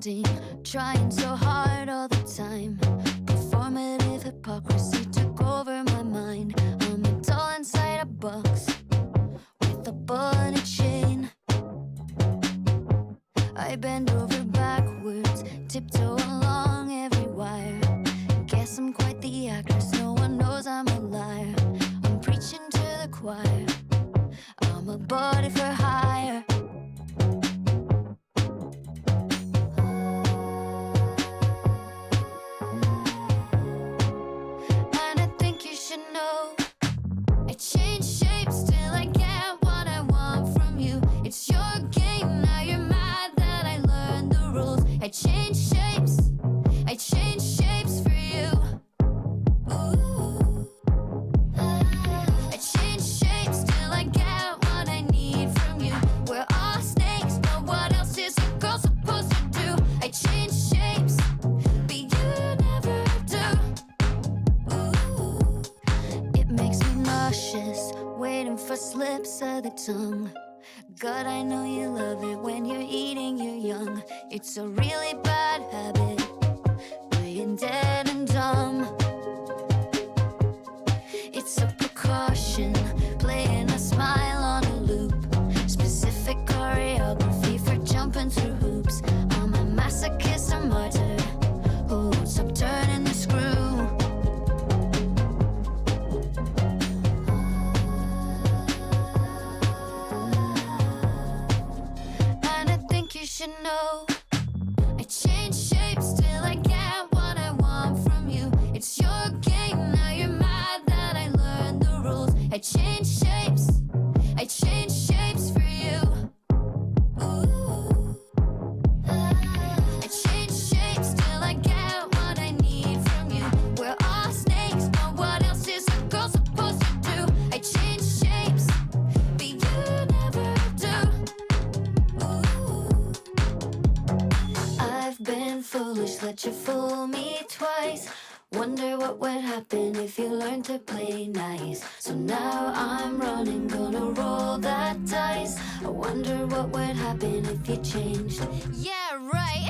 pretending, trying so hard all the time. Performative hypocrisy took over my mind. I'm a doll inside a box with a ball and a chain. I bend over backwards, tiptoe along every wire. Guess I'm quite the actress, no one knows I'm a liar. I'm preaching to the choir, I'm a body for hire. And I think you should know, I change shapes till I get what I want from you. It's your game, now you're mad that I learned the rules. I change shapes for you. Ooh. I change shapes till I get what I need from you. We're all snakes, but what else is a girl supposed to do? I change shapes, but you never do. Ooh. It makes me nauseous, waiting for slips of the tongue. God, I know you love it when you're eating your young. It's a really bad habit, playing dead and dumb. It's a precaution, playing a smile on a loop. Specific choreography for jumping through hoops. I'm a masochist, a martyr, who won't stop turning the screw. And I think you should know, I change shapes till I get what I want from you. It's your game, now you're mad that I learned the rules. I change shapes for you. Ooh. I change shapes till I get what I need from you. We're all snakes, but what else is a girl supposed to do? I change shapes, but you never do. Ooh. I've been foolish, let you fool me twice. Wonder what would happen if you learned to play nice. So now I'm running, gonna roll that dice. I wonder what would happen if you changed. Yeah, right.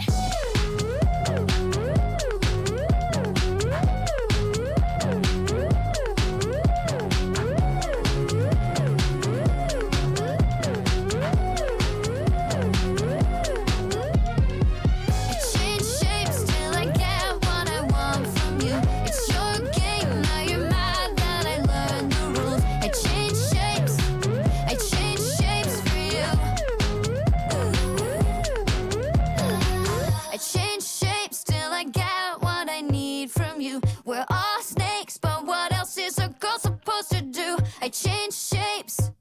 We're all snakes, but what else is a girl supposed to do? I change shapes,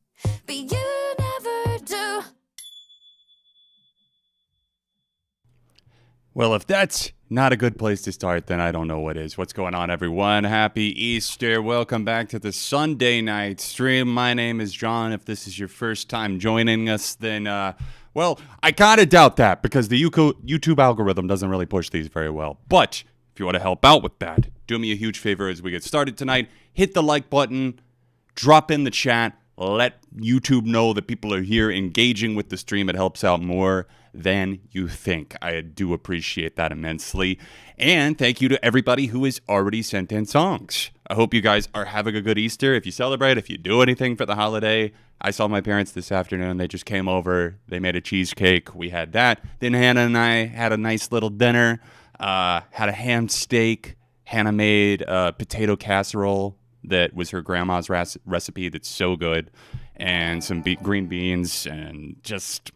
but you never do. Well, if that's not a good place to start, then I don't know what is. What's going on, everyone? Happy Easter. Welcome back to the Sunday night stream. My name is John. If this is your first time joining us, then, well, I kind of doubt that because the YouTube algorithm doesn't really push these very well. But if you want to help out with that, do me a huge favor as we get started tonight. Hit the like button, drop in the chat, let YouTube know that people are here engaging with the stream. It helps out more than you think. I do appreciate that immensely. And thank you to everybody who has already sent in songs. I hope you guys are having a good Easter. If you celebrate, if you do anything for the holiday. I saw my parents this afternoon. They just came over. They made a cheesecake. We had that. Then Hannah and I had a nice little dinner. Had a ham steak. Hannah made a potato casserole that was her grandma's recipe that's so good. And some green beans and just...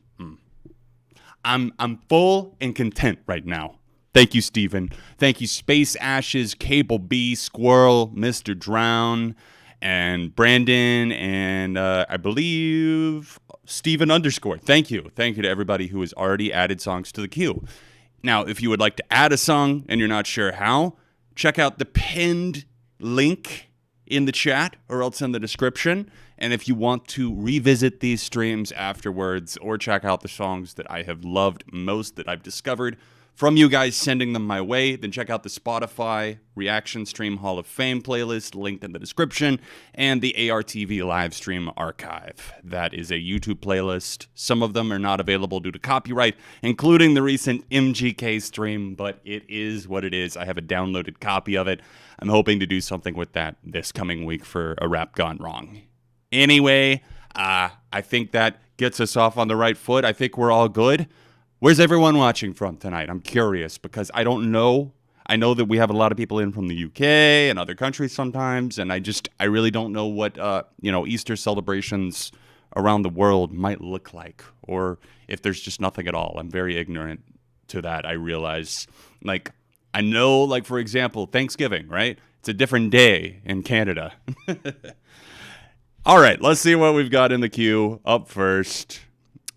I'm full and content right now. Thank you, Steven. Thank you, Space Ashes, Cable B, Squirrel, Mr. Drown, and Brandon, and I believe Steven _. Thank you. Thank you to everybody who has already added songs to the queue. Now, if you would like to add a song and you're not sure how, check out the pinned link in the chat or else in the description. And if you want to revisit these streams afterwards or check out the songs that I have loved most that I've discovered from you guys sending them my way, then check out the Spotify Reaction Stream Hall of Fame playlist linked in the description and the ARTV live stream archive. That is a YouTube playlist. Some of them are not available due to copyright, including the recent MGK stream, but it is what it is. I have a downloaded copy of it. I'm hoping to do something with that this coming week for A Rap Gone Wrong. Anyway, I think that gets us off on the right foot. I think we're all good. Where's everyone watching from tonight? I'm curious because I don't know. I know that we have a lot of people in from the UK and other countries sometimes, and I really don't know what Easter celebrations around the world might look like, or if there's just nothing at all. I'm very ignorant to that. I realize, I know, for example, Thanksgiving, right? It's a different day in Canada. All right, let's see what we've got in the queue up first.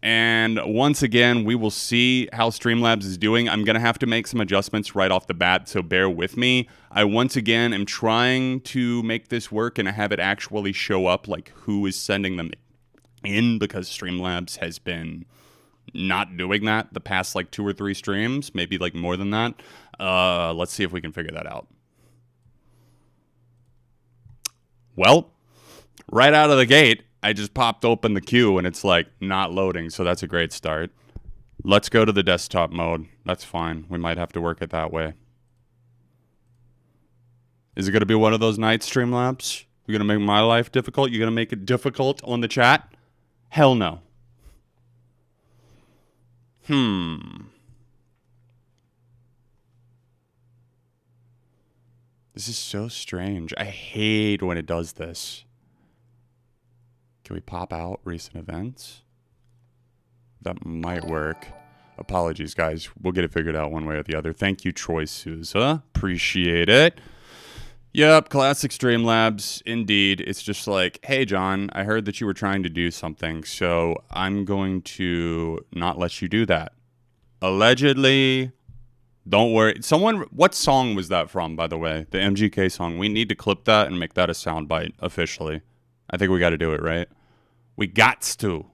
And once again, we will see how Streamlabs is doing. I'm going to have to make some adjustments right off the bat, so bear with me. I once again am trying to make this work and have it actually show up who is sending them in, because Streamlabs has been not doing that the past 2 or 3 streams, maybe more than that. Let's see if we can figure that out. Well, right out of the gate, I just popped open the queue and it's not loading, so that's a great start. Let's go to the desktop mode. That's fine. We might have to work it that way. Is it going to be one of those night Streamlabs? You're going to make my life difficult? You're going to make it difficult on the chat? Hell no. This is so strange. I hate when it does this. Can we pop out recent events? That might work. Apologies, guys. We'll get it figured out one way or the other. Thank you, Troy Souza. Appreciate it. Yep, classic Streamlabs. Indeed. It's just hey, John, I heard that you were trying to do something, so I'm going to not let you do that. Allegedly. Don't worry. What song was that from, by the way? The MGK song. We need to clip that and make that a soundbite officially. I think we got to do it, right? We gots to.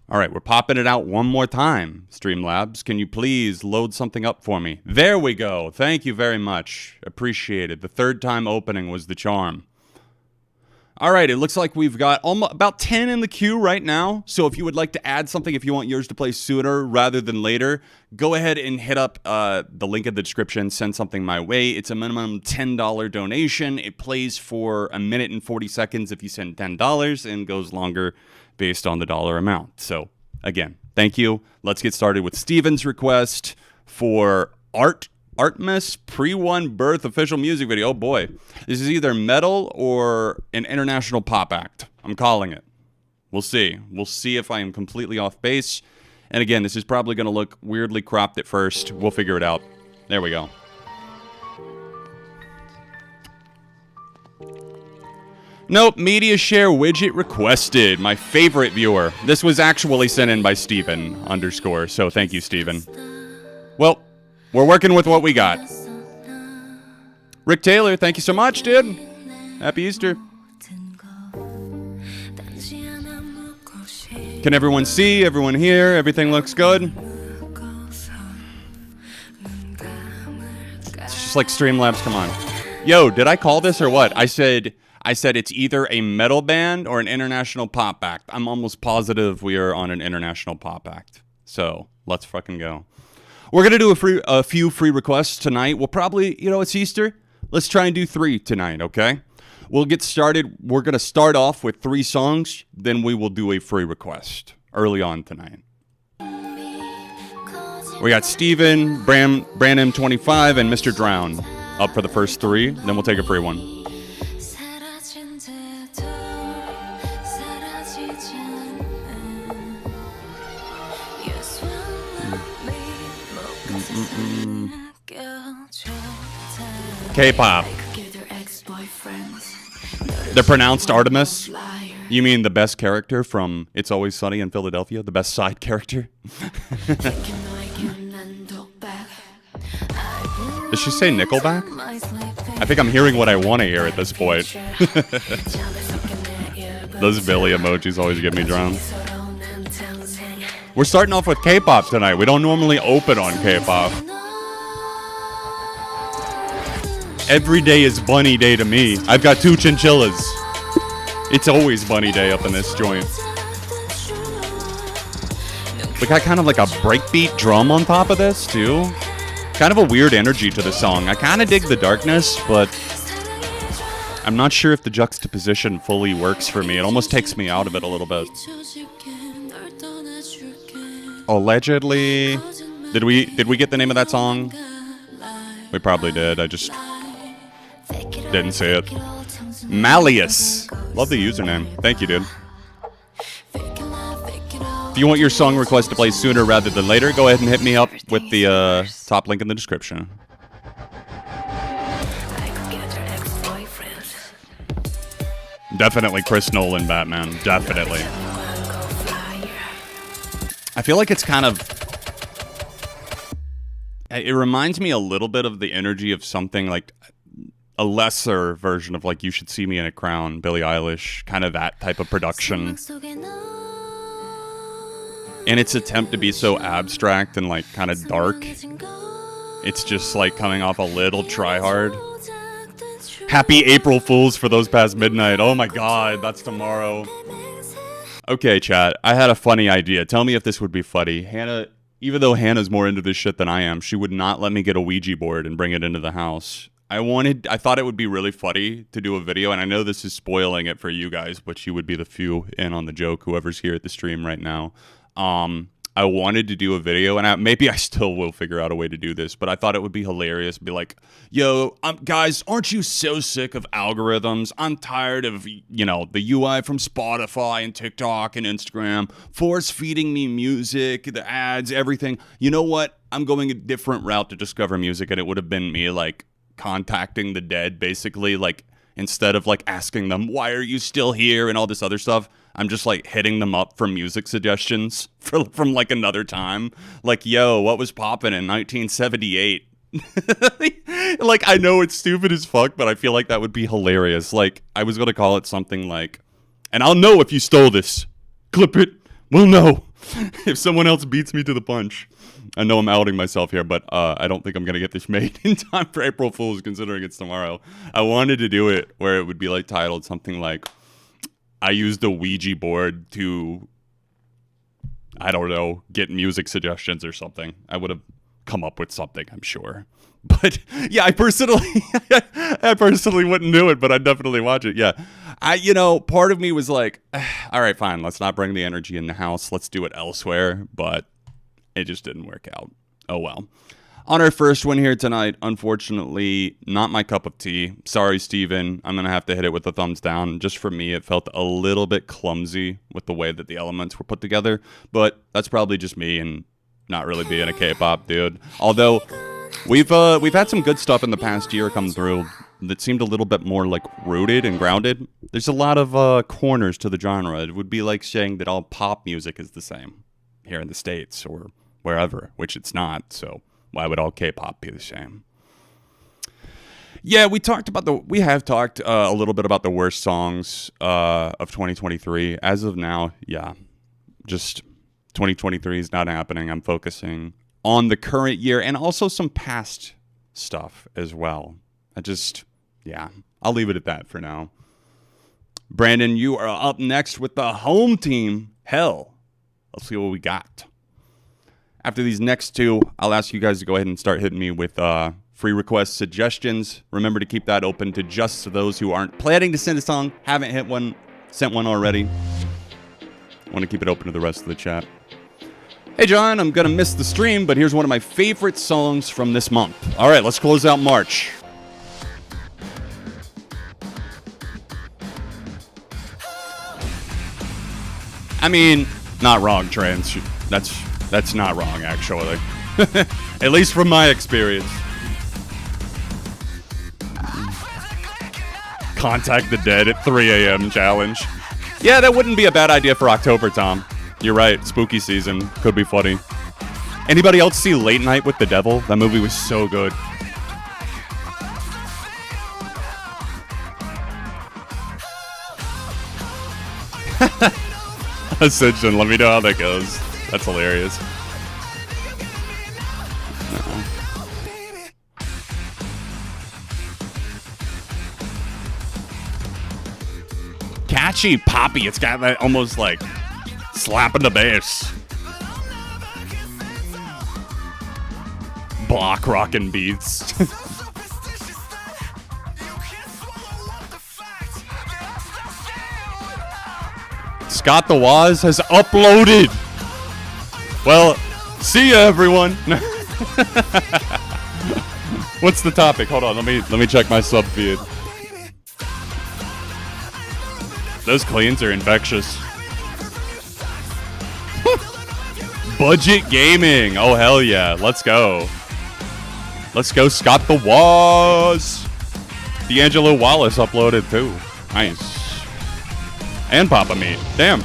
All right, we're popping it out one more time, Streamlabs. Can you please load something up for me? There we go. Thank you very much. Appreciate it. The third time opening was the charm. All right, it looks like we've got about 10 in the queue right now. So if you would like to add something, if you want yours to play sooner rather than later, go ahead and hit up the link in the description. Send something my way. It's a minimum $10 donation. It plays for 1 minute and 40 seconds if you send $10 and goes longer based on the dollar amount. So again, thank you. Let's get started with Steven's request for Artemis Pre-1 Birth official music video. Oh boy. This is either metal or an international pop act. I'm calling it. We'll see. We'll see if I am completely off base. And again, this is probably going to look weirdly cropped at first. We'll figure it out. There we go. Nope, media share widget requested. My favorite viewer. This was actually sent in by Steven _. So thank you, Steven. Well, we're working with what we got. Rick Taylor, thank you so much, dude. Happy Easter. Can everyone see? Everyone hear? Everything looks good? It's just like Streamlabs, come on. Yo, did I call this or what? I said it's either a metal band or an international pop act. I'm almost positive we are on an international pop act. So, let's fucking go. We're going to do a few free requests tonight. We'll probably, it's Easter. Let's try and do 3 tonight, okay? We'll get started. We're going to start off with 3 songs. Then we will do a free request early on tonight. We got Steven, Brandon 25, and Mr. Drown up for the first 3. Then we'll take a free one. K-pop. They're pronounced Artemis. You mean the best character from It's Always Sunny in Philadelphia? The best side character? Does she say Nickelback? I think I'm hearing what I want to hear at this point. Those Billy emojis always get me drawn. We're starting off with K-pop tonight. We don't normally open on K-pop. Every day is bunny day to me. I've got 2 chinchillas. It's always bunny day up in this joint. We got kind of like a breakbeat drum on top of this, too. Kind of a weird energy to the song. I kind of dig the darkness, but I'm not sure if the juxtaposition fully works for me. It almost takes me out of it a little bit. Allegedly, did we get the name of that song? We probably did. I just didn't say it. Malleus. Love the username. Thank you, dude. If you want your song request to play sooner rather than later, go ahead and hit me up with the top link in the description. Definitely Chris Nolan Batman. Definitely. I feel like it's kind of... It reminds me a little bit of the energy of something like a lesser version of like You Should See Me in a Crown, Billie Eilish, kind of that type of production. In its attempt to be so abstract and like kind of dark, it's just like coming off a little try-hard. Happy April Fools for those past midnight. Oh my god, that's tomorrow. Okay, chat, I had a funny idea. Tell me if this would be funny. Hannah, even though Hannah's more into this shit than I am, she would not let me get a Ouija board and bring it into the house. I thought it would be really funny to do a video, and I know this is spoiling it for you guys, but you would be the few in on the joke, whoever's here at the stream right now. I wanted to do a video, and maybe I still will figure out a way to do this, but I thought it would be hilarious. Be like, yo, guys, aren't you so sick of algorithms? I'm tired of, you know, the UI from Spotify and TikTok and Instagram force feeding me music, the ads, everything. You know what? I'm going a different route to discover music, and it would have been me, like, contacting the dead, basically, like, instead of, like, asking them, why are you still here, and all this other stuff. I'm just like hitting them up for music suggestions from like another time. Like, yo, what was poppin' in 1978? Like, I know it's stupid as fuck, but I feel like that would be hilarious. Like, I was going to call it something like, and I'll know if you stole this. Clip it. We'll know if someone else beats me to the punch. I know I'm outing myself here, but I don't think I'm going to get this made in time for April Fool's, considering it's tomorrow. I wanted to do it where it would be like titled something like, I used the Ouija board to, I don't know, get music suggestions or something. I would have come up with something, I'm sure. But yeah, I personally wouldn't do it, but I'd definitely watch it. Yeah. Part of me was like, all right, fine. Let's not bring the energy in the house. Let's do it elsewhere. But it just didn't work out. Oh, well. On our first one here tonight, unfortunately, not my cup of tea. Sorry, Steven. I'm going to have to hit it with a thumbs down. Just for me, it felt a little bit clumsy with the way that the elements were put together. But that's probably just me and not really being a K-pop dude. Although, we've had some good stuff in the past year come through that seemed a little bit more like rooted and grounded. There's a lot of corners to the genre. It would be like saying that all pop music is the same here in the States or wherever, which it's not, so... Why would all K-pop be the same? Yeah, we have talked a little bit about the worst songs of 2023. As of now, yeah, just 2023 is not happening. I'm focusing on the current year and also some past stuff as well. I'll leave it at that for now. Brandon, you are up next with the home team. Hell, let's see what we got. After these next two, I'll ask you guys to go ahead and start hitting me with free request suggestions. Remember to keep that open to just those who aren't planning to send a song, haven't sent one already. I want to keep it open to the rest of the chat. Hey, John, I'm going to miss the stream, but here's one of my favorite songs from this month. All right, let's close out March. I mean, not wrong, Trans. That's not wrong, actually. At least from my experience. Contact the dead at 3 a.m. challenge. Yeah, that wouldn't be a bad idea for October, Tom. You're right. Spooky season. Could be funny. Anybody else see Late Night with the Devil? That movie was so good. Ascension, let me know how that goes. That's hilarious. Catchy, poppy. It's got that almost like slapping the bass. Block rockin' beats. Scott the Waz has uploaded. Well, see ya, everyone. What's the topic? Hold on, let me check my sub feed. Those cleans are infectious. Budget gaming. Oh hell yeah, let's go. Let's go, Scott the Waz. D'Angelo Wallace uploaded too. Nice. And Papa Meat. Damn.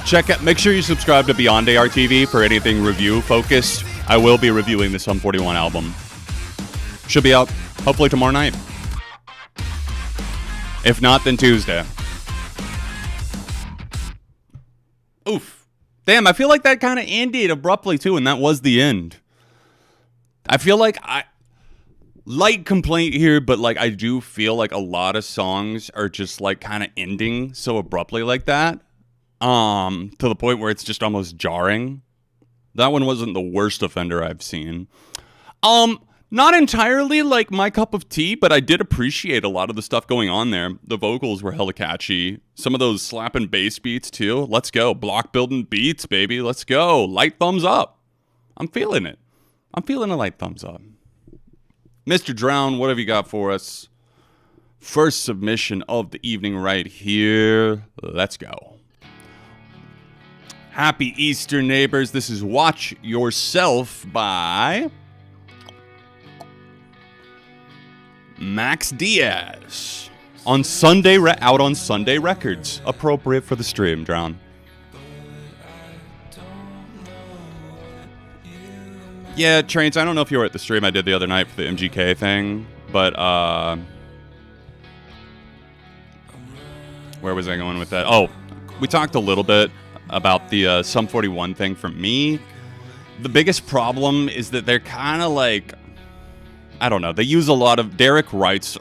Check out, make sure you subscribe to Beyond ARTV for anything review focused. I will be reviewing the Sum 41 album. Should be out hopefully tomorrow night. If not, then Tuesday. Oof. Damn, I feel like that kind of ended abruptly too, and that was the end. I feel like light complaint here, but like I do feel like a lot of songs are just like kind of ending so abruptly like that. To the point where it's just almost jarring. That one wasn't the worst offender I've seen. Not entirely like my cup of tea, but I did appreciate a lot of the stuff going on there. The vocals were hella catchy. Some of those slapping bass beats too. Let's go. Block building beats, baby. Let's go. Light thumbs up. I'm feeling it. I'm feeling a light thumbs up. Mr. Drown, what have you got for us? First submission of the evening right here. Let's go. Happy Easter, neighbors. This is Watch Yourself by Max Diaz on Sunday, out on Sunday Records. Appropriate for the stream, Drown. Yeah, Trains, I don't know if you were at the stream I did the other night for the MGK thing, but where was I going with that? Oh, we talked a little bit about the Sum 41 thing. For me, the biggest problem is that they're kind of like, I don't know, they use a lot of, Derek writes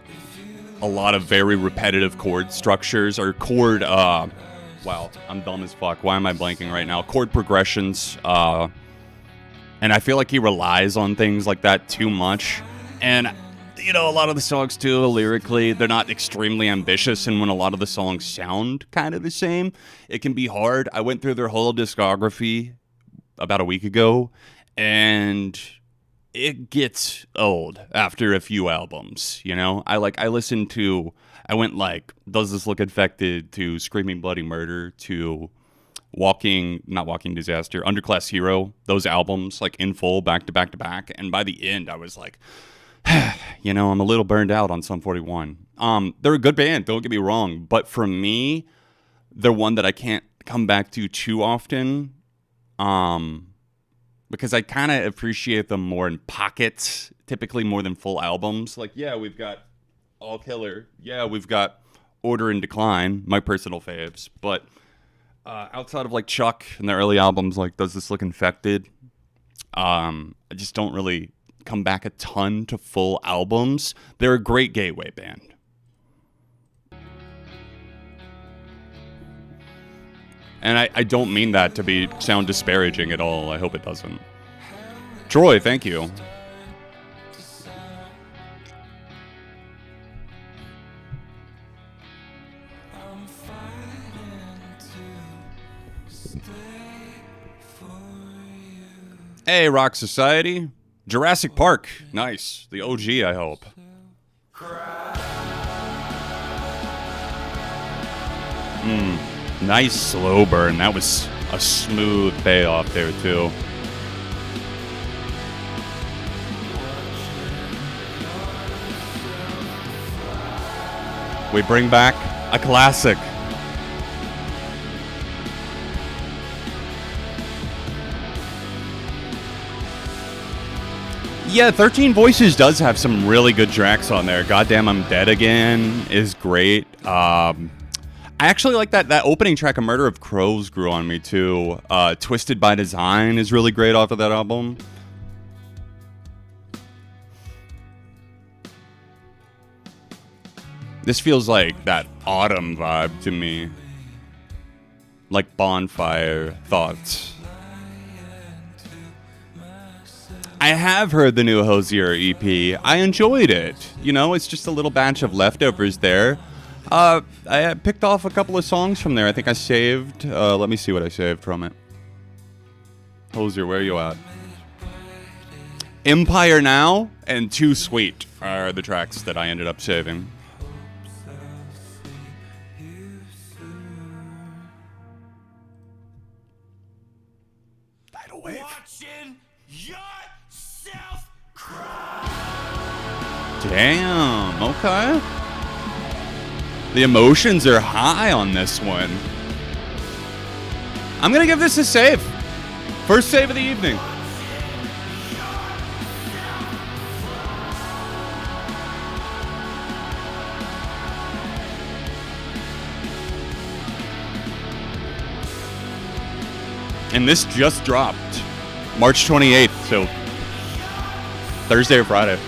a lot of very repetitive chord structures, or chord, wow, I'm dumb as fuck. Why am I blanking right now? Chord progressions, and I feel like he relies on things like that too much. And, you know, a lot of the songs too, lyrically, they're not extremely ambitious, and when a lot of the songs sound kind of the same, it can be hard. I went through their whole discography about a week ago, and it gets old after a few albums, you know? I went like, Does This Look Infected, to Screaming Bloody Murder, to not Walking Disaster, Underclass Hero, those albums, like in full, back to back to back. And by the end, I was like, you know, I'm a little burned out on Sum 41. They're a good band, don't get me wrong, but for me, they're one that I can't come back to too often. Because I kind of appreciate them more in pockets, typically more than full albums. Like, yeah, we've got All Killer. Yeah, we've got Order and Decline, my personal faves. But outside of like Chuck and the early albums, like Does This Look Infected, I just don't really come back a ton to full albums. They're a great gateway band. And I don't mean that to sound disparaging at all. I hope it doesn't. Troy, thank you. Hey, Rock Society. Jurassic Park. Nice. The OG, I hope. Nice slow burn. That was a smooth payoff there, too. We bring back a classic. Yeah, 13 Voices does have some really good tracks on there. Goddamn, I'm Dead Again is great. I actually like that opening track, A Murder of Crows, grew on me too. Twisted by Design is really great off of that album. This feels like that autumn vibe to me. Like Bonfire Thoughts. I have heard the new Hosier EP. I enjoyed it. You know, it's just a little batch of leftovers there. I picked off a couple of songs from there. I think I saved... let me see what I saved from it. Hosier, where are you at? Empire Now and Too Sweet are the tracks that I ended up saving. Tidal wave. Damn, okay. The emotions are high on this one. I'm gonna give this a save. First save of the evening. And this just dropped March 28th, so Thursday or Friday.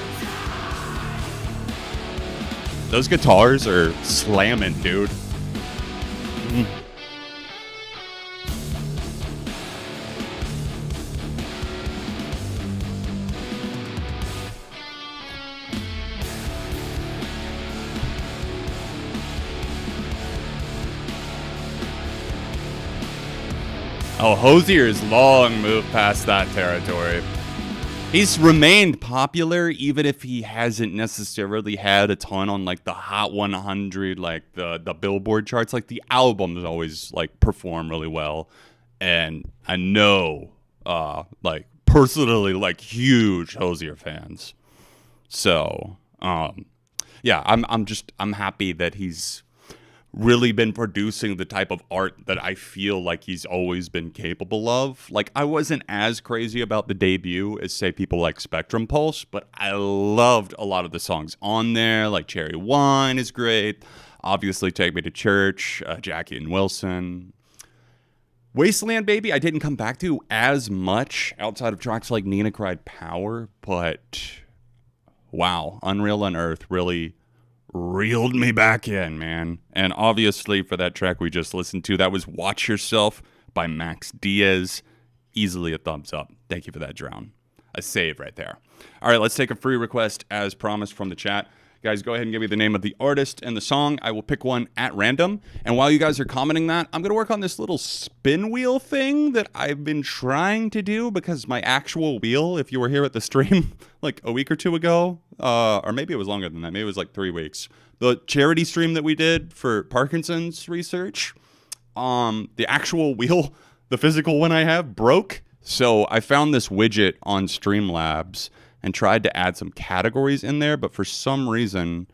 Those guitars are slamming, dude. Oh, Hosier's long moved past that territory. He's remained popular even if he hasn't necessarily had a ton on like the Hot 100, like the Billboard charts. Like the albums always like perform really well, and I know like personally like huge Hosier fans. So yeah, I'm happy that he's really been producing the type of art that I feel like he's always been capable of. Like, I wasn't as crazy about the debut as, say, people like Spectrum Pulse, but I loved a lot of the songs on there. Like, Cherry Wine is great. Obviously, Take Me to Church, Jackie and Wilson. Wasteland Baby, I didn't come back to as much outside of tracks like Nina Cried Power, but wow, Unreal Unearth really reeled me back in, man. And obviously for that track we just listened to, that was Watch Yourself by Max Diaz. Easily a thumbs up. Thank you for that, Drown. A save right there. All right, let's take a free request as promised from the chat. Guys, go ahead and give me the name of the artist and the song. I will pick one at random. And while you guys are commenting that, I'm going to work on this little spin wheel thing that I've been trying to do, because my actual wheel, if you were here at the stream like a week or two ago, or maybe it was longer than that, maybe it was like 3 weeks, the charity stream that we did for Parkinson's research, the actual wheel, the physical one I have, broke. So I found this widget on Streamlabs and tried to add some categories in there, but for some reason,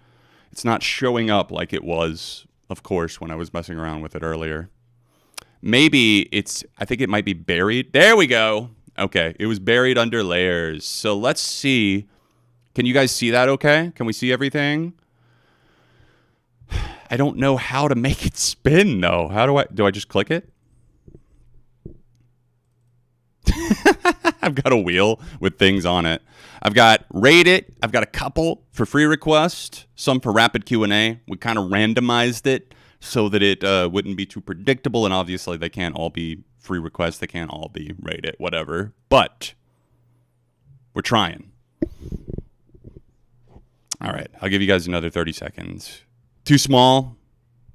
it's not showing up like it was, of course, when I was messing around with it earlier. Maybe I think it might be buried. There we go. Okay, it was buried under layers. So let's see. Can you guys see that okay? Can we see everything? I don't know how to make it spin, though. Do I just click it? I've got a wheel with things on it. I've got Rate It. I've got a couple for free request, some for rapid Q&A. We kind of randomized it so that it wouldn't be too predictable, and obviously they can't all be free requests. They can't all be Rate It, whatever. But we're trying. All right, I'll give you guys another 30 seconds. Too small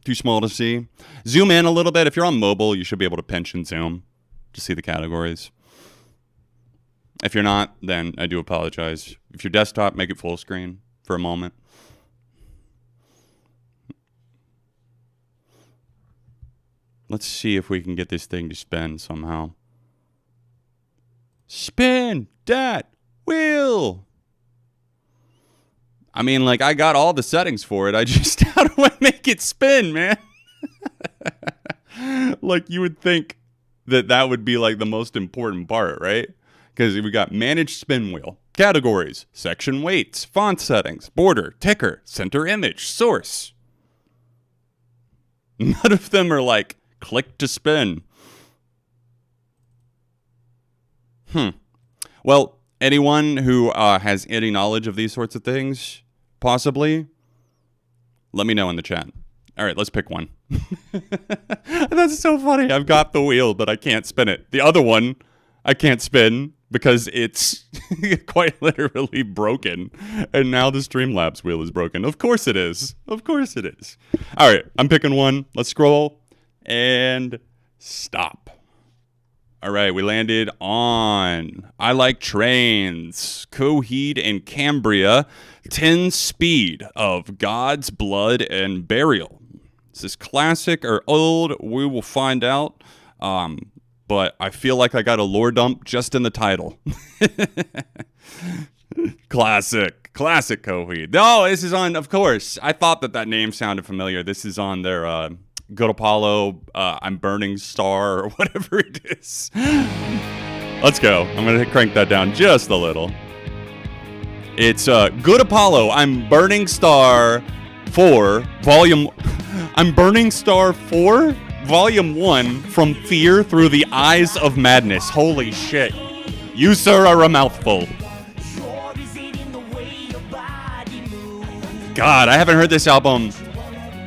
to see. Zoom in a little bit. If you're on mobile, you should be able to pinch and zoom to see the categories. If you're not, then I do apologize. If you're desktop, make it full screen for a moment. Let's see if we can get this thing to spin somehow. Spin that wheel! I mean, like, I got all the settings for it. I just, how do I make it spin, man? Like, you would think that would be, like, the most important part, right? Because we got manage spin wheel. Categories, section weights, font settings, border, ticker, center image, source. None of them are like, click to spin. Well, anyone who has any knowledge of these sorts of things, possibly, let me know in the chat. All right, let's pick one. That's so funny. I've got the wheel, but I can't spin it. The other one, I can't spin because it's quite literally broken. And now the Streamlabs wheel is broken. Of course it is. Of course it is. All right, I'm picking one. Let's scroll and stop. All right, we landed on I Like Trains, Coheed and Cambria, 10 Speed of God's Blood and Burial. Is this classic or old? We will find out. But I feel like I got a lore dump just in the title. Classic Coheed. No, this is on, of course. I thought that name sounded familiar. This is on their Good Apollo, I'm Burning Star, or whatever it is. Let's go. I'm going to crank that down just a little. It's Good Apollo, I'm Burning Star 4, Volume... I'm Burning Star 4, Volume 1, From Fear Through the Eyes of Madness. Holy shit. You, sir, are a mouthful. God, I haven't heard this album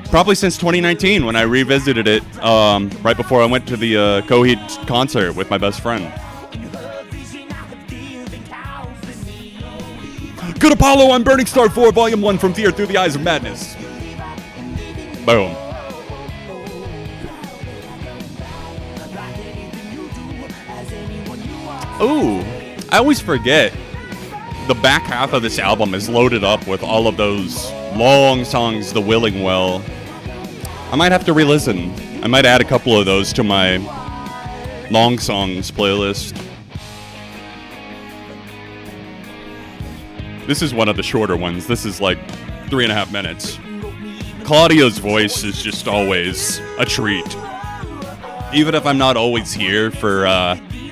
probably since 2019 when I revisited it right before I went to the Coheed concert with my best friend. Good Apollo, I'm Burning Star 4, Volume 1, From Fear Through the Eyes of Madness. Boom. Ooh, I always forget the back half of this album is loaded up with all of those long songs, The Willing Well. I might have to re-listen. I might add a couple of those to my long songs playlist. This is one of the shorter ones. This is like 3.5 minutes. Claudio's voice is just always a treat. Even if I'm not always here for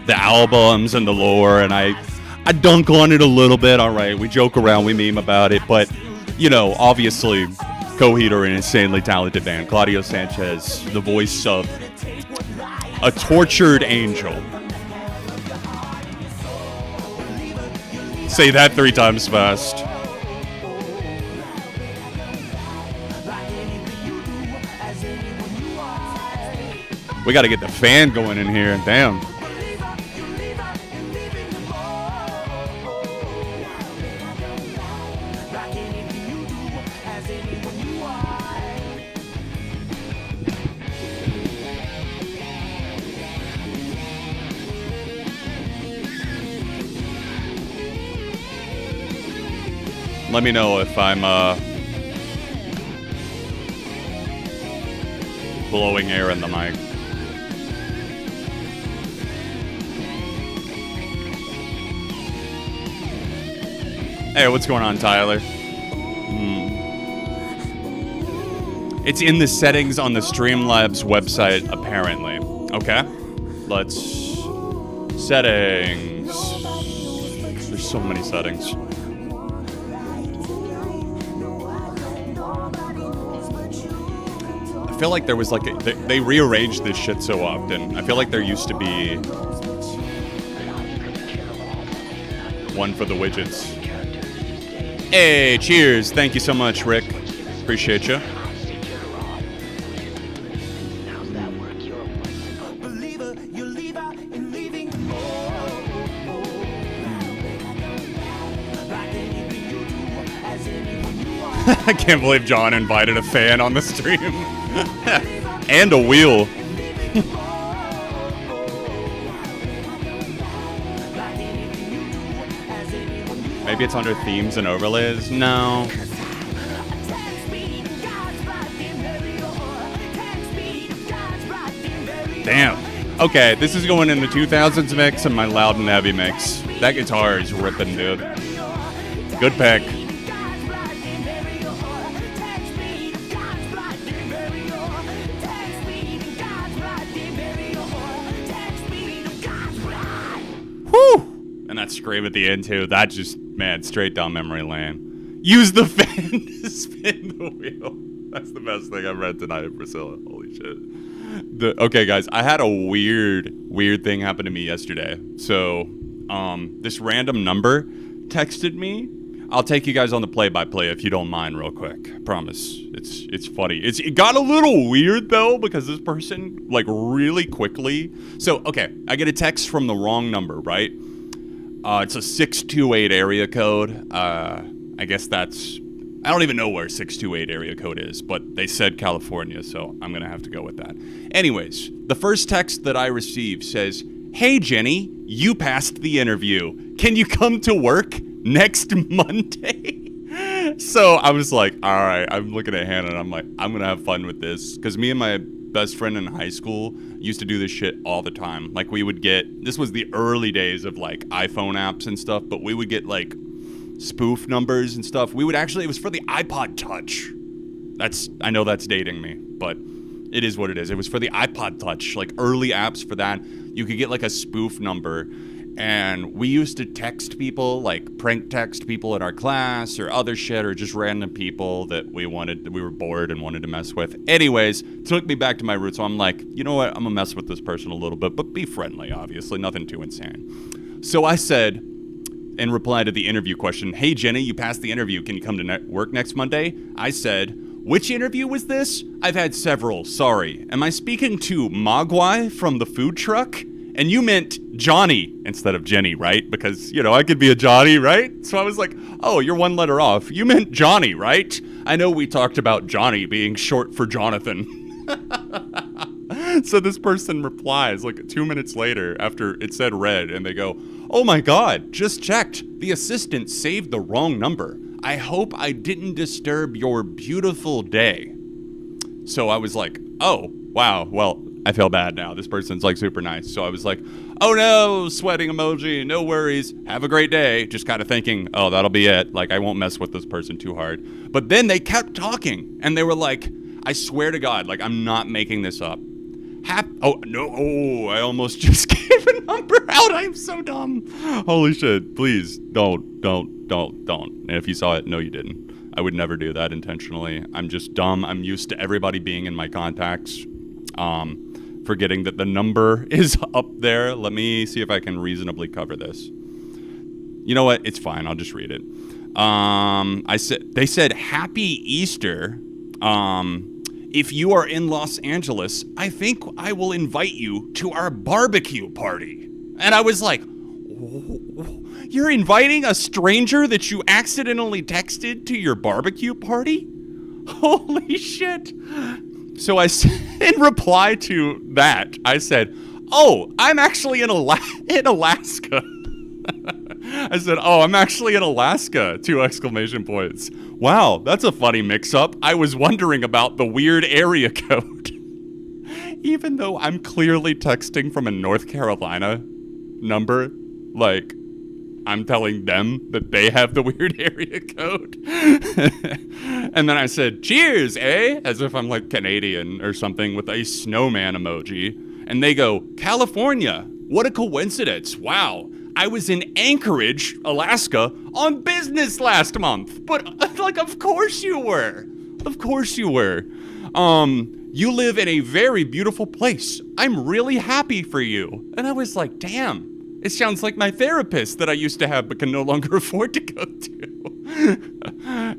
the albums and the lore, and I dunk on it a little bit, all right, we joke around, we meme about it, but, you know, obviously, Coheed are an insanely talented band. Claudio Sanchez, the voice of a tortured angel. Say that 3 times fast. We gotta get the fan going in here, damn. Let me know if I'm blowing air in the mic. Hey, what's going on, Tyler? It's in the settings on the Streamlabs website, apparently. Okay. Let's... Settings. There's so many settings. I feel like there was like they rearranged this shit so often. I feel like there used to be one for the widgets. Hey, cheers. Thank you so much, Rick. Appreciate you. I can't believe John invited a fan on the stream. And a wheel. Maybe it's under themes and overlays? No. Damn. Okay, this is going in the 2000s mix and my loud and heavy mix. That guitar is ripping, dude. Good pick. that scream at the end too. That just, man, straight down memory lane. Use the fan to spin the wheel. That's the best thing I've read tonight, Priscilla. Holy shit. Okay, guys, I had a weird thing happen to me yesterday. So, this random number texted me. I'll take you guys on the play-by-play if you don't mind real quick. I promise. It's funny. It got a little weird, though, because this person, like, really quickly... So, okay, I get a text from the wrong number, right? It's a 628 area code. I guess that's... I don't even know where 628 area code is, but they said California, so I'm going to have to go with that. Anyways, the first text that I received says, "Hey, Jenny, you passed the interview. Can you come to work next Monday?" So I was like, all right, I'm looking at Hannah and I'm like, I'm going to have fun with this. Because me and my best friend in high school used to do this shit all the time. Like we would get, this was the early days of like iPhone apps and stuff, but we would get like spoof numbers and stuff. We would actually, it was for the iPod Touch. I know that's dating me, but it is what it is. It was for the iPod Touch, like early apps for that. You could get like a spoof number. And we used to text people, like prank text people in our class or other shit, or just random people that we were bored and wanted to mess with. Anyways, took me back to my roots. So I'm like, you know what? I'm gonna mess with this person a little bit, but be friendly, obviously. Nothing too insane. So I said, in reply to the interview question, "Hey, Jenny, you passed the interview. Can you come to work next Monday?" I said, "Which interview was this? I've had several. Sorry. Am I speaking to Mogwai from the food truck? And you meant Johnny instead of Jenny, right? Because, you know, I could be a Johnny, right?" So I was like, "Oh, you're one letter off. You meant Johnny, right? I know we talked about Johnny being short for Jonathan." So this person replies like 2 minutes later after it said red, and they go, "Oh my God, just checked. The assistant saved the wrong number. I hope I didn't disturb your beautiful day." So I was like, oh, wow, well, I feel bad now. This person's like super nice. So I was like, "Oh no, sweating emoji, no worries. Have a great day." Just kind of thinking, oh, that'll be it. Like, I won't mess with this person too hard. But then they kept talking and they were like, I swear to God, like, I'm not making this up. Oh, no. Oh, I almost just gave a number out. I'm so dumb. Holy shit. Please don't. And if you saw it, no, you didn't. I would never do that intentionally. I'm just dumb. I'm used to everybody being in my contacts. Forgetting that the number is up there. Let me see if I can reasonably cover this. You know what? It's fine. I'll just read it. They said, "Happy Easter. If you are in Los Angeles, I think I will invite you to our barbecue party." And I was like, "You're inviting a stranger that you accidentally texted to your barbecue party? Holy shit." So I said, in reply to that, I said, "Oh, I'm actually in Alaska." I said, "Oh, I'm actually in Alaska, 2 exclamation points. Wow, that's a funny mix-up. I was wondering about the weird area code." Even though I'm clearly texting from a North Carolina number, like, I'm telling them that they have the weird area code. And then I said, "Cheers, eh?" As if I'm like Canadian or something with a snowman emoji. And they go, "California. What a coincidence. Wow. I was in Anchorage, Alaska on business last month." But like, of course you were. Of course you were. "You live in a very beautiful place. I'm really happy for you." And I was like, damn. It sounds like my therapist that I used to have but can no longer afford to go to.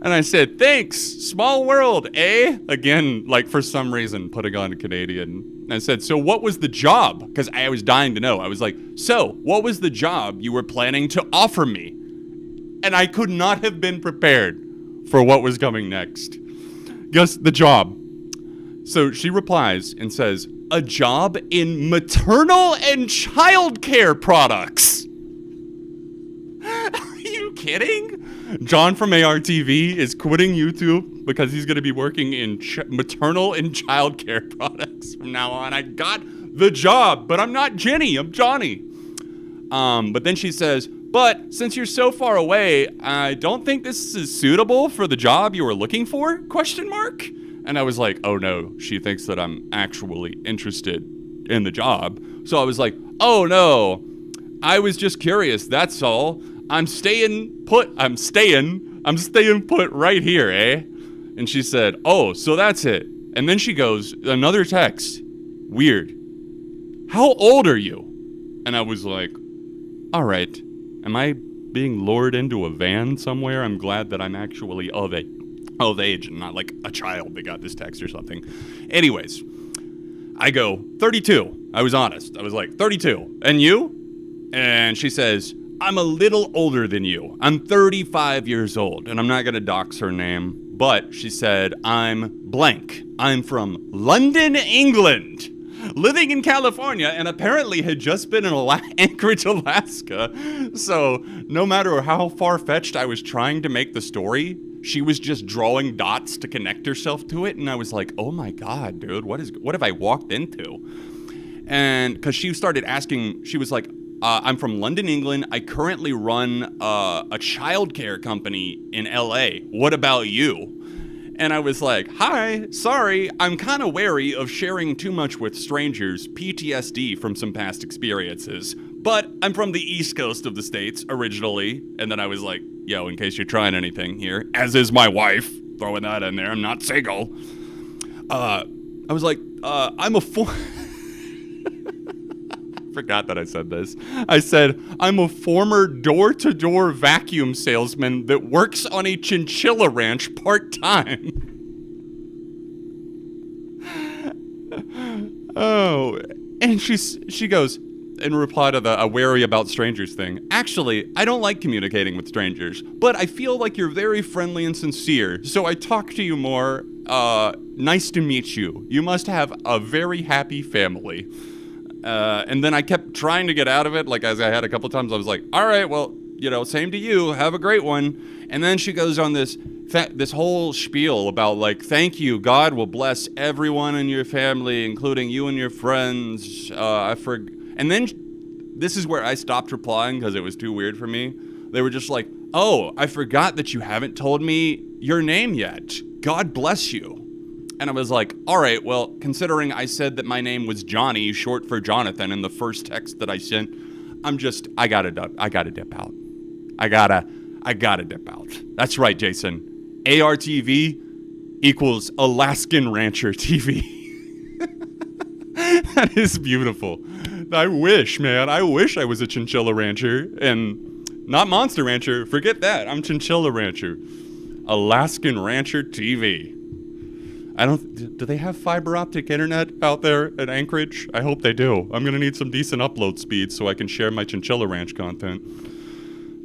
And I said, "Thanks, small world, eh?" Again, like for some reason, putting on Canadian. And I said, "So what was the job?" Because I was dying to know. I was like, "So what was the job you were planning to offer me?" And I could not have been prepared for what was coming next. Guess the job. So she replies and says, "A job in maternal and child care products." Are you kidding? John from ARTV is quitting YouTube because he's going to be working in maternal and child care products from now on. I got the job, but I'm not Jenny. I'm Johnny. But then she says, "But since you're so far away, I don't think this is suitable for the job you were looking for? Question mark?" And I was like, oh no, she thinks that I'm actually interested in the job. So I was like, "Oh no, I was just curious, that's all. I'm staying put right here, eh? And she said, oh, so that's it. And then she goes, another text. Weird. How old are you? And I was like, all right. Am I being lured into a van somewhere? I'm glad that I'm actually of age and not like a child that got this text or something. Anyways, I go, 32. I was honest. I was like, 32. And you? And she says, I'm a little older than you. I'm 35 years old. And I'm not going to dox her name. But she said, I'm blank. I'm from London, England, living in California, and apparently had just been in Anchorage, Alaska. So no matter how far-fetched I was trying to make the story, she was just drawing dots to connect herself to it. And I was like, oh my God, dude, what have I walked into? And because she started asking, she was like, I'm from London, England. I currently run a childcare company in LA. What about you? And I was like, hi, sorry, I'm kind of wary of sharing too much with strangers, PTSD from some past experiences. But I'm from the East Coast of the States originally. And then I was like, yo, in case you're trying anything here, as is my wife, throwing that in there, I'm not single. I was like, I'm a forgot that I said this. I said, I'm a former door-to-door vacuum salesman that works on a chinchilla ranch part-time. Oh, and she goes, in reply to the wary about strangers thing, actually, I don't like communicating with strangers, but I feel like you're very friendly and sincere, so I talk to you more. Nice to meet you. You must have a very happy family. And then I kept trying to get out of it, like as I had a couple times. I was like, all right, well, same to you. Have a great one. And then she goes on this whole spiel about like, thank you. God will bless everyone in your family, including you and your friends. And then this is where I stopped replying because it was too weird for me. They were just like, oh, I forgot that you haven't told me your name yet. God bless you. And I was like, all right, well, considering I said that my name was Johnny, short for Jonathan, in the first text that I sent, I gotta dip out. I gotta dip out. That's right, Jason. ARTV equals Alaskan Rancher TV. That is beautiful. I wish I was a Chinchilla Rancher and not Monster Rancher. Forget that. I'm Chinchilla Rancher. Alaskan Rancher TV. Do they have fiber optic internet out there at Anchorage? I hope they do. I'm going to need some decent upload speed so I can share my Chinchilla Ranch content.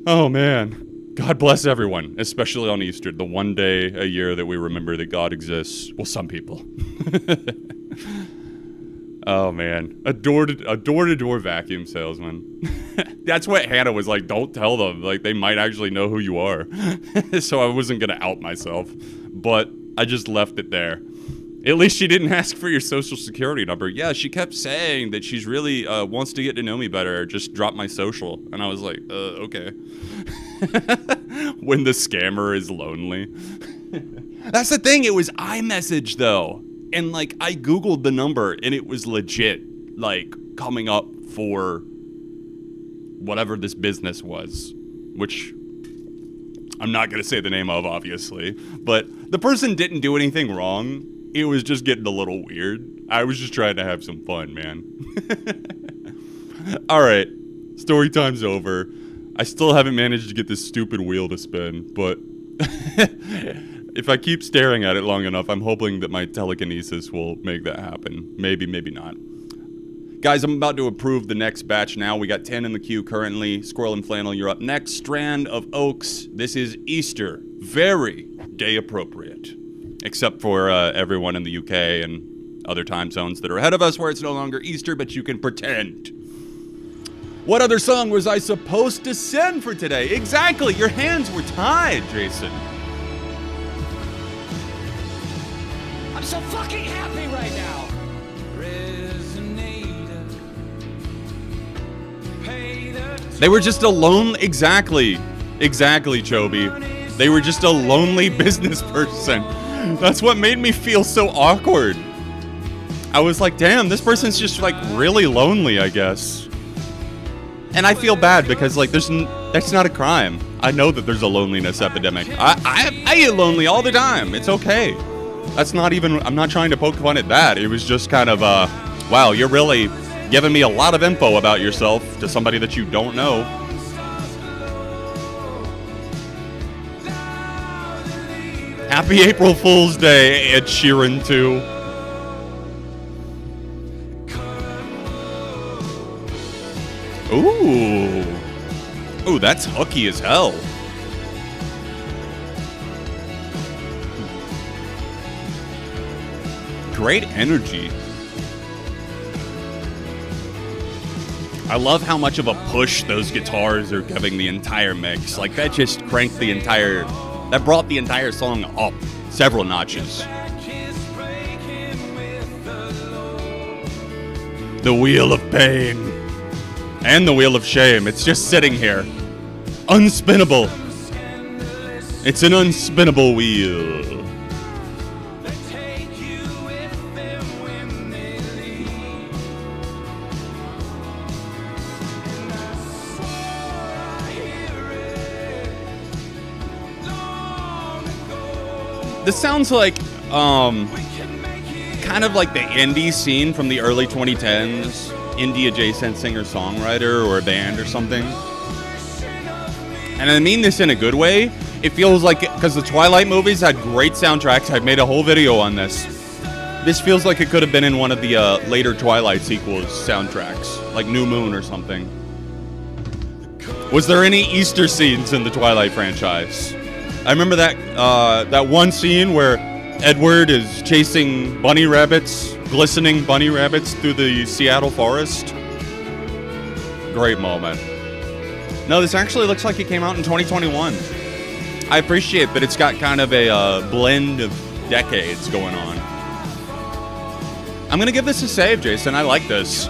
Oh, man. God bless everyone, especially on Easter, the one day a year that we remember that God exists. Well, some people. Oh, man. A door-to-door vacuum salesman. That's what Hannah was like, don't tell them. Like, they might actually know who you are. So I wasn't going to out myself. But I just left it there. At least she didn't ask for your social security number. Yeah, she kept saying that she's really wants to get to know me better. Just drop my social. And I was like, okay. When the scammer is lonely. That's the thing. It was iMessage, though. And, like, I Googled the number, and it was legit, like, coming up for whatever this business was, which I'm not going to say the name of, obviously, but the person didn't do anything wrong. It was just getting a little weird. I was just trying to have some fun, man. All right, story time's over. I still haven't managed to get this stupid wheel to spin, but if I keep staring at it long enough, I'm hoping that my telekinesis will make that happen. Maybe, maybe not. Guys, I'm about to approve the next batch now. We got 10 in the queue currently. Squirrel and Flannel, you're up next. Strand of Oaks, this is Easter. Very day appropriate. Except for everyone in the UK and other time zones that are ahead of us where it's no longer Easter, but you can pretend. What other song was I supposed to send for today? Exactly, your hands were tied, Jason. I'm so fucking happy right now. They were just a lonely... Exactly, Chobi. They were just a lonely business person. That's what made me feel so awkward. I was like, damn, this person's just, like, really lonely, I guess. And I feel bad because, like, that's not a crime. I know that there's a loneliness epidemic. I get lonely all the time. It's okay. That's not even, I'm not trying to poke fun at that. It was just kind of, wow, you're really giving me a lot of info about yourself to somebody that you don't know. Happy April Fool's Day, Ed Sheeran, too. Ooh, that's hooky as hell. Great energy. I love how much of a push those guitars are giving the entire mix. Like, that just cranked the entire, that brought the entire song up several notches. The Wheel of Pain. And the Wheel of Shame. It's just sitting here. Unspinnable. It's an unspinnable wheel. This sounds like, kind of like the indie scene from the early 2010s. Indie adjacent singer-songwriter or a band or something. And I mean this in a good way. It feels like, because the Twilight movies had great soundtracks. I've made a whole video on this. This feels like it could have been in one of the later Twilight sequels soundtracks, like New Moon or something. Was there any Easter scenes in the Twilight franchise? I remember that one scene where Edward is chasing bunny rabbits, glistening bunny rabbits through the Seattle forest. Great moment. No, this actually looks like it came out in 2021. I appreciate that it's got kind of a blend of decades going on. I'm gonna give this a save, Jason. I like this.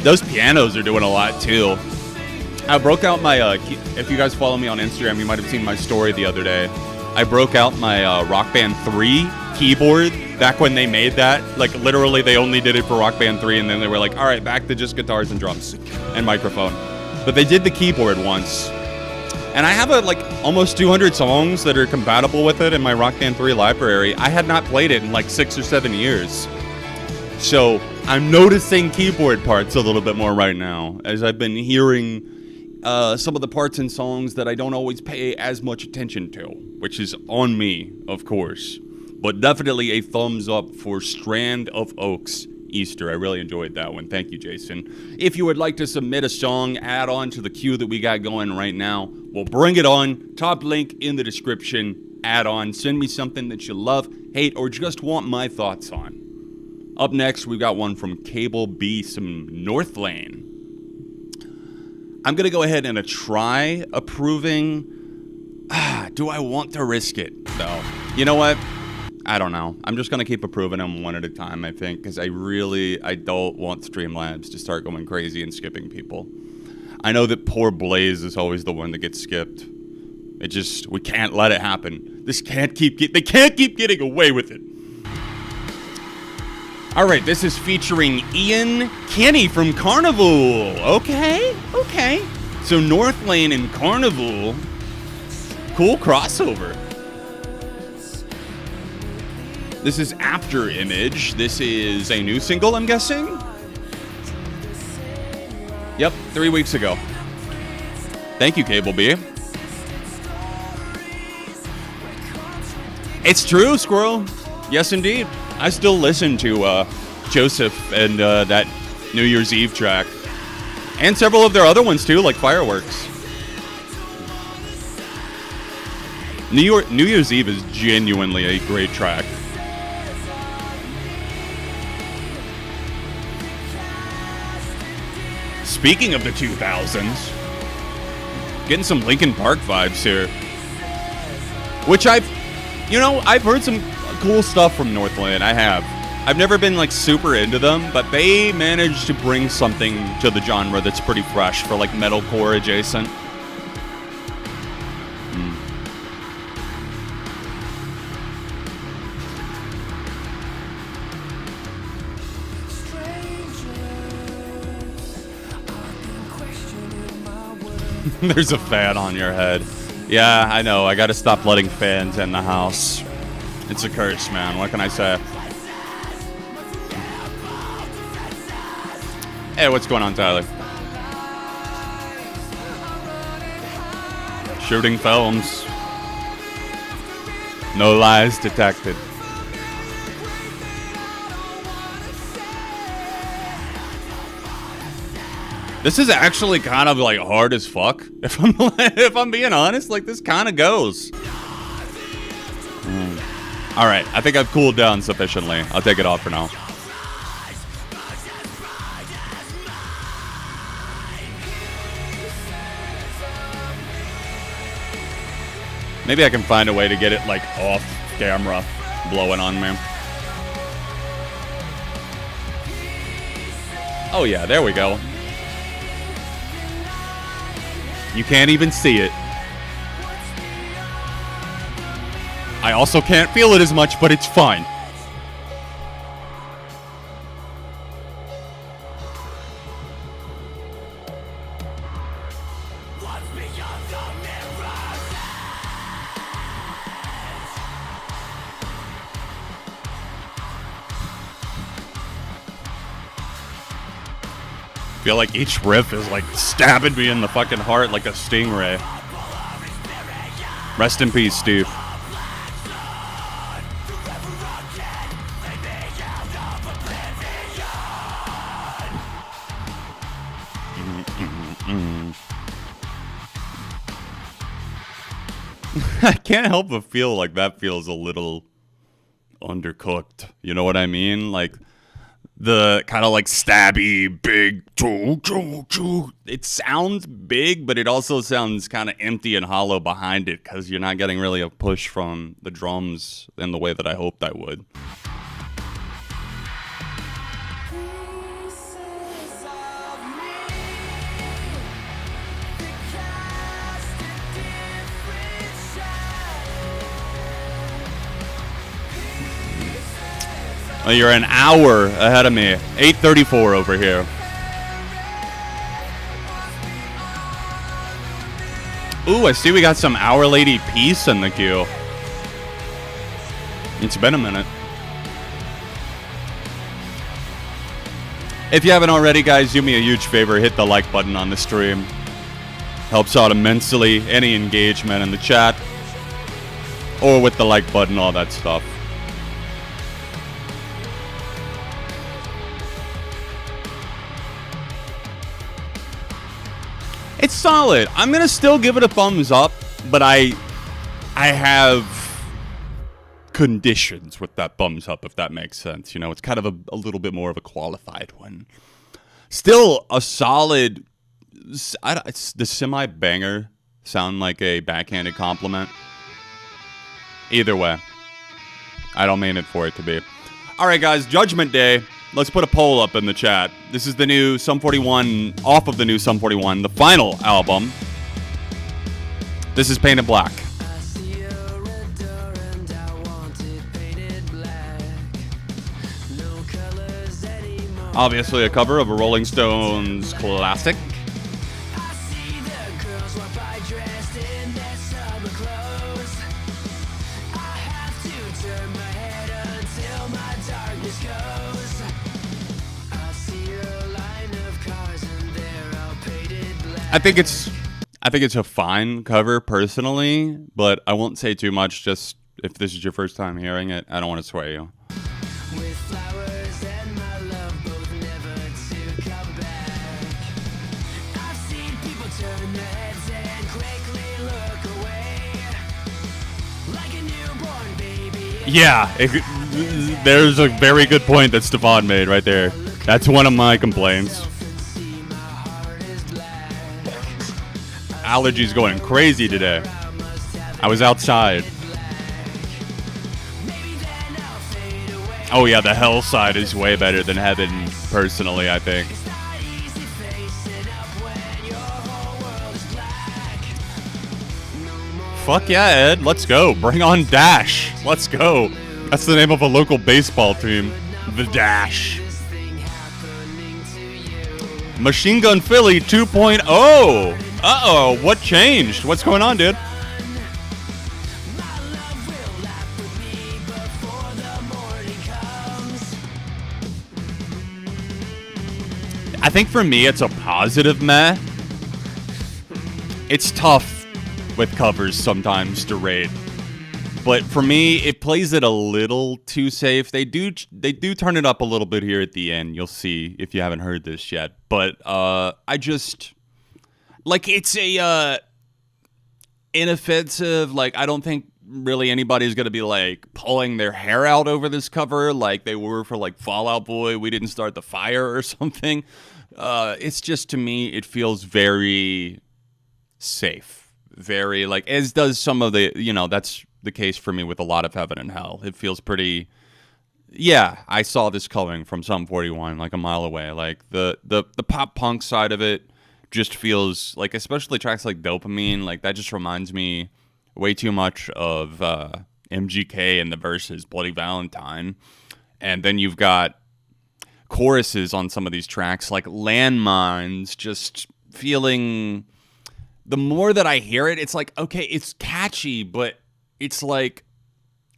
Those pianos are doing a lot too. I broke out my, if you guys follow me on Instagram, you might have seen my story the other day. I broke out my Rock Band 3 keyboard back when they made that. Like, literally, they only did it for Rock Band 3, and then they were like, all right, back to just guitars and drums and microphone. But they did the keyboard once. And I have, like, almost 200 songs that are compatible with it in my Rock Band 3 library. I had not played it in, like, 6 or 7 years. So I'm noticing keyboard parts a little bit more right now, as I've been hearing some of the parts in songs that I don't always pay as much attention to, which is on me, of course. But definitely a thumbs up for Strand of Oaks Easter. I really enjoyed that one. Thank you, Jason. If you would like to submit a song, add on to the queue that we got going right now, we'll bring it on. Top link in the description. Add on. Send me something that you love, hate, or just want my thoughts on. Up next, we've got one from Cable B, some North Lane. I'm going to go ahead and try approving. Do I want to risk it, though? You know what? I don't know. I'm just going to keep approving them one at a time, I think, because I don't want Streamlabs to start going crazy and skipping people. I know that poor Blaze is always the one that gets skipped. We can't let it happen. They can't keep getting away with it. All right, this is featuring Ian Kenny from Carnival. Okay. So North Lane and Carnival, cool crossover. This is After Image. This is a new single, I'm guessing? Yep, 3 weeks ago. Thank you, Cable B. It's true, Squirrel. Yes, indeed. I still listen to Joseph and that New Year's Eve track. And several of their other ones, too, like Fireworks. New Year's Eve is genuinely a great track. Speaking of the 2000s, getting some Linkin Park vibes here. Which I've heard some cool stuff from Northland. I have. I've never been like super into them, but they managed to bring something to the genre that's pretty fresh for like metalcore adjacent. There's a fan on your head. Yeah, I know. I gotta stop letting fans in the house. It's a curse, man. What can I say? Hey, what's going on, Tyler? Shooting films. No lies detected. This is actually kind of like hard as fuck. If I'm being honest, like this kind of goes. All right, I think I've cooled down sufficiently. I'll take it off for now. Maybe I can find a way to get it like off camera, blowing on me. Oh yeah, there we go. You can't even see it. I also can't feel it as much, but it's fine. I feel like each riff is like stabbing me in the fucking heart like a stingray. Rest in peace, Steve. I can't help but feel like that feels a little undercooked. You know what I mean? Like the kind of like stabby, big, it sounds big, but it also sounds kind of empty and hollow behind it because you're not getting really a push from the drums in the way that I hoped I would. Oh, you're an hour ahead of me. 8:34 over here. Ooh, I see we got some Our Lady Peace in the queue. It's been a minute. If you haven't already, guys, do me a huge favor. Hit the like button on the stream. Helps out immensely. Any engagement in the chat. Or with the like button, all that stuff. It's solid. I'm gonna still give it a thumbs up, but I have conditions with that thumbs up, if that makes sense. You know, it's kind of a little bit more of a qualified one. Still a solid. It's the semi-banger sound like a backhanded compliment. Either way, I don't mean it for it to be. All right, guys, Judgment Day. Let's put a poll up in the chat. This is the new Sum 41, off of the new Sum 41, the final album. This is Painted Black. Obviously a cover of a Rolling Stones classic. I think it's a fine cover personally, but I won't say too much. Just if this is your first time hearing it, I don't want to sway you. With flowers and my love both never to come back. I've seen people turn their heads and quickly look away, like a newborn baby. Yeah, there's a very good point that Stefan made right there. That's one of my complaints. Allergies going crazy today. I was outside. Oh yeah, the hell side is way better than heaven, personally, I think. Fuck yeah, Ed. Let's go. Bring on Dash. Let's go. That's the name of a local baseball team. The Dash. Machine Gun Philly 2.0. Uh-oh, what changed? What's going on, dude? My love will laugh with me before the morning comes. I think for me, it's a positive meh. It's tough with covers sometimes to rate. But for me, it plays it a little too safe. They do turn it up a little bit here at the end. You'll see if you haven't heard this yet. But I just like it's a inoffensive. Like I don't think really anybody's gonna be like pulling their hair out over this cover like they were for like Fall Out Boy. We didn't start the fire or something. It's just to me, it feels very safe, very like as does some of the that's the case for me with a lot of Heaven and Hell. It feels pretty. Yeah, I saw this coming from Sum 41, like a mile away. Like the pop punk side of it just feels like, especially tracks like Dopamine, like that just reminds me way too much of MGK and the verses Bloody Valentine. And then you've got choruses on some of these tracks like Landmines, just feeling. The more that I hear it, it's like, okay, it's catchy, but it's like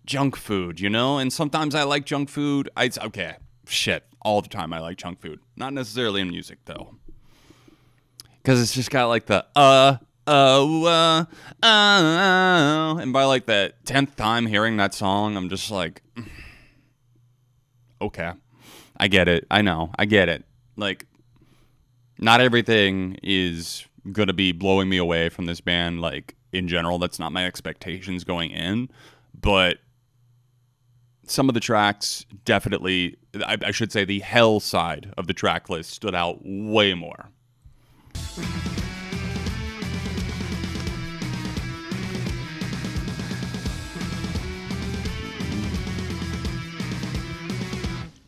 junk food, And sometimes I like junk food. All the time I like junk food. Not necessarily in music, though. Because it's just got like the, and by like the 10th time hearing that song, I'm just like, okay, I get it. I know, I get it. Like, not everything is going to be blowing me away from this band, like, in general. That's not my expectations going in, but some of the tracks definitely, I should say the Hell side of the track list stood out way more.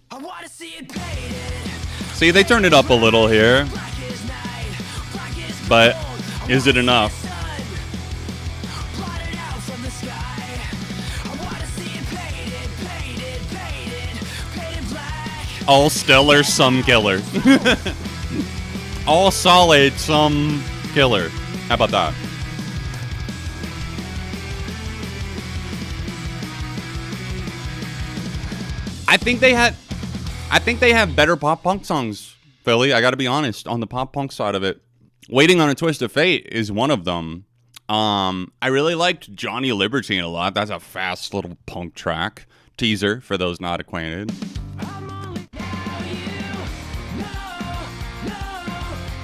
I wanna see it painted. See, they turned it up a little here, Black is night, black is but gold. is it enough? Sun, blotted out from the sky. I wanna see it painted black. All stellar, some killer. All solid, some killer. How about that? I think they have better pop punk songs, Philly. I got to be honest, on the pop punk side of it. Waiting on a Twist of Fate is one of them. I really liked Johnny Libertine a lot. That's a fast little punk track. Teaser for those not acquainted. I'm only now you know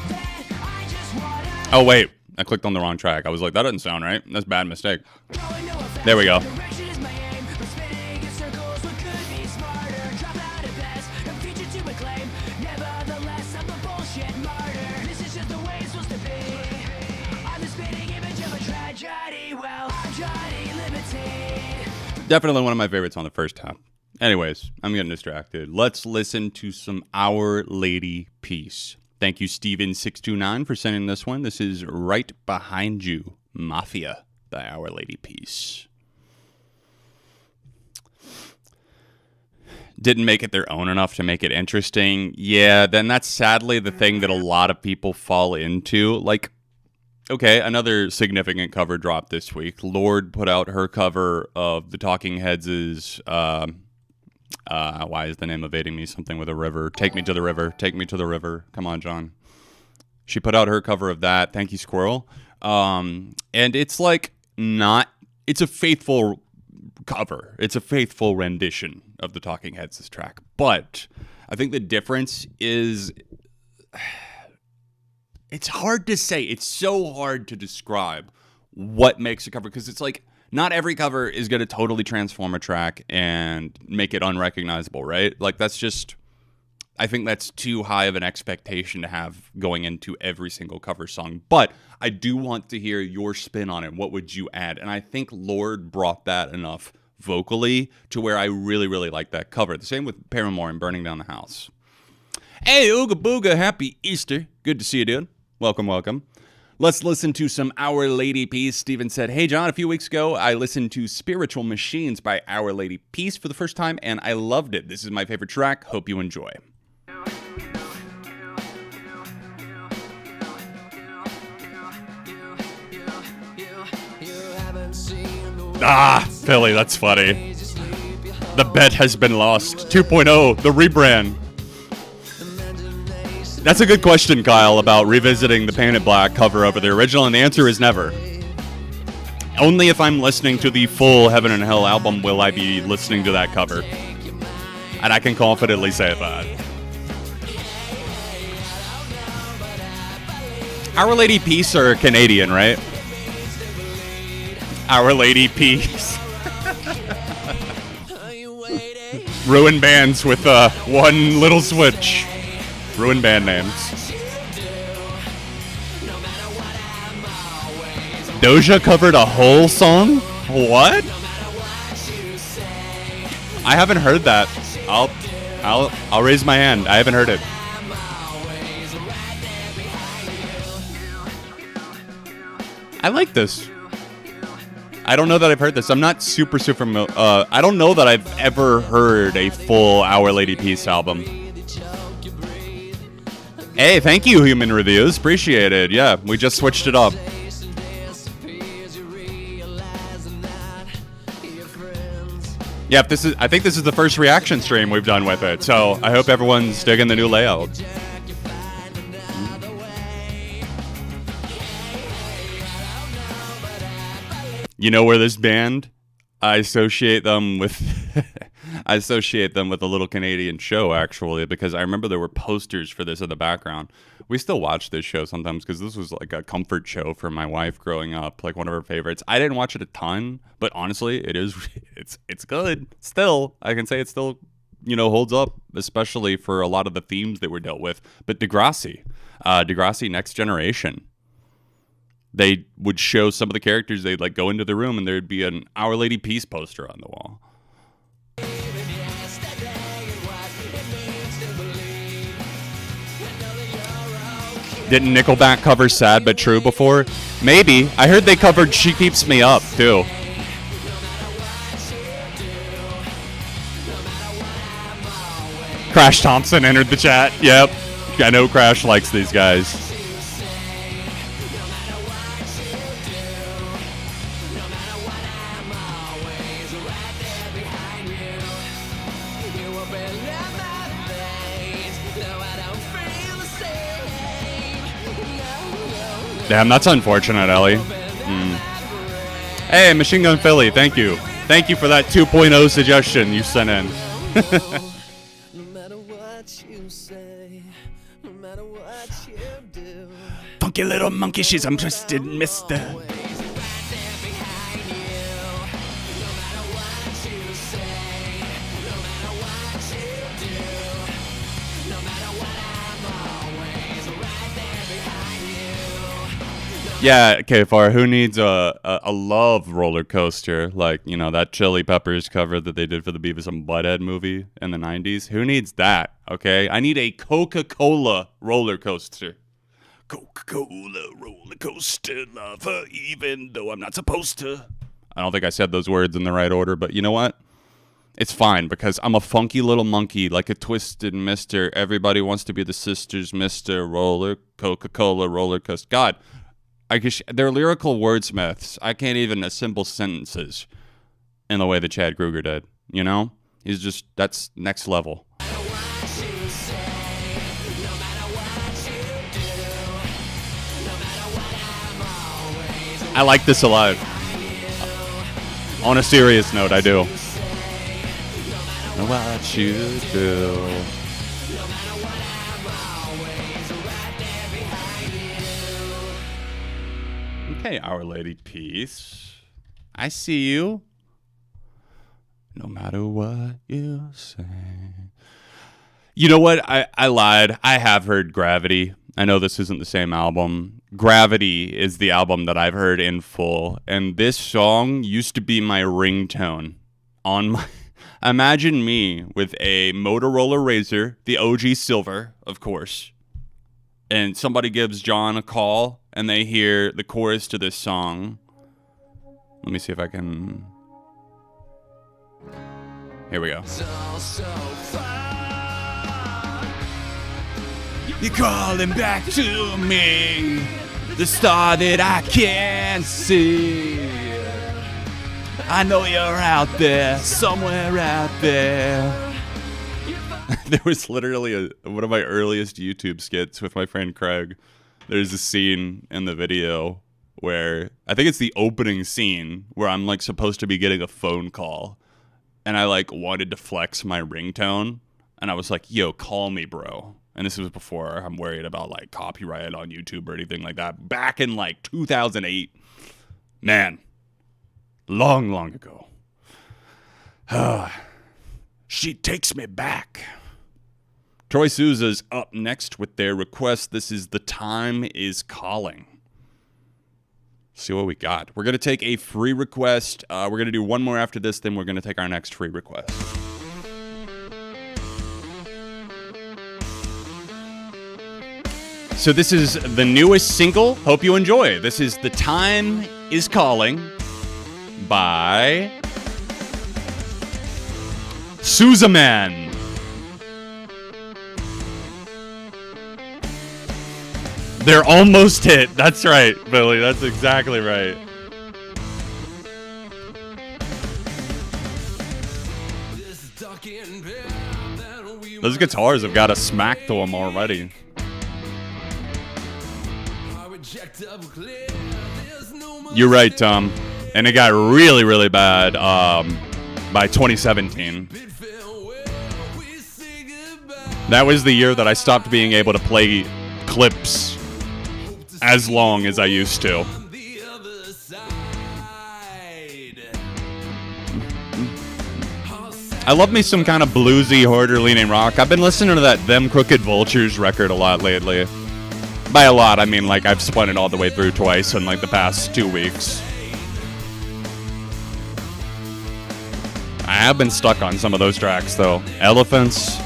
that I just wanna Oh, wait. I clicked on the wrong track. I was like, that doesn't sound right. That's a bad mistake. go and know if There we go. direction is my aim, but spinning in circles, what could be smarter? Drop out of best, a feature to acclaim. Nevertheless, I'm the bullshit martyr. This is just the way it's supposed to be. I'm the spinning image of a tragedy. Well, I'm Johnny Libertine. Definitely one of my favorites on the first half. Anyways, I'm getting distracted. Let's listen to some Our Lady Peace. Thank you, Steven629, for sending this one. This is Right Behind You, Mafia, by Our Lady Peace. Didn't make it their own enough to make it interesting. Yeah, then that's sadly the thing that a lot of people fall into. Like, okay, another significant cover drop this week. Lorde put out her cover of the Talking Heads' why is the name evading me? Something with a river. Take me to the river. Take me to the river. Come on, John. She put out her cover of that. Thank you, Squirrel. And it's like not. It's a faithful cover. It's a faithful rendition of the Talking Heads' track. But I think the difference is. It's hard to say. It's so hard to describe what makes a cover, because it's like not every cover is going to totally transform a track and make it unrecognizable, right? Like that's just, I think that's too high of an expectation to have going into every single cover song. But I do want to hear your spin on it. What would you add? And I think Lorde brought that enough vocally to where I really, really like that cover. The same with Paramore and Burning Down the House. Hey, Ooga Booga, happy Easter. Good to see you, dude. Welcome, welcome. Let's listen to some Our Lady Peace. Steven said, hey, John, a few weeks ago, I listened to Spiritual Machines by Our Lady Peace for the first time, and I loved it. This is my favorite track. Hope you enjoy. Ah, Philly, that's funny. The bet has been lost. 2.0, the rebrand. That's a good question, Kyle, about revisiting the Painted Black cover over the original, and the answer is never. Only if I'm listening to the full Heaven and Hell album will I be listening to that cover. And I can confidently say that. Our Lady Peace are Canadian, right? Our Lady Peace. Ruin bands with one little switch. Ruin band names. Doja covered a whole song? What? I haven't heard that. I'll raise my hand. I haven't heard it. I like this. I don't know that I've heard this. I'm not super familiar. I don't know that I've ever heard a full Our Lady Peace album. Hey, thank you, Human Reviews. Appreciate it. Yeah, we just switched it up. Yeah, I think this is the first reaction stream we've done with it, so I hope everyone's digging the new layout. You know where this band? I associate them with I associate them with a little Canadian show, actually, because I remember there were posters for this in the background. We still watch this show sometimes because this was like a comfort show for my wife growing up, like one of her favorites. I didn't watch it a ton, but honestly, it's good. Still, I can say it still, holds up, especially for a lot of the themes that were dealt with. But Degrassi Next Generation. They would show some of the characters. They'd like go into the room and there'd be an Our Lady Peace poster on the wall. Didn't Nickelback cover Sad But True before? Maybe. I heard they covered She Keeps Me Up too. Crash Thompson entered the chat. Yep. I know Crash likes these guys. Damn, that's unfortunate, Ellie. Hey, Machine Gun Philly, thank you. Thank you for that 2.0 suggestion you sent in. Funky little monkey, she's interested, mister. Yeah, KFR, who needs a love roller coaster like, that Chili Peppers cover that they did for the Beavis and Butthead movie in the 90s? Who needs that, okay? I need a Coca-Cola roller coaster. Coca-Cola roller coaster lover, even though I'm not supposed to. I don't think I said those words in the right order, but you know what? It's fine because I'm a funky little monkey like a twisted mister. Everybody wants to be the sisters, Mr. Roller, Coca-Cola roller coaster. God. They're lyrical wordsmiths. I can't even assemble sentences in the way that Chad Kruger did. That's next level. I like this a lot. On a serious note, I do. What you do. Okay, Our Lady Peace. I see you. No matter what you say. You know what? I lied. I have heard Gravity. I know this isn't the same album. Gravity is the album that I've heard in full. And this song used to be my ringtone on my... Imagine me with a Motorola Razr, the OG Silver, of course. And somebody gives John a call. And they hear the chorus to this song. Let me see if I can... Here we go. You're calling back to me, the star that I can't see. I know you're out there, somewhere out there. There was literally one of my earliest YouTube skits with my friend Craig. There's a scene in the video where I think it's the opening scene where I'm like supposed to be getting a phone call, and I like wanted to flex my ringtone, and I was like, "Yo, call me, bro." And this was before I'm worried about like copyright on YouTube or anything like that. Back in like 2008, man, long ago. She takes me back. Troy Souza's up next with their request. This is The Time Is Calling. See what we got. We're going to take a free request. We're going to do one more after this, then we're going to take our next free request. So this is the newest single. Hope you enjoy. This is The Time Is Calling by Souza Man. They're almost hit. That's right, Billy. That's exactly right. Those guitars have got a smack to them already. You're right, Tom. And it got really bad by 2017. That was the year that I stopped being able to play clips as long as I used to. I love me some kind of bluesy, harder-leaning rock. I've been listening to that Them Crooked Vultures record a lot lately. By a lot, I mean like I've spun it all the way through twice in like the past 2 weeks. I have been stuck on some of those tracks though. Elephants,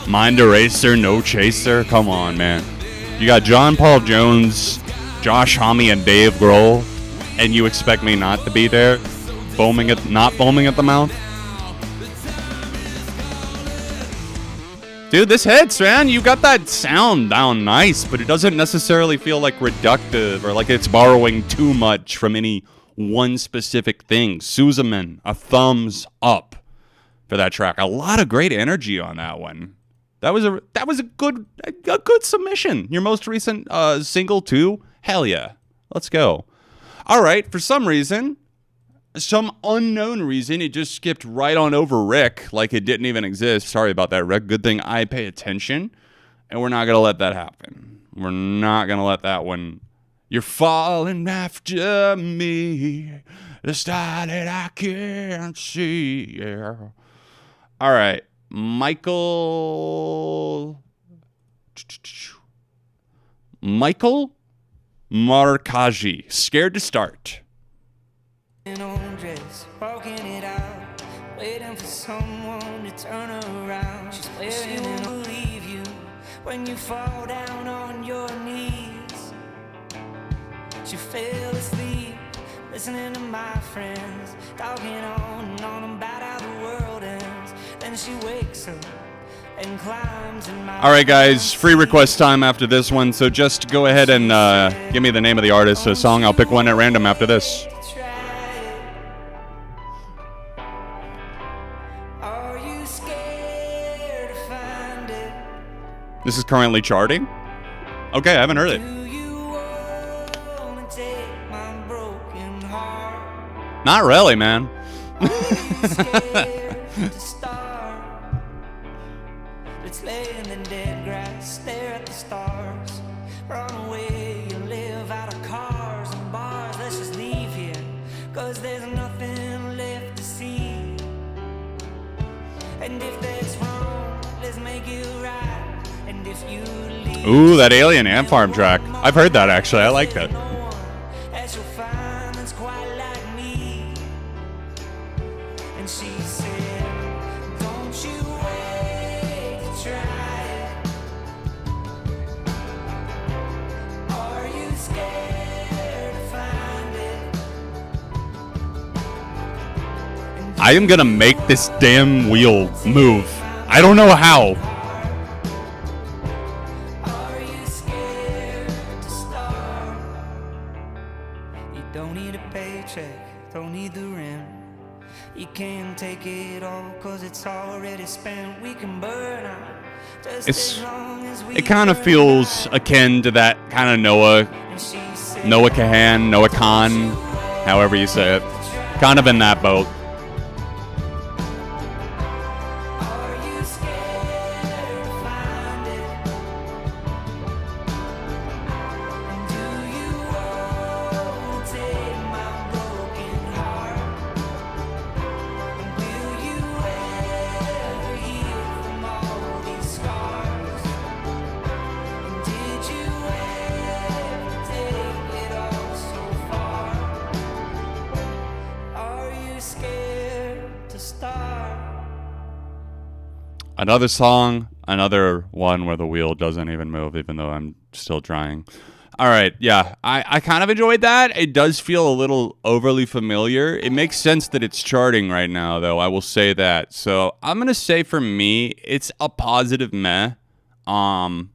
Mind Eraser, No Chaser. Come on, man. You got John Paul Jones, Josh Homme, and Dave Grohl, and you expect me not to be there, not foaming at the mouth? Dude, this hits, man. You got that sound down nice, but it doesn't necessarily feel like reductive or like it's borrowing too much from any one specific thing. Suzaman, a thumbs up for that track. A lot of great energy on that one. That was a good submission. Your most recent single too? Hell yeah. Let's go. All right, for some reason, some unknown reason, it just skipped right on over Rick like it didn't even exist. Sorry about that, Rick. Good thing I pay attention, and we're not going to let that happen. We're not going to let that one. You're falling after me, the star that I can't see. Yeah. All right. Michael Markaji, Scared to Start. Dress, walking it out, waiting for someone to turn around. She's she won't believe you when you fall down on your knees. She fell asleep, listening to my friends, talking on and on about how the world ends. Then she wakes up and climbs in my. All right, guys, free request time after this one. So just go ahead and give me the name of the artist, a song. I'll pick one at random after this. This is currently charting? Okay, I haven't heard it. Not really, man. Let's lay in the dead grass, stare at the stars. Run away and live out of cars and bars. Let's just leave here, 'cause there's nothing left to see. And if that's wrong, let's make it right. And if you leave, ooh, that Alien Ant Farm track. I've heard that, actually. I like that. And she said, don't you wait to try it. Are you scared to find it? I am gonna make this damn wheel move. I don't know how. Are you scared to start? You don't need a paycheck don't need the rim. You can't take it all, cause it's already spent. We can burn out just as long as we It kind of burn feels out. akin to that kind of Noah Kahan, however you say it. Kind of in that boat. Are you scared to find it? And do you want to take my broken heart? And will you ever heal from all these scars? And did you ever take it all so far? Are you scared to start? Another song, another one where the wheel doesn't even move, even though I'm still trying. All right, yeah, I kind of enjoyed that. It does feel a little overly familiar. It makes sense that it's charting right now, though, I will say that. So I'm going to say for me, it's a positive meh. I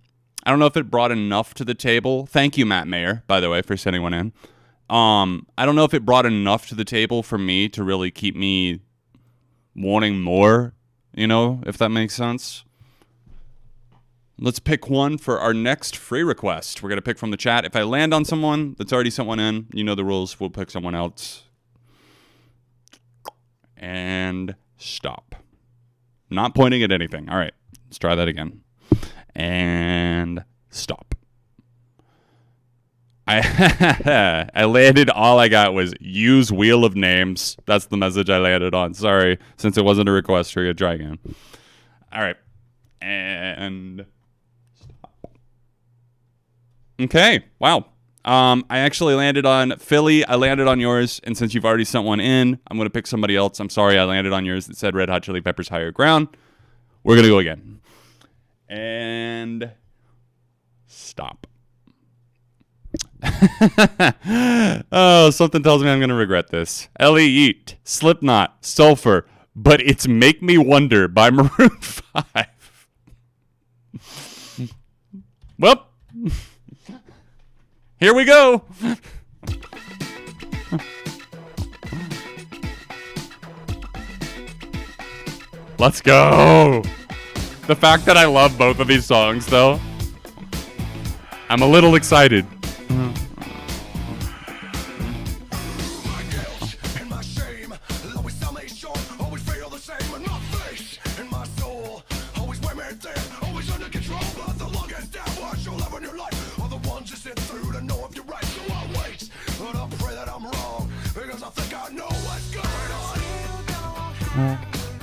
don't know if it brought enough to the table. Thank you, Matt Mayer, by the way, for sending one in. I don't know if it brought enough to the table for me to really keep me wanting more, you know, if that makes sense. Let's pick one for our next free request. We're going to pick from the chat. If I land on someone that's already sent one in, you know the rules. We'll pick someone else. And stop. Not pointing at anything. All right, let's try that again. And stop. I landed, all I got was use wheel of names. That's the message I landed on. Sorry, since it wasn't a request, we're going to try again. All right. And stop. Okay, wow. I actually landed on Philly. I landed on yours, and since you've already sent one in, I'm going to pick somebody else. I'm sorry I landed on yours that said Red Hot Chili Peppers Higher Ground. We're going to go again. And stop. Oh, something tells me I'm going to regret this. Ellie Yeet, Slipknot, Sulfur, but it's Make Me Wonder by Maroon 5. Well, here we go. Let's go. The fact that I love both of these songs, though, I'm a little excited.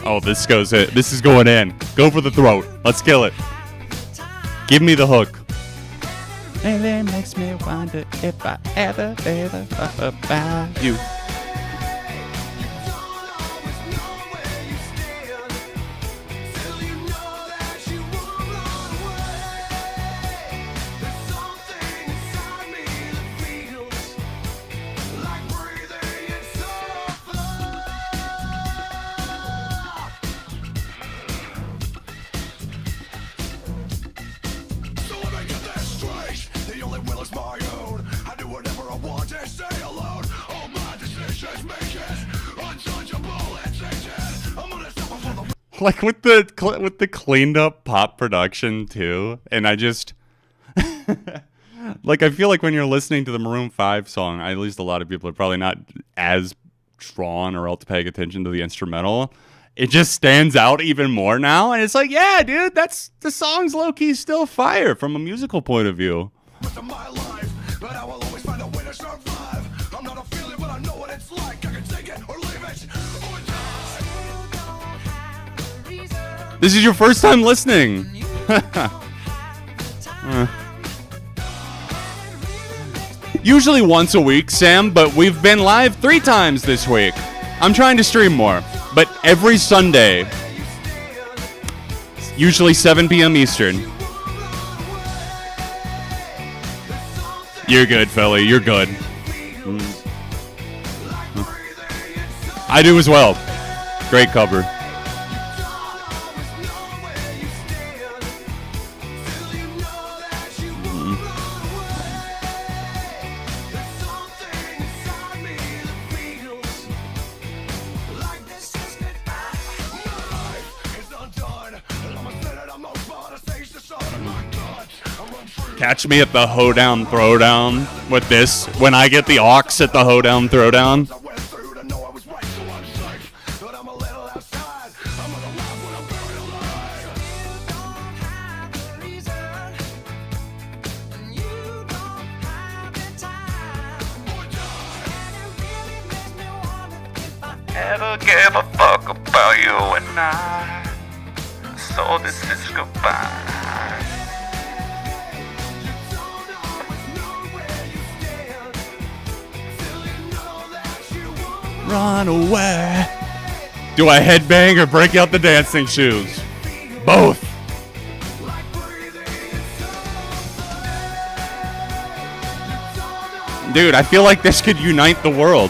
Oh, this is going in. Go for the throat. Let's kill it. Give me the hook. Really makes me wonder if I ever thought about you. Like with the cleaned up pop production too, and I just like I feel like when you're listening to the Maroon 5 song, at least a lot of people are probably not as drawn or else paying attention to the instrumental. It just stands out even more now, and it's like, yeah, dude, that's the song's low key still fire from a musical point of view. This is your first time listening. Usually once a week, Sam, but we've been live 3 times this week. I'm trying to stream more, but every Sunday, usually 7 p.m. Eastern. You're good, Philly. You're good. I do as well. Great cover. Catch me at the hoedown throwdown with this when I get the aux at the hoedown throwdown. Never gave a fuck about you and I. So this is goodbye. Run away. Do I headbang or break out the dancing shoes? Both. Dude, I feel like this could unite the world.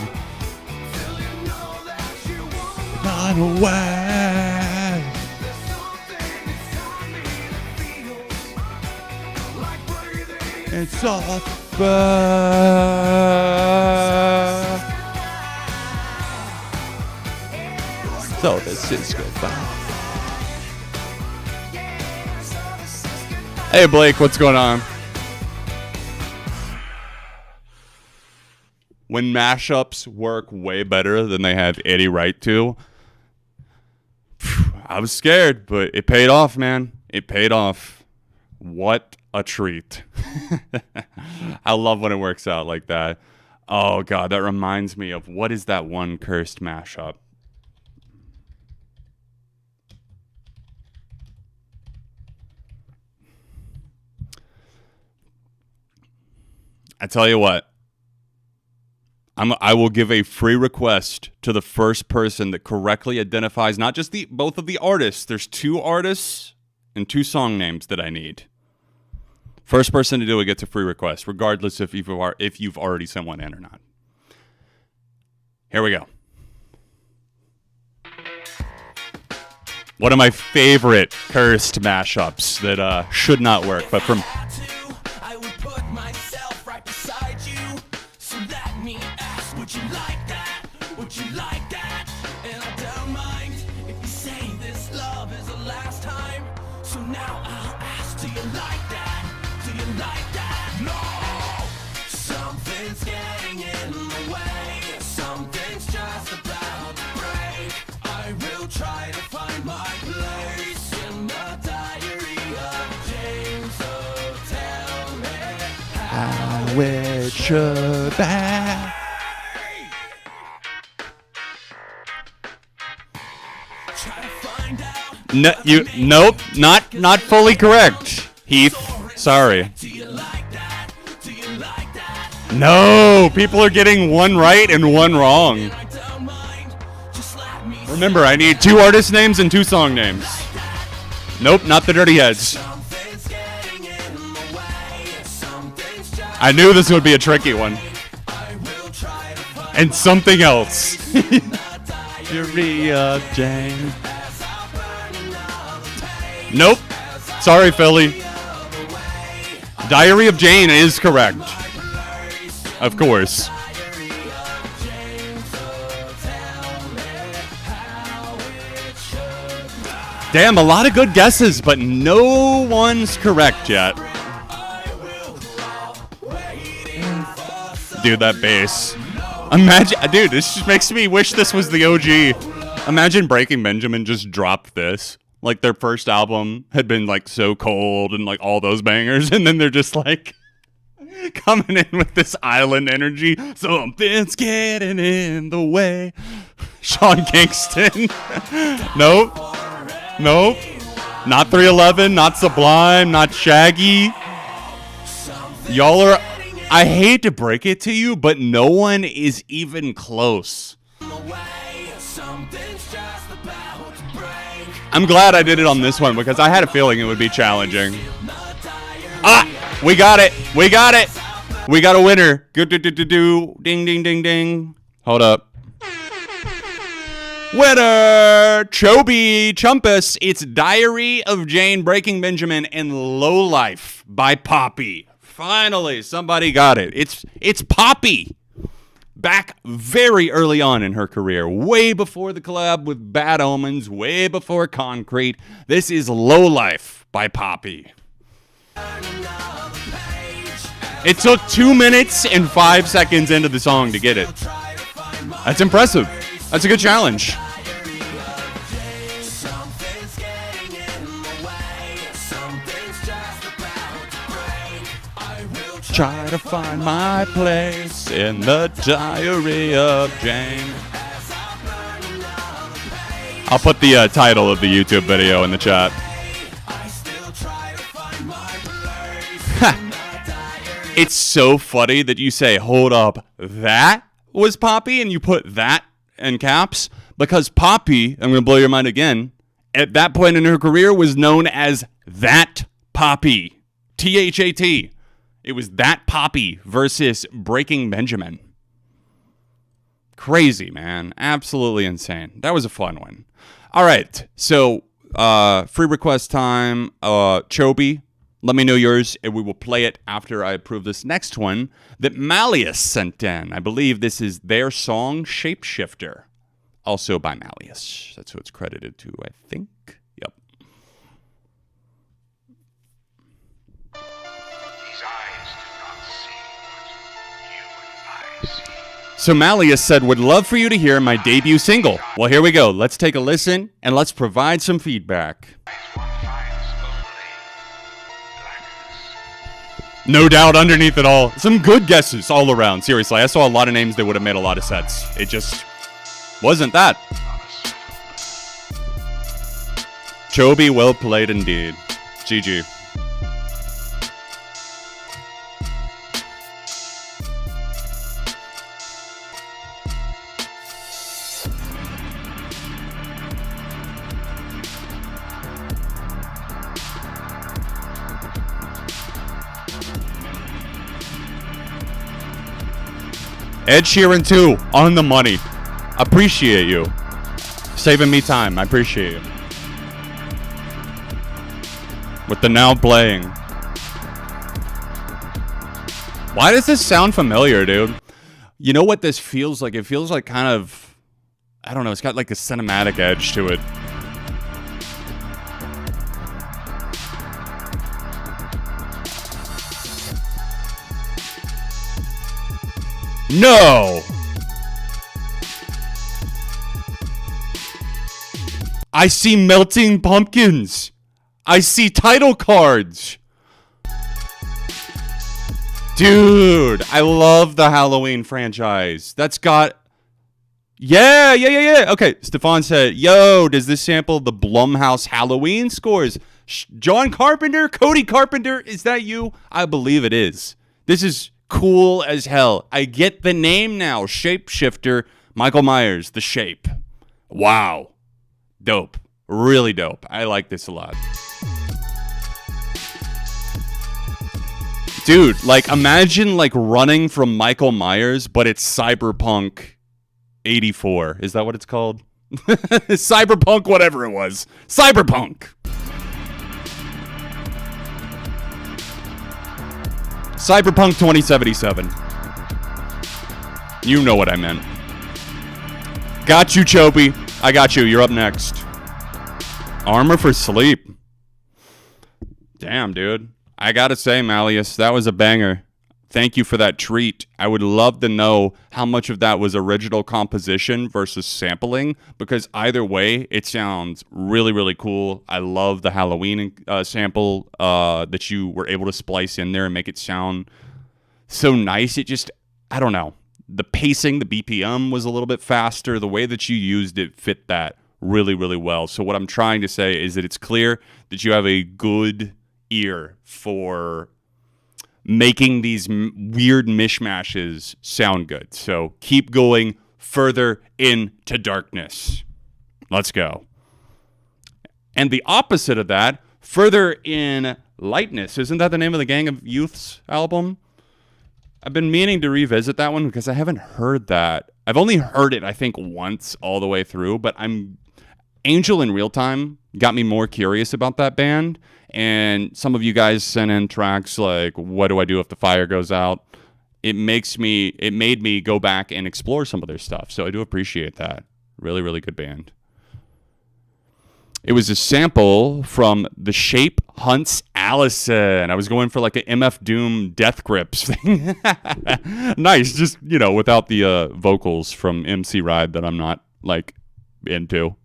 Run away. It's all bad. So this is goodbye. Hey Blake, what's going on? When mashups work way better than they have any right to, I was scared, but it paid off, man. It paid off. What a treat. I love when it works out like that. Oh God, that reminds me of, what is that one cursed mashup? I tell you what, I will give a free request to the first person that correctly identifies not just both of the artists. There's 2 artists and 2 song names that I need. First person to do it gets a free request, regardless if you've already sent one in or not. Here we go. One of my favorite cursed mashups that should not work, but from... I would put myself right beside you. So let me ask, would you like that? Would you like that? And I don't mind if you say this love is the last time. So now I'll ask, do you like that? Do you like that? No! Something's getting in the way. Something's just about to break. I will try to find my place in the diary of James. So tell me How it should be. try to find out. No, nope, not fully correct, Heath. Sorry. Do you like that? Do you like that? No, people are getting one right and one wrong. I don't mind. Just let me Remember, I need 2 artist names and 2 song names. Nope, not the Dirty Heads. Something's getting in the way. Something's just I knew this would be a tricky one. I will try to find And something else. the diary Fury of Jane. as I burn another page. Nope. Sorry, Philly. Diary of Jane is correct. Of course. Diary of James. So tell me how it should be. Damn, a lot of good guesses, but no one's correct yet. I will crawl, waiting for some. Dude, that bass. Imagine, dude, this just makes me wish this was the OG. Imagine Breaking Benjamin just dropped this. Like, their first album had been, like, so cold and, like, all those bangers, and then they're just, like, coming in with this island energy. Something's getting in the way. Sean Kingston. Nope. Nope. Not 311, not Sublime, not Shaggy. Y'all are... I hate to break it to you, but no one is even close. Something's just about to break. I'm glad I did it on this one because I had a feeling it would be challenging. Ah! We got it! We got it! We got a winner. Good do do do do. Ding ding ding ding. Hold up. Winner! Chobi Chumpus. It's Diary of Jane, Breaking Benjamin, and Low Life by Poppy. Finally, somebody got it. It's Poppy. Back very early on in her career, way before the collab with Bad Omens, way before Concrete. This is Low Life by Poppy. Another page. It took 2 minutes and 5 seconds into the song to get it. That's impressive. That's a good challenge. Try to find my place in the diary of Jane. I'll put the title of the YouTube video in the chat. It's so funny that you say, hold up, that was Poppy, and you put that in caps, because Poppy, I'm going to blow your mind again, at that point in her career was known as That Poppy. T-H-A-T. It was That Poppy versus Breaking Benjamin. Crazy, man. Absolutely insane. That was a fun one. All right. So, free request time. Chobi, let me know yours, and we will play it after I approve this next one that Malleus sent in. I believe this is their song, Shapeshifter. Also by Malleus. That's who it's credited to, I think. Yep. So Malleus said, would love for you to hear my debut single. Well, here we go. Let's take a listen, and let's provide some feedback. No doubt underneath it all. Some good guesses all around. Seriously, I saw a lot of names that would have made a lot of sense. It just wasn't that. Chobi, well played indeed. GG. Ed Sheeran 2, on the money. Appreciate you. Saving me time. I appreciate you. With the now playing. Why does this sound familiar, dude? You know what this feels like? It feels like kind of, I don't know, it's got like a cinematic edge to it. No! I see melting pumpkins. I see title cards. Dude, I love the Halloween franchise. That's got... Yeah. Okay, Stefan said, yo, does this sample the Blumhouse Halloween scores? John Carpenter? Cody Carpenter? Is that you? I believe it is. This is cool as hell. I get the name now. Shapeshifter, Michael Myers, The Shape. Wow. Dope. Really dope. I like this a lot. Dude, like, imagine, like, running from Michael Myers, but it's Cyberpunk 84. Is that what it's called? Cyberpunk, whatever it was. Cyberpunk. Cyberpunk 2077. You know what I meant. Got you, Chopi. I got you. You're up next. Armor for sleep. Damn, dude. I gotta say, Malleus, that was a banger. Thank you for that treat. I would love to know how much of that was original composition versus sampling, because either way, it sounds really, really cool. I love the Halloween sample that you were able to splice in there and make it sound so nice. It just, I don't know. The pacing, the BPM was a little bit faster. The way that you used it fit that really, really well. So what I'm trying to say is that it's clear that you have a good ear for making these weird mishmashes sound good. So keep going further into darkness. Let's go. And the opposite of that, further in lightness. Isn't that the name of the Gang of Youth's album? I've been meaning to revisit that one because I haven't heard that. I've only heard it, I think, once all the way through, but Angel in Real Time got me more curious about that band. And some of you guys sent in tracks like, what do I do if the fire goes out? It made me go back and explore some of their stuff. So I do appreciate that. Really, really good band. It was a sample from The Shape Hunts Allison. I was going for like an MF Doom Death Grips thing. Nice, just, without the vocals from MC Ride that I'm not, like, into.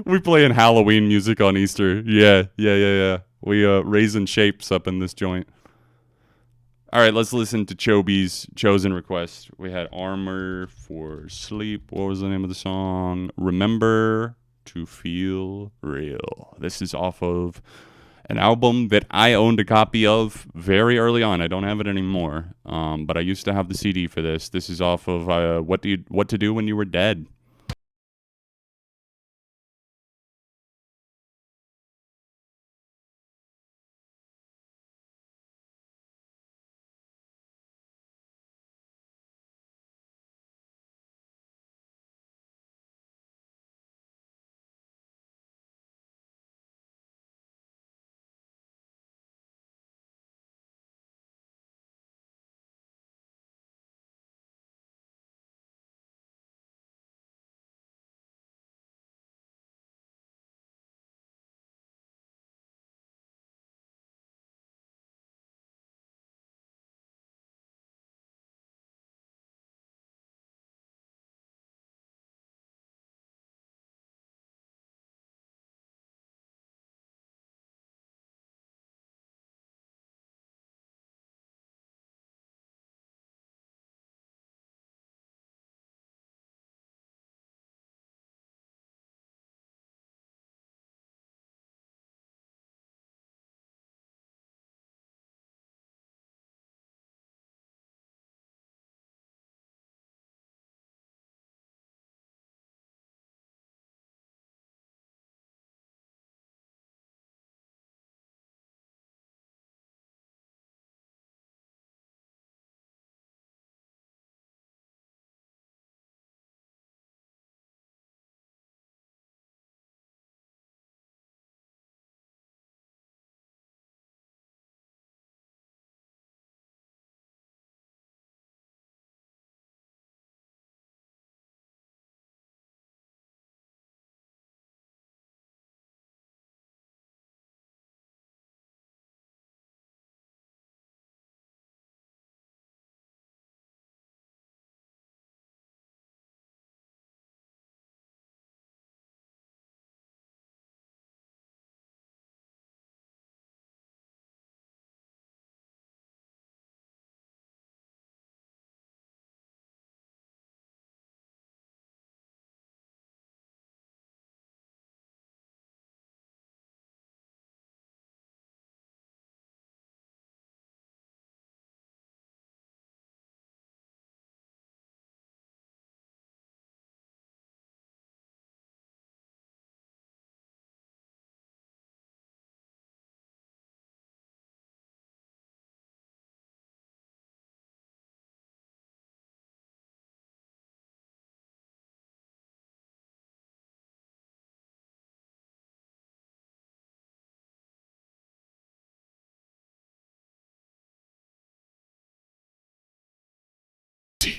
We playing Halloween music on Easter. Yeah. We raising shapes up in this joint. All right, let's listen to Chobi's chosen request. We had Armor for Sleep. What was the name of the song? Remember to Feel Real. This is off of an album that I owned a copy of very early on. I don't have it anymore, but I used to have the CD for this. This is off of What to Do When You Were Dead.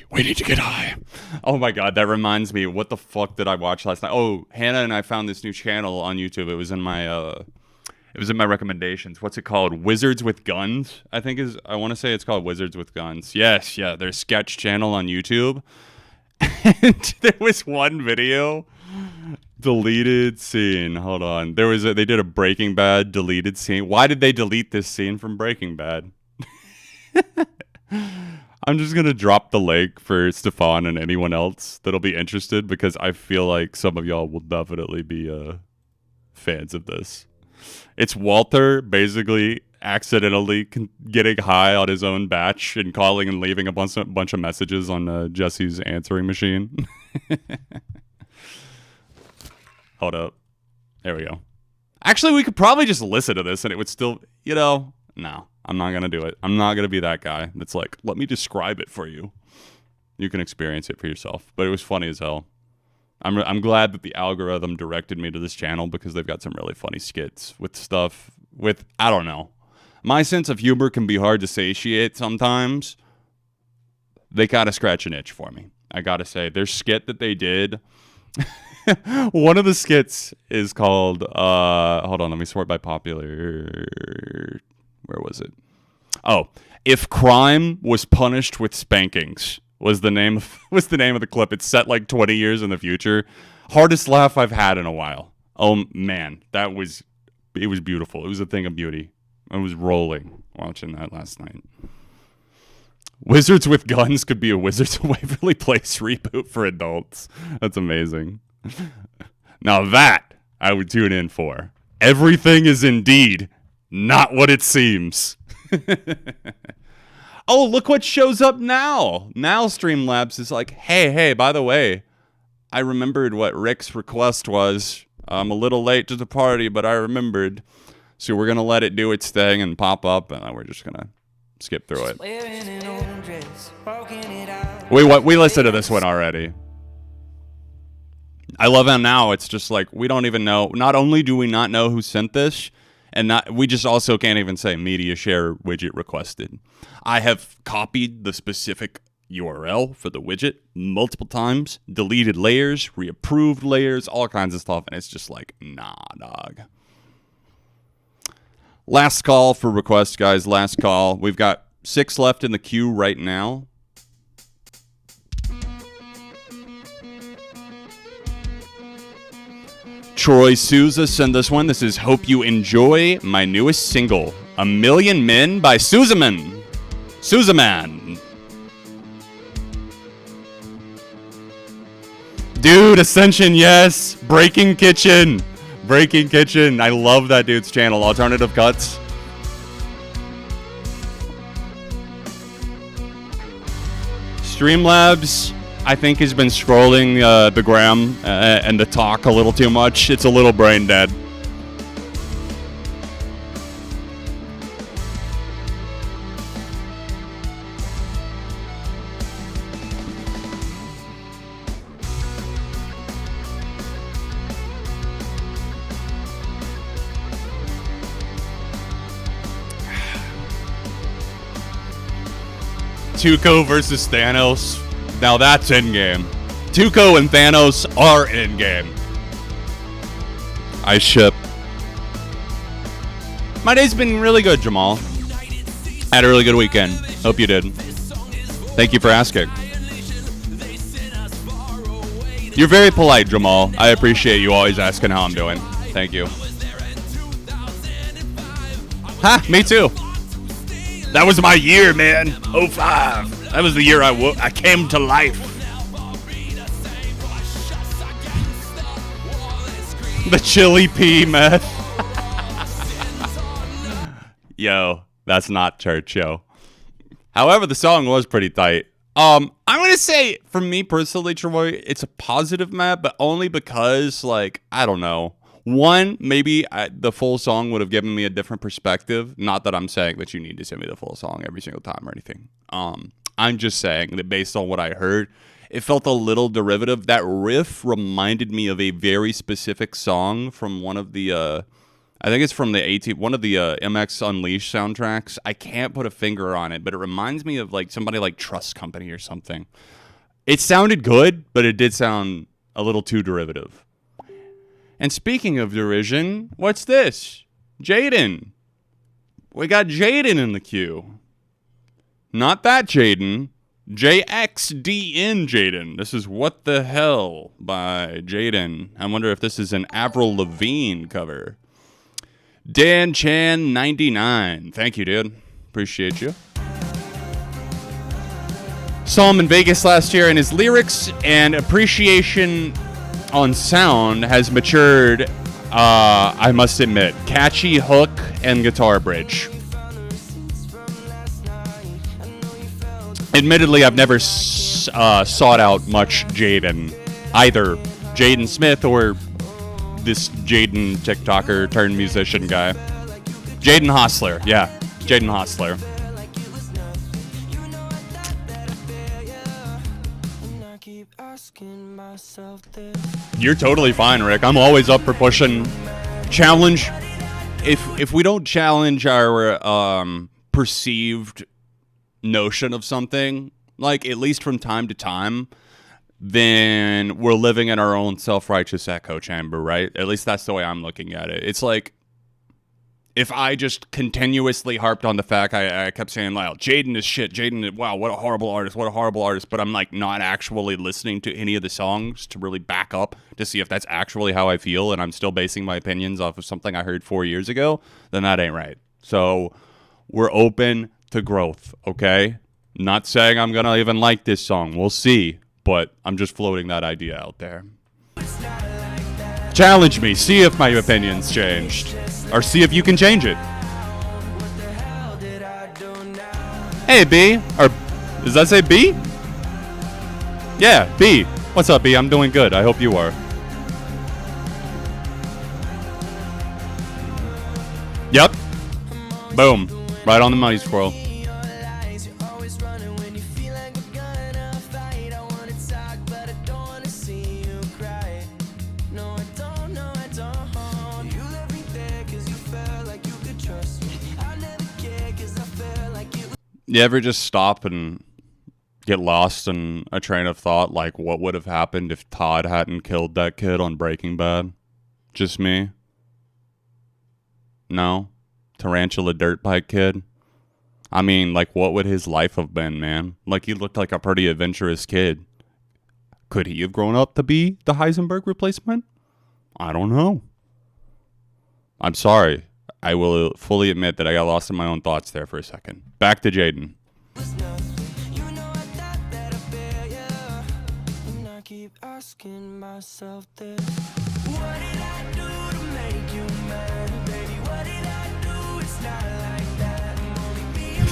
We need to get high. Oh my god, that reminds me. What the fuck did I watch last night? Oh, Hannah and I found this new channel on YouTube. It was in my recommendations. What's it called? Wizards with Guns, I want to say it's called Wizards with Guns. Yes, yeah, their sketch channel on YouTube. And there was one video, deleted scene. Hold on. They did a Breaking Bad deleted scene. Why did they delete this scene from Breaking Bad? I'm just going to drop the link for Stefan and anyone else that'll be interested, because I feel like some of y'all will definitely be fans of this. It's Walter basically accidentally getting high on his own batch and calling and leaving a bunch of messages on Jesse's answering machine. Hold up. There we go. Actually, we could probably just listen to this and it would still, no, I'm not going to do it. I'm not going to be that guy that's like, let me describe it for you. You can experience it for yourself. But it was funny as hell. I'm glad that the algorithm directed me to this channel, because they've got some really funny skits with stuff with, I don't know. My sense of humor can be hard to satiate sometimes. They gotta scratch an itch for me. I gotta say, their skit that they did One of the skits is called, hold on, let me sort by popular. Where was it? Oh, If Crime Was Punished with Spankings was the name of the clip. It's set like 20 years in the future. Hardest laugh I've had in a while. Oh man, it was beautiful. It was a thing of beauty. I was rolling watching that last night. Wizards with Guns could be a Wizards of Waverly Place reboot for adults. That's amazing. Now that I would tune in for. Everything is indeed not what it seems. Oh, look what shows up now. Now Streamlabs is like, hey, by the way, I remembered what Rick's request was. I'm a little late to the party, but I remembered. So we're going to let it do its thing and pop up, and we're just going to skip through it. We listened to this one already. I love how now it's just like we don't even know. Not only do we not know who sent this, we just also can't even say media share widget requested. I have copied the specific URL for the widget multiple times, deleted layers, reapproved layers, all kinds of stuff, and it's just like, nah, dog. Last call for requests, guys. Last call. We've got 6 left in the queue right now. Troy Souza sent this one. This is Hope You Enjoy My Newest Single, A Million Men by Souzaman. Dude, Ascension, yes. Breaking Kitchen. I love that dude's channel. Alternative Cuts. Streamlabs, I think, has been scrolling the gram and the talk a little too much. It's a little brain dead. Tuco versus Thanos. Now that's in-game. Tuco and Thanos are in-game. I ship. My day's been really good, Jamal. Had a really good weekend. Hope you did. Thank you for asking. You're very polite, Jamal. I appreciate you always asking how I'm doing. Thank you. Ha, me too. That was my year, man. 05. That was the year I came to life. The chili pea meth. Yo, that's not church, yo. However, the song was pretty tight. I'm gonna say, for me personally, Troy, it's a positive map, but only because, like, I don't know. One, maybe the full song would have given me a different perspective. Not that I'm saying that you need to send me the full song every single time or anything. I'm just saying that based on what I heard, it felt a little derivative. That riff reminded me of a very specific song from one of the, I think it's from the one of the MX Unleashed soundtracks. I can't put a finger on it, but it reminds me of like somebody like Trust Company or something. It sounded good, but it did sound a little too derivative. And speaking of derision, what's this? Jaden. We got Jaden in the queue. Not that Jaden. JXDN Jaden. This is What the Hell by Jaden. I wonder if this is an Avril Lavigne cover. Dan Chan 99. Thank you, dude. Appreciate you. Saw him in Vegas last year, and his lyrics and appreciation on sound has matured, I must admit. Catchy hook and guitar bridge. Admittedly, I've never sought out much Jaden. Either Jaden Smith or this Jaden TikToker turned musician guy. Jaden Hostler. Yeah, Jaden Hostler. You're totally fine, Rick. I'm always up for pushing challenge. If we don't challenge our perceived notion of something, like at least from time to time, then we're living in our own self-righteous echo chamber, right? At least that's the way I'm looking at it. It's like, if I just continuously harped on the fact, I kept saying, like, Jaden is shit, wow, what a horrible artist, but I'm, like, not actually listening to any of the songs to really back up to see if that's actually how I feel, and I'm still basing my opinions off of something I heard 4 years ago, then that ain't right. So, we're open to growth, okay? Not saying I'm gonna even like this song, we'll see, but I'm just floating that idea out there. Challenge me, see if my opinion's changed. Or see if you can change it. Hey, B. Or does that say B? Yeah, B. What's up, B? I'm doing good. I hope you are. Yep. Boom. Right on the money, squirrel. You ever just stop and get lost in a train of thought, like what would have happened if Todd hadn't killed that kid on Breaking Bad? Just me? No? Tarantula dirt bike kid? I mean, like, what would his life have been, man? Like, he looked like a pretty adventurous kid. Could he have grown up to be the Heisenberg replacement? I don't know. I'm sorry. I will fully admit that I got lost in my own thoughts there for a second. Back to Jaden.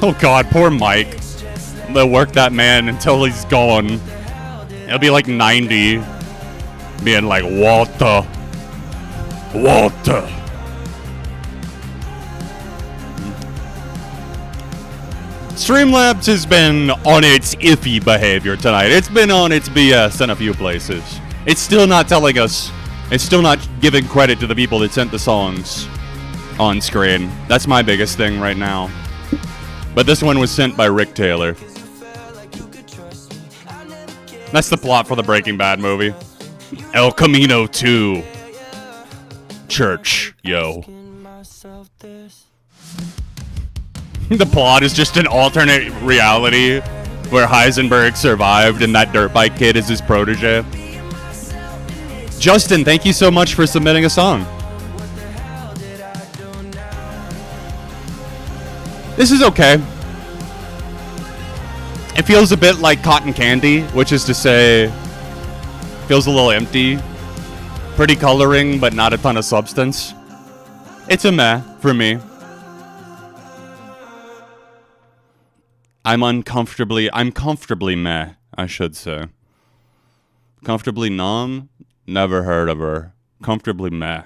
Oh God, poor Mike. They'll work that man until he's gone. He'll be like 90, being like, Walter. Streamlabs has been on its iffy behavior tonight. It's been on its BS in a few places. It's still not telling us. It's still not giving credit to the people that sent the songs on screen. That's my biggest thing right now. But this one was sent by Rick Taylor. That's the plot for the Breaking Bad movie. El Camino 2. Church, yo. The plot is just an alternate reality where Heisenberg survived and that dirt bike kid is his protege. Justin, thank you so much for submitting a song. This is okay. It feels a bit like cotton candy, which is to say, feels a little empty. Pretty coloring, but not a ton of substance. It's a meh for me. I'm comfortably meh, I should say. Comfortably numb? Never heard of her. Comfortably meh.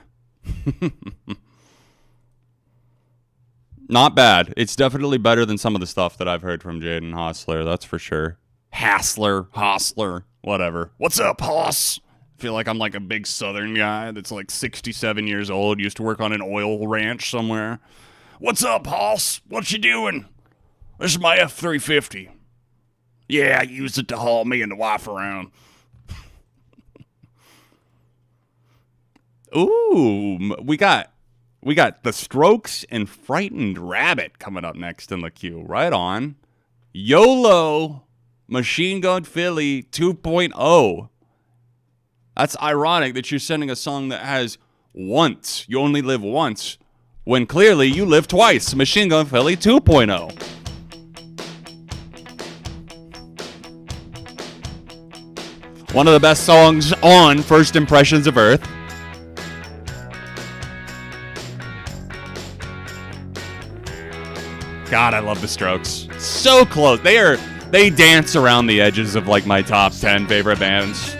Not bad. It's definitely better than some of the stuff that I've heard from Jaden Hossler, that's for sure. Hostler, whatever. What's up, Hoss? I feel like I'm like a big southern guy that's like 67 years old, used to work on an oil ranch somewhere. What's up, Hoss? What you doing? This is my F-350. Yeah, I used it to haul me and the wife around. Ooh, we got The Strokes and Frightened Rabbit coming up next in the queue. Right on. YOLO, Machine Gun Philly 2.0. That's ironic that you're sending a song that has once. You only live once. When clearly you live twice. Machine Gun Philly 2.0. One of the best songs on First Impressions of Earth. God, I love the Strokes. So close. They dance around the edges of like my top 10 favorite bands.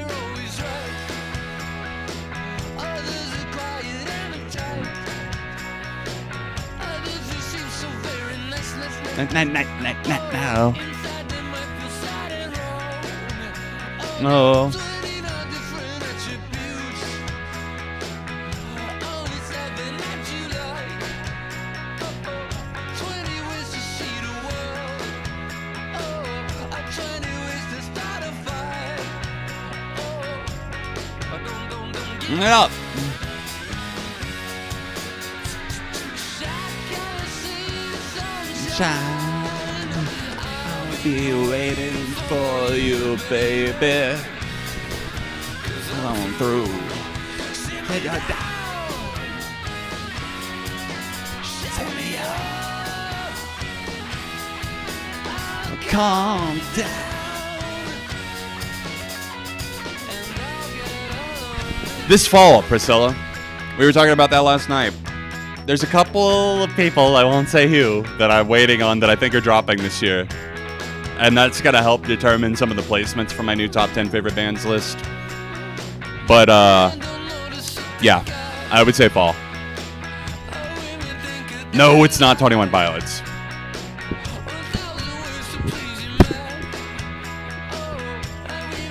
No. Yep. I'll be waiting for you, baby. Come on through. Calm down. This fall, Priscilla, we were talking about that last night. There's a couple of people, I won't say who, that I'm waiting on that I think are dropping this year. And that's going to help determine some of the placements for my new top 10 favorite bands list. But, yeah, I would say fall. No, it's not 21 Pilots.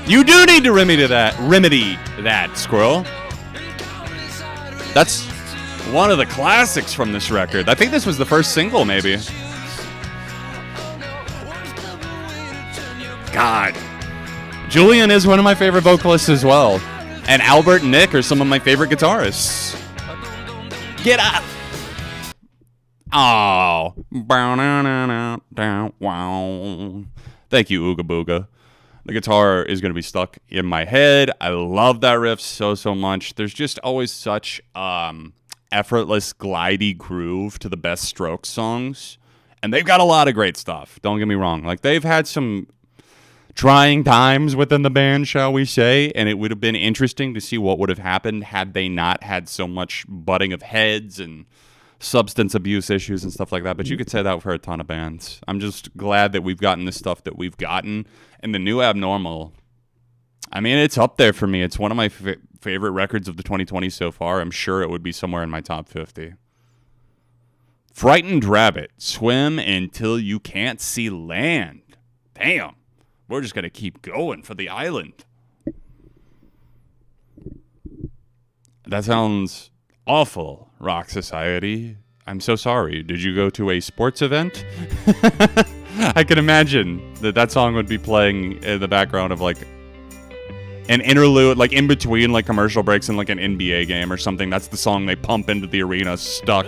You do need to remedy that, Squirrel. That's one of the classics from this record. I think this was the first single, maybe. God. Julian is one of my favorite vocalists as well. And Albert and Nick are some of my favorite guitarists. Get up! Oh. Thank you, Ooga Booga. The guitar is going to be stuck in my head. I love that riff so much. There's just always such effortless, glidey groove to the best Strokes songs. And they've got a lot of great stuff. Don't get me wrong. Like, they've had some trying times within the band, shall we say. And it would have been interesting to see what would have happened had they not had so much butting of heads and substance abuse issues and stuff like that. But you could say that for a ton of bands. I'm just glad that we've gotten the stuff that we've gotten. And the new Abnormal, I mean, it's up there for me. It's one of my favorite records of the 2020s so far. I'm sure it would be somewhere in my top 50. Frightened Rabbit, Swim Until You Can't See Land. Damn, we're just going to keep going for the island. That sounds awful, Rock Society. I'm so sorry. Did you go to a sports event? I can imagine that song would be playing in the background of like an interlude, like in between like commercial breaks in like an NBA game or something. That's the song they pump into the arena, Stuck.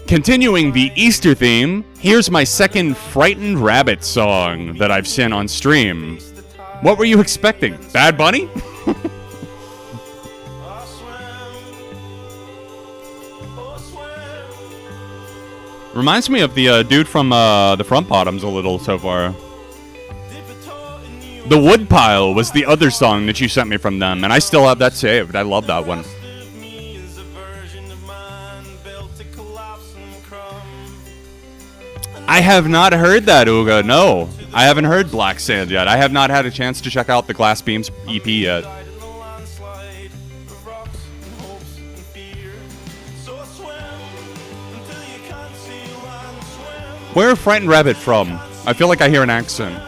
Continuing the Easter theme, here's my second Frightened Rabbit song that I've seen on stream. What were you expecting? Bad Bunny? Reminds me of the dude from the Front Bottoms a little so far. The Woodpile was the other song that you sent me from them, and I still have that saved. I love that one. I have not heard that, Uga. No, I haven't heard Black Sand yet. I have not had a chance to check out the Glass Beams EP yet. Where are Frightened Rabbit from? I feel like I hear an accent.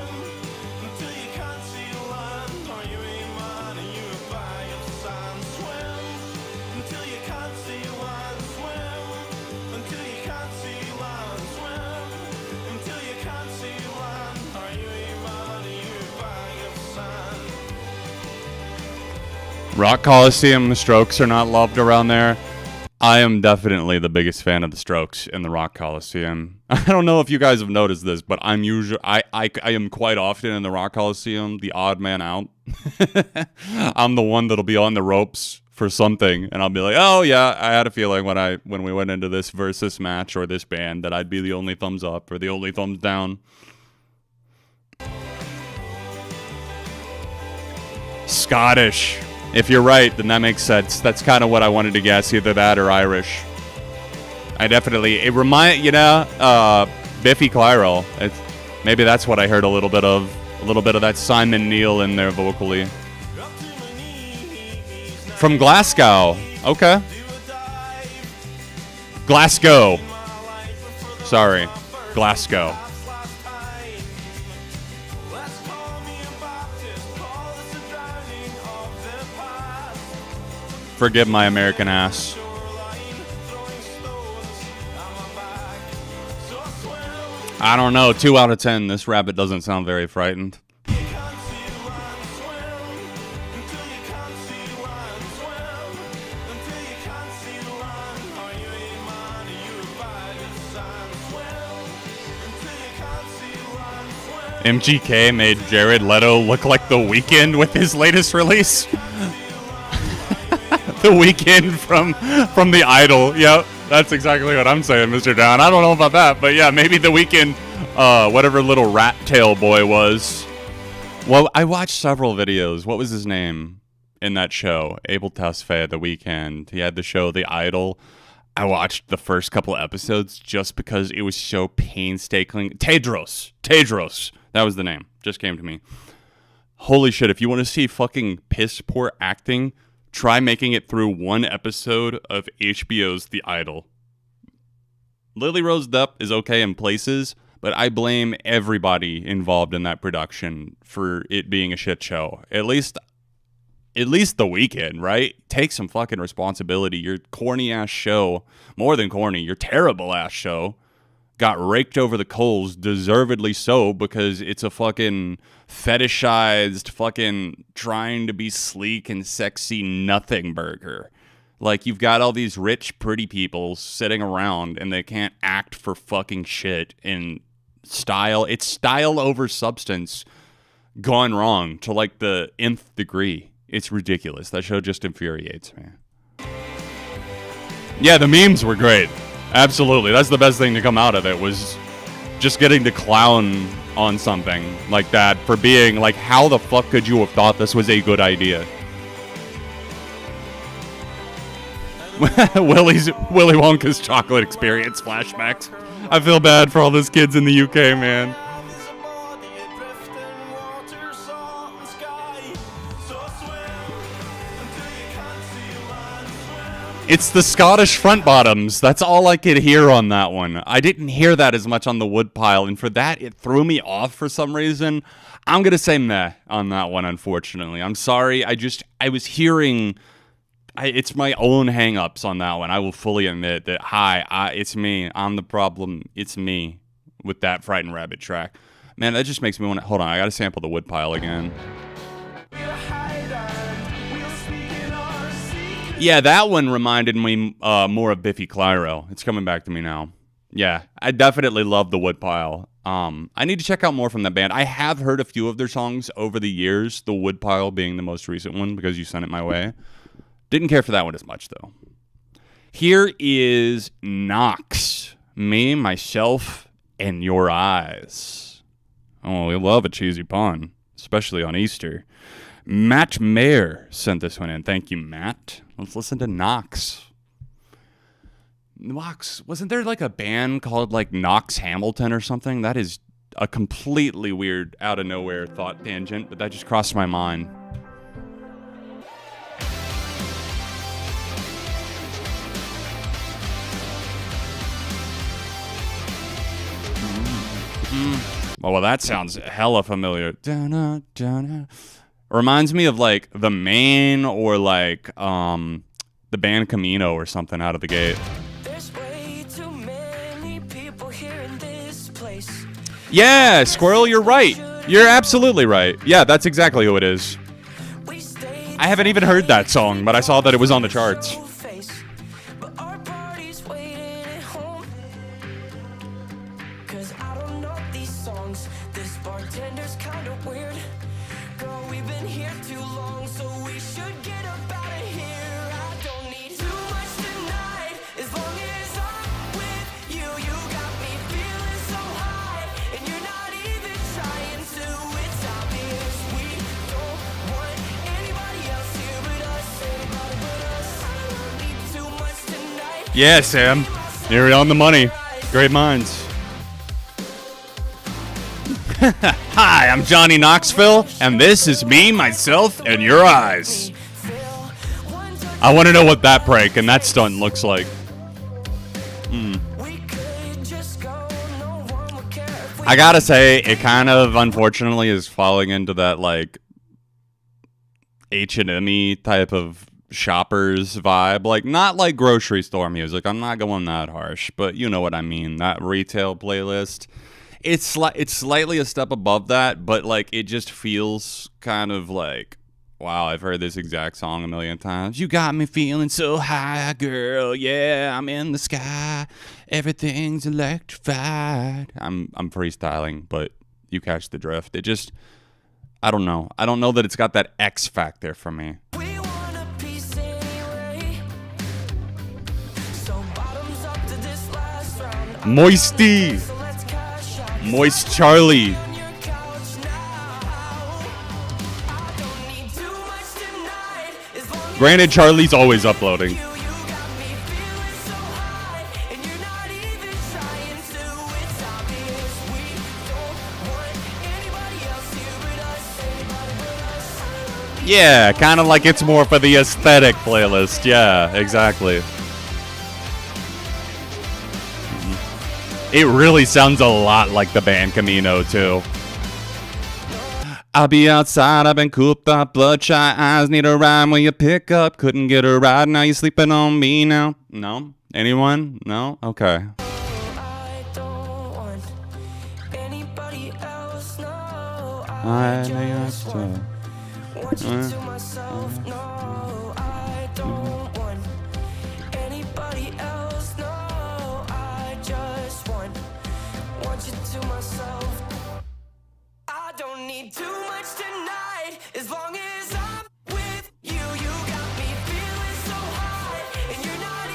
Rock Coliseum, the Strokes are not loved around there. I am definitely the biggest fan of the Strokes in the Rock Coliseum. I don't know if you guys have noticed this, but I am quite often in the Rock Coliseum, the odd man out. I'm the one that'll be on the ropes for something, and I'll be like, oh yeah, I had a feeling when we went into this versus match or this band that I'd be the only thumbs up or the only thumbs down. Scottish. If you're right, then that makes sense. That's kind of what I wanted to guess, either that or Irish. Biffy Clyro. Maybe that's what I heard a little bit of that Simon Neil in there vocally. From Glasgow. Okay. Glasgow. Sorry. Glasgow. Forgive my American ass. I don't know. 2 out of 10. This rabbit doesn't sound very frightened. MGK made Jared Leto look like The Weeknd with his latest release. The Weeknd from The Idol. Yep, that's exactly what I'm saying, Mr. Down. I don't know about that, but yeah, maybe The Weeknd, whatever little rat tail boy was. Well, I watched several videos. What was his name in that show? Abel Tesfaye, The Weeknd. He had the show The Idol. I watched the first couple episodes just because it was so painstaking. Tedros. That was the name. Just came to me. Holy shit, if you want to see fucking piss poor acting, try making it through one episode of HBO's The Idol. Lily Rose Depp is okay in places, but I blame everybody involved in that production for it being a shit show. At least The Weeknd, right? Take some fucking responsibility. Your corny ass show, more than corny, your terrible ass show got raked over the coals, deservedly so, because it's a fucking fetishized, fucking trying to be sleek and sexy nothing burger. Like, you've got all these rich, pretty people sitting around and they can't act for fucking shit in style. It's style over substance gone wrong to like the nth degree. It's ridiculous. That show just infuriates me. Yeah, the memes were great. Absolutely. That's the best thing to come out of it, was just getting to clown on something like that for being like, how the fuck could you have thought this was a good idea? Willy Wonka's chocolate experience flashbacks. I feel bad for all those kids in the UK, man. It's the Scottish front bottoms. That's all I could hear on that one. I didn't hear that as much on the Woodpile, and for that, it threw me off for some reason. I'm going to say meh on that one, unfortunately. I'm sorry. I was hearing... it's my own hang-ups on that one. I will fully admit that, it's me. I'm the problem. It's me with that Frightened Rabbit track. Man, that just makes me want to... Hold on, I got to sample the Woodpile again. Yeah, that one reminded me more of Biffy Clyro. It's coming back to me now. Yeah, I definitely love the Woodpile. I need to check out more from that band. I have heard a few of their songs over the years, the Woodpile being the most recent one because you sent it my way. Didn't care for that one as much, though. Here is Knox. Me, myself, and your eyes. Oh, we love a cheesy pun, especially on Easter. Matt Mayer sent this one in. Thank you, Matt. Let's listen to Knox. Knox. Wasn't there like a band called like Knox Hamilton or something? That is a completely weird, out of nowhere thought tangent, but that just crossed my mind. Well, that sounds hella familiar. Reminds me of like The Maine or like the band Camino or something out of the gate. There's way too many people here in this place. Yeah, Squirrel, you're right. You're absolutely right. Yeah, that's exactly who it is. I haven't even heard that song, but I saw that it was on the charts. Yeah, Sam. You're on the money. Great minds. Hi, I'm Johnny Knoxville, and this is me, myself, and your eyes. I want to know what that prank and that stunt looks like. I gotta say, it kind of, unfortunately, is falling into that, like, H&M-y type of shoppers vibe. Like, not like grocery store music. I'm not going that harsh, but you know what I mean. That retail playlist. It's slightly a step above that, but, like, it just feels kind of like, wow, I've heard this exact song a million times. You got me feeling so high, girl. Yeah, I'm in the sky. Everything's electrified. I'm freestyling, but you catch the drift. It just, I don't know. I don't know that it's got that X factor for me. We want a piece anyway. So bottoms up to this last round. Moisty, So let's cash out Moist Charlie. on your couch now. I don't need too much tonight. As long as Granted, Charlie's always uploading. you got me feeling so high, and you're not even trying to. It's obvious we don't want anybody else here but us. Anybody but us. Yeah, kind of like it's more for the aesthetic playlist. Yeah, exactly. It really sounds a lot like the band Camino, too. I'll be outside, I've been cooped up, bloodshot eyes, need a ride when you pick up. Couldn't get a ride, now you sleeping on me now. No? Anyone? No? Okay. I don't want anybody else. No, I just want you to myself. No, I don't want anybody else. No, I just want you to myself. I don't need too much tonight. As long as I'm with you, you got me feeling so high, and you're not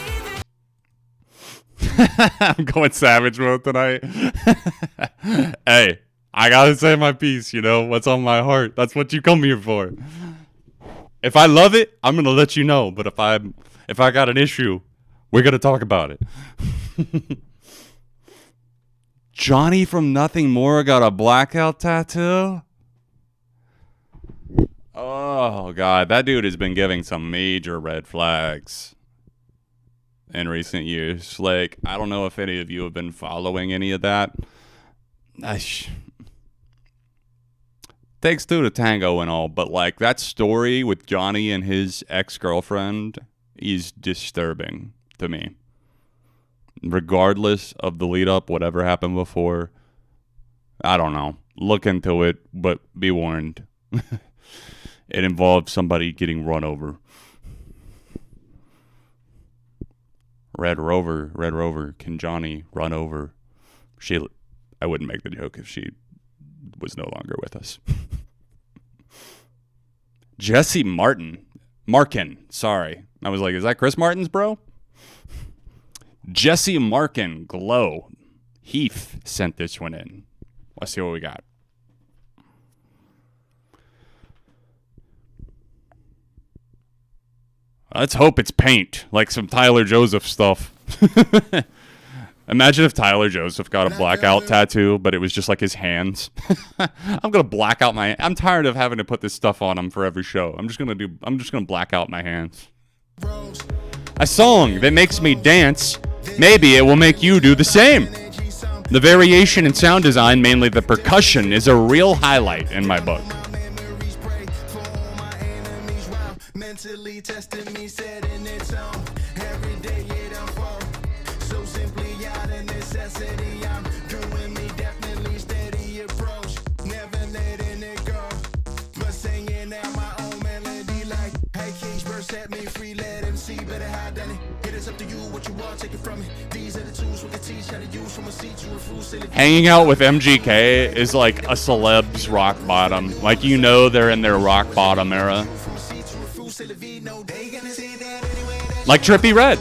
even. I'm going savage mode tonight. Hey, I gotta say my piece, you know? What's on my heart. That's what you come here for. If I love it, I'm gonna let you know. But if I got an issue, we're gonna talk about it. Johnny from Nothing More got a blackout tattoo? Oh, God. That dude has been giving some major red flags in recent years. Like, I don't know if any of you have been following any of that. Takes two to tango and all, but, like, that story with Johnny and his ex-girlfriend is disturbing to me. Regardless of the lead up, whatever happened before, I don't know. Look into it, but be warned. It involves somebody getting run over. Red Rover, can Johnny run over? I wouldn't make the joke if she was no longer with us. Jesse Markin, sorry. I was like, is that Chris Martin's bro? Jesse Markin, Glow. Heath sent this one in. Let's see what we got. Let's hope it's paint, like some Tyler Joseph stuff. Imagine if Tyler Joseph got a blackout tattoo, but it was just like his hands. I'm gonna black out my. I'm tired of having to put this stuff on him for every show. I'm just gonna black out my hands. A song that makes me dance. Maybe it will make you do the same. The variation in sound design, mainly the percussion, is a real highlight in my book. Mentally testing me, setting it on. Every day it unfolds. So simply out of necessity, I'm doing me definitely steady approach. Never letting it go. But singing out my own melody like, hey, Kingsburg, set me free, let him see better how done it. It is up to you what you want, take it from me. These are the tools we can teach how to use from a seat to a full. Hanging out with MGK is like a celeb's rock bottom. Like, you know they're in their rock bottom era. Like Trippie Redd.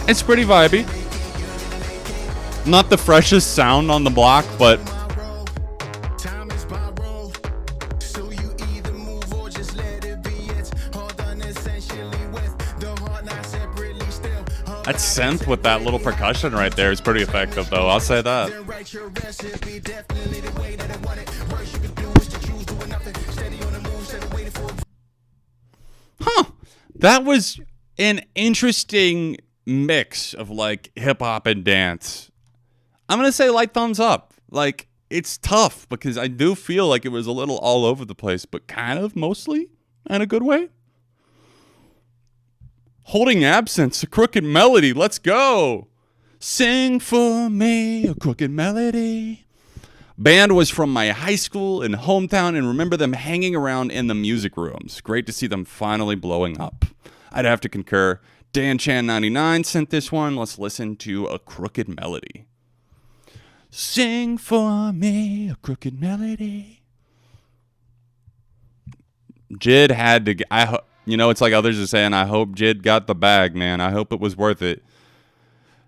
It's pretty vibey. Not the freshest sound on the block, but Time is borrowed, so you either move or just let it be. It's all done essentially with the heart not separately still. that synth with that little percussion right there is pretty effective, though. I'll say that. Write your recipe, definitely the way that I want it. Worst you can do is to choose doing nothing. Steady on the move, instead of waiting for a Huh. That was an interesting mix of like hip hop and dance. I'm going to say light thumbs up. Like, it's tough because I do feel like it was a little all over the place, but kind of mostly in a good way. Holding Absence, a Crooked Melody. Let's go. Sing for me a crooked melody. Band was from my high school and hometown, and remember them hanging around in the music rooms. Great to see them finally blowing up. I'd have to concur. Dan Chan 99 sent this one. Let's listen to a crooked melody. Sing for me a crooked melody. Jid had to. It's like others are saying. I hope Jid got the bag, man. I hope it was worth it.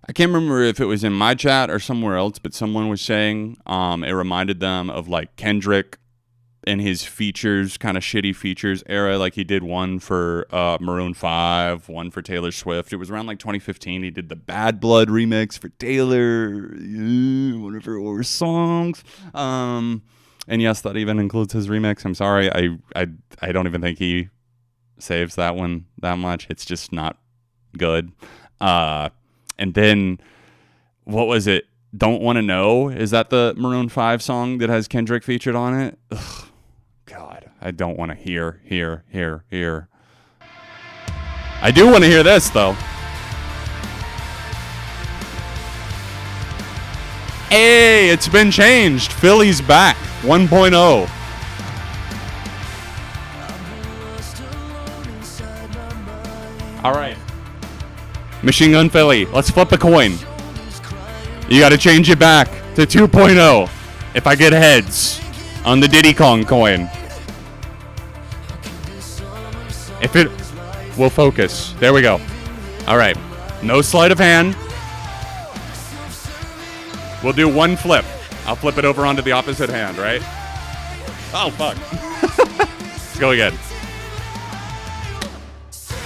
I can't remember if it was in my chat or somewhere else, but someone was saying it reminded them of like Kendrick in his features, kind of shitty features era. Like he did one for Maroon 5, one for Taylor Swift. It was around like 2015. He did the Bad Blood remix for Taylor, one of her older songs. And yes, that even includes his remix. I'm sorry, I don't even think he saves that one that much. It's just not good. And then, what was it? Don't Want to Know? Is that the Maroon 5 song that has Kendrick featured on it? Ugh, God, I don't want to hear. I do want to hear this, though. Hey, it's been changed. Philly's back. 1.0. All right. Machine Gun Philly, let's flip a coin. You got to change it back to 2.0 if I get heads on the Diddy Kong coin. If it will focus. There we go. All right. No sleight of hand. We'll do one flip. I'll flip it over onto the opposite hand, right? Oh, fuck. Let's go again.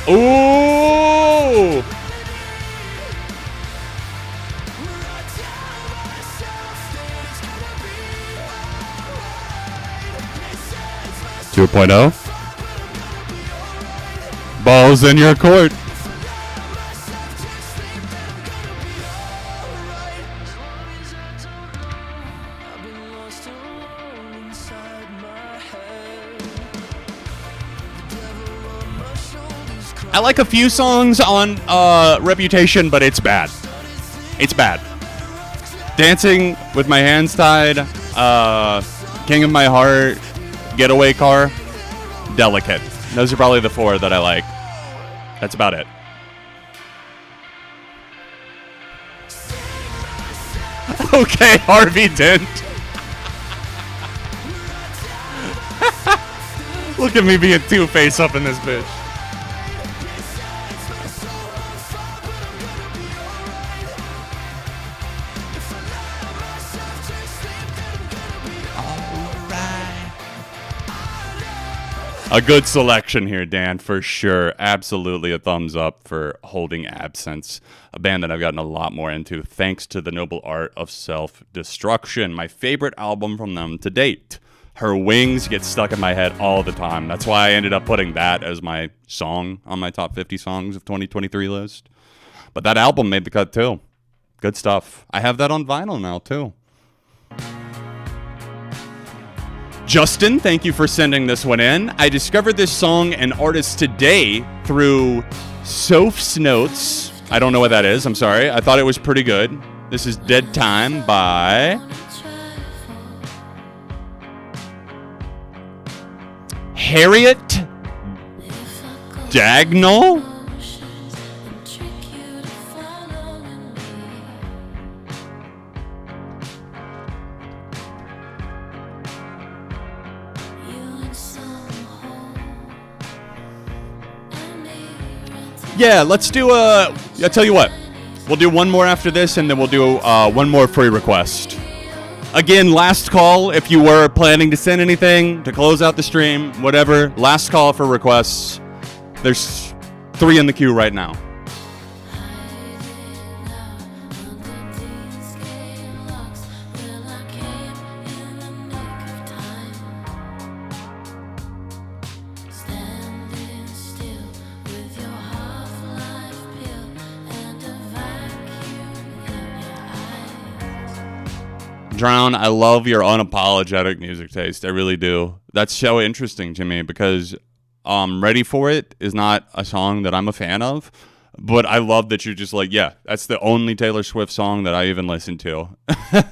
Ooh! 2.0. Balls in your court. I like a few songs on Reputation, but it's bad. It's bad. Dancing with My Hands Tied, King of My Heart, Getaway Car, Delicate. Those are probably the four that I like. That's about it. Okay, Harvey Dent. Look at me being two-face up in this bitch. A good selection here, Dan, for sure. Absolutely a thumbs up for Holding Absence, a band that I've gotten a lot more into thanks to the noble art of self-destruction. My favorite album from them to date. Her Wings gets stuck in my head all the time. That's why I ended up putting that as my song on my top 50 songs of 2023 list. But that album made the cut too. Good stuff. I have that on vinyl now too. Justin, thank you for sending this one in. I discovered this song and artist today through Soph's Notes. I don't know what that is. I'm sorry. I thought it was pretty good. This is Dead Time by Harriet Dagnall. Yeah, let's do I'll tell you what. We'll do one more after this, and then we'll do one more free request. Again, last call if you were planning to send anything to close out the stream, whatever. Last call for requests. There's 3 in the queue right now. Drown, I love your unapologetic music taste. I really do. That's so interesting to me because Ready for It is not a song that I'm a fan of, but I love that you're just like, yeah, that's the only Taylor Swift song that I even listened to.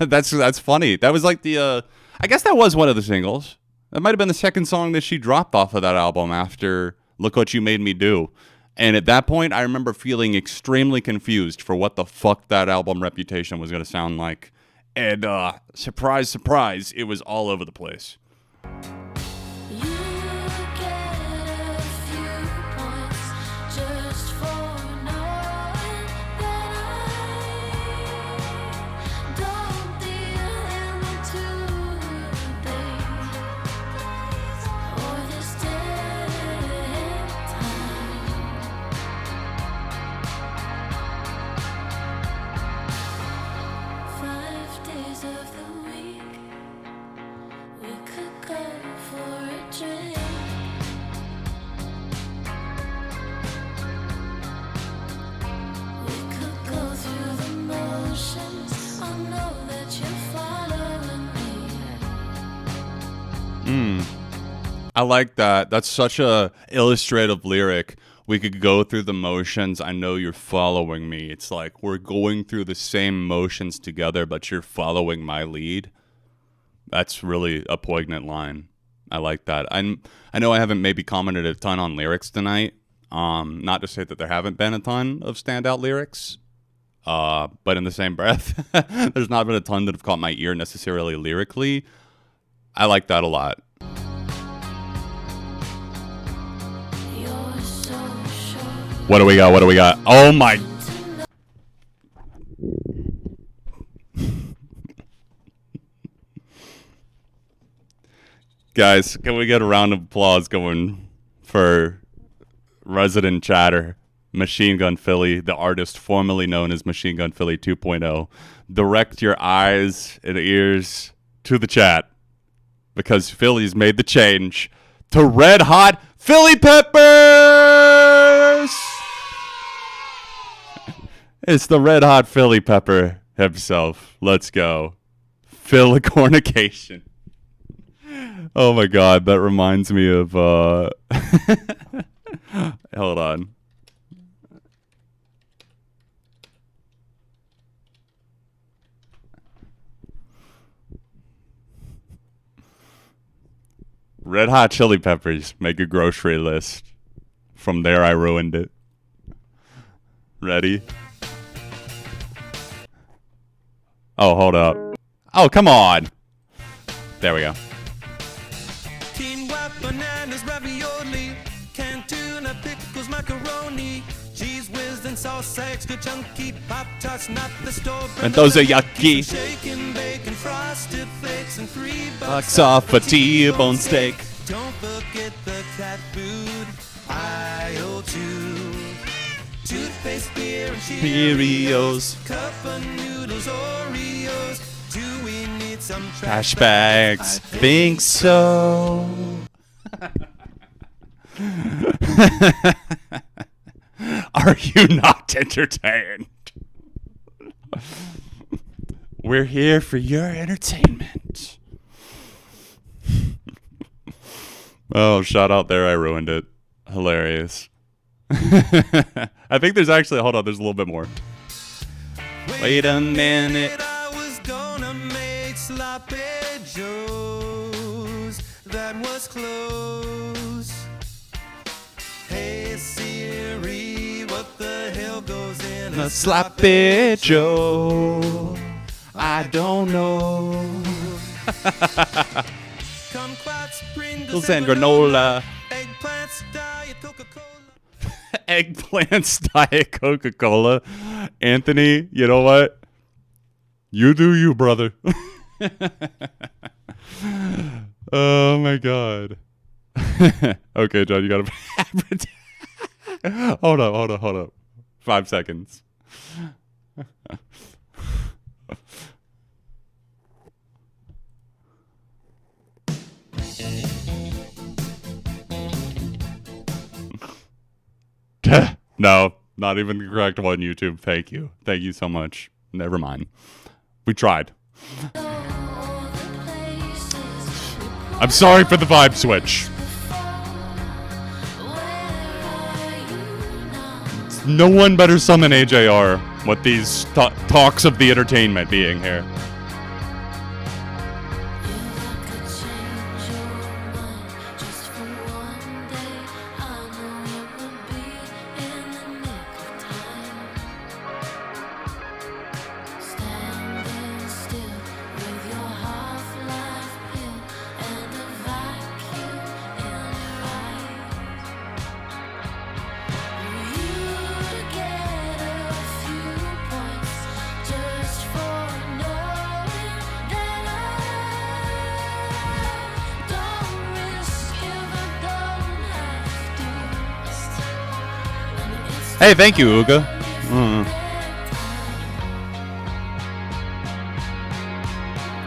That's funny. That was like the, I guess that was one of the singles. That might have been the second song that she dropped off of that album after Look What You Made Me Do. And at that point, I remember feeling extremely confused for what the fuck that album Reputation was going to sound like. And surprise, surprise, it was all over the place. You get a few points just for knowing that I don't deal in the today or this dead time. 5 days of the week we could go for a drink. We could go through the motions. I know that you're following me. I like that. That's such a illustrative lyric. We could go through the motions. I know you're following me. It's like we're going through the same motions together, but you're following my lead. That's really a poignant line. I like that. I know I haven't maybe commented a ton on lyrics tonight. Not to say that there haven't been a ton of standout lyrics. But in the same breath, there's not been a ton that have caught my ear necessarily lyrically. I like that a lot. You're so sure What do we got? What do we got? Oh my. Guys, can we get a round of applause going for resident chatter, Machine Gun Philly, the artist formerly known as Machine Gun Philly 2.0. Direct your eyes and ears to the chat because Philly's made the change to Red Hot Philly Peppers! It's the Red Hot Philly Pepper himself. Let's go. Philicornication. Oh my god, that reminds me of hold on. Red Hot Chili Peppers make a grocery list. From there I ruined it. Ready? Oh, hold up. Oh, come on. There we go. Quinoa, bananas, ravioli, canned tuna, pickles, macaroni, cheese whiz and sauce, extra chunky, pop tarts, not the store brand. And those are yucky. Shaking bacon, frosted flakes, and $3 Bucks off a T-bone steak. Don't forget the cat food. IO2, toothpaste, beer, and Cheerios. Cup of noodles, Oreos. Do we need some Trash bags. Think so. Are you not entertained? We're here for your entertainment. Oh, shout out there. I ruined it. Hilarious. I think there's actually, hold on, there's a little bit more. Wait a minute. I was gonna make sloppy joes. That was close. Hey Siri, what the hell goes in A sloppy Joe. I don't know. Kumquats, Pringles and granola. eggplants, Diet Coca-Cola. Eggplants, Diet Coca-Cola. Anthony, you know what? You do you, brother. Oh my god. Okay, John, you gotta hold up. 5 seconds. No, not even the correct one, YouTube. Thank you. Thank you so much. Never mind. We tried. I'm sorry for the vibe switch. No one better summon AJR with these talks of the entertainment being here. Hey, thank you, Uga.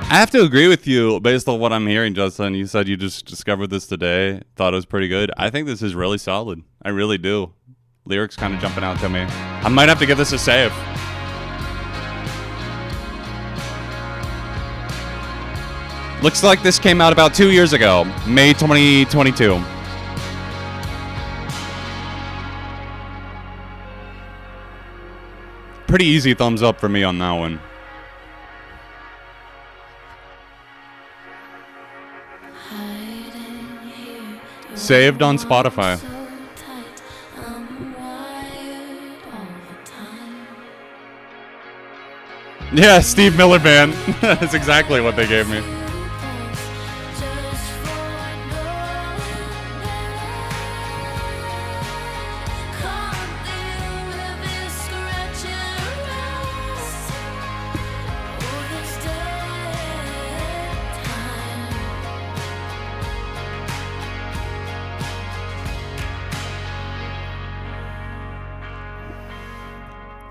I have to agree with you based on what I'm hearing, Justin. You said you just discovered this today. Thought it was pretty good. I think this is really solid. I really do. Lyrics kind of jumping out to me. I might have to give this a save. Looks like this came out about 2 years ago, May 2022. Pretty easy thumbs up for me on that one. Saved on Spotify. Yeah, Steve Miller Band. That's exactly what they gave me.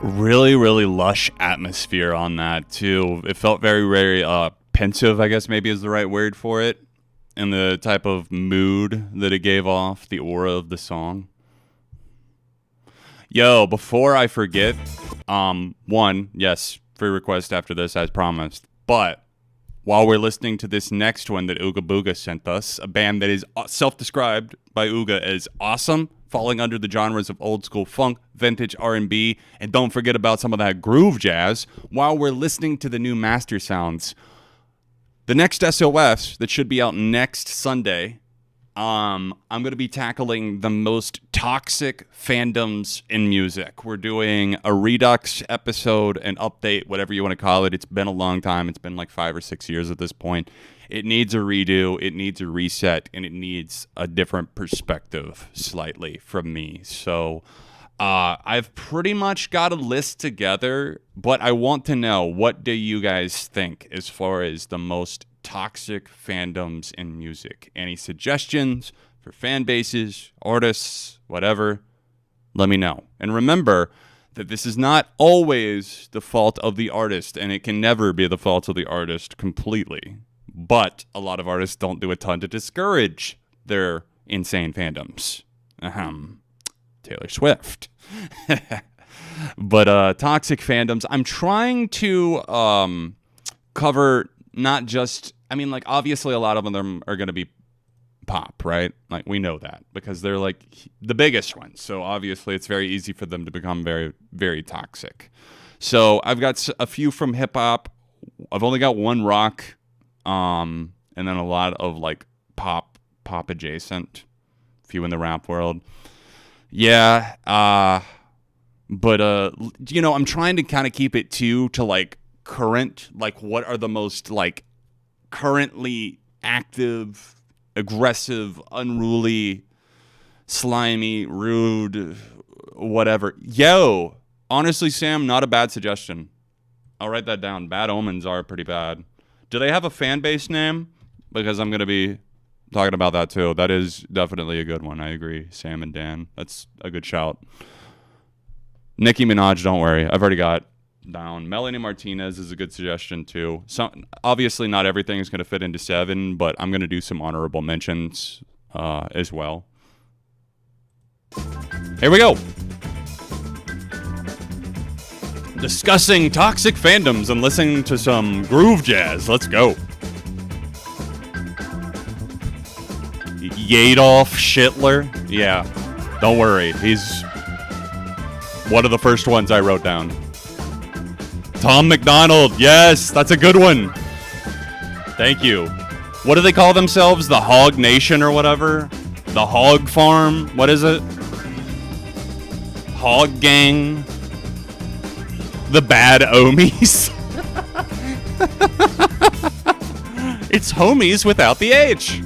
Really lush atmosphere on that too. It felt very pensive, I guess maybe is the right word for it, and the type of mood that it gave off, the aura of the song. Yo, before I forget, one, yes, free request after this as promised, but while we're listening to this next one that Ooga Booga sent us, a band that is self-described by Ooga as awesome, falling under the genres of old school funk, vintage R&B, and don't forget about some of that groove jazz, while we're listening to the new Master Sounds. The next SOS that should be out next Sunday, I'm going to be tackling the most toxic fandoms in music. We're doing a Redux episode, an update, whatever you want to call it. It's been a long time. It's been like 5 or 6 years at this point. It needs a redo, it needs a reset, and it needs a different perspective slightly from me. So I've pretty much got a list together, but I want to know, what do you guys think as far as the most toxic fandoms in music? Any suggestions for fan bases, artists, whatever? Let me know. And remember that this is not always the fault of the artist, and it can never be the fault of the artist completely. But a lot of artists don't do a ton to discourage their insane fandoms. Taylor Swift. But toxic fandoms, I'm trying to cover not just, I mean, like, obviously a lot of them are going to be pop, right? Like, we know that because they're like the biggest ones. So obviously it's very easy for them to become very, very toxic. So I've got a few from hip hop. I've only got one rock. And then a lot of like pop adjacent, few in the rap world. Yeah. But you know, I'm trying to kind of keep it to like current, like what are the most like currently active, aggressive, unruly, slimy, rude, whatever. Yo, honestly, Sam, not a bad suggestion. I'll write that down. Bad Omens are pretty bad. Do they have a fan base name? Because I'm going to be talking about that too. That is definitely a good one. I agree. Sam and Dan. That's a good shout. Nicki Minaj, don't worry. I've already got down. Melanie Martinez is a good suggestion too. Obviously not everything is going to fit into 7, but I'm going to do some honorable mentions as well. Here we go. Discussing toxic fandoms and listening to some groove jazz. Let's go. Adolf Hitler. Yeah, don't worry. one of the first ones I wrote down. Tom McDonald. Yes, that's a good one. Thank you. What do they call themselves? The Hog Nation or whatever? The Hog Farm? What is it? Hog Gang? The Bad Omies? It's homies without the H.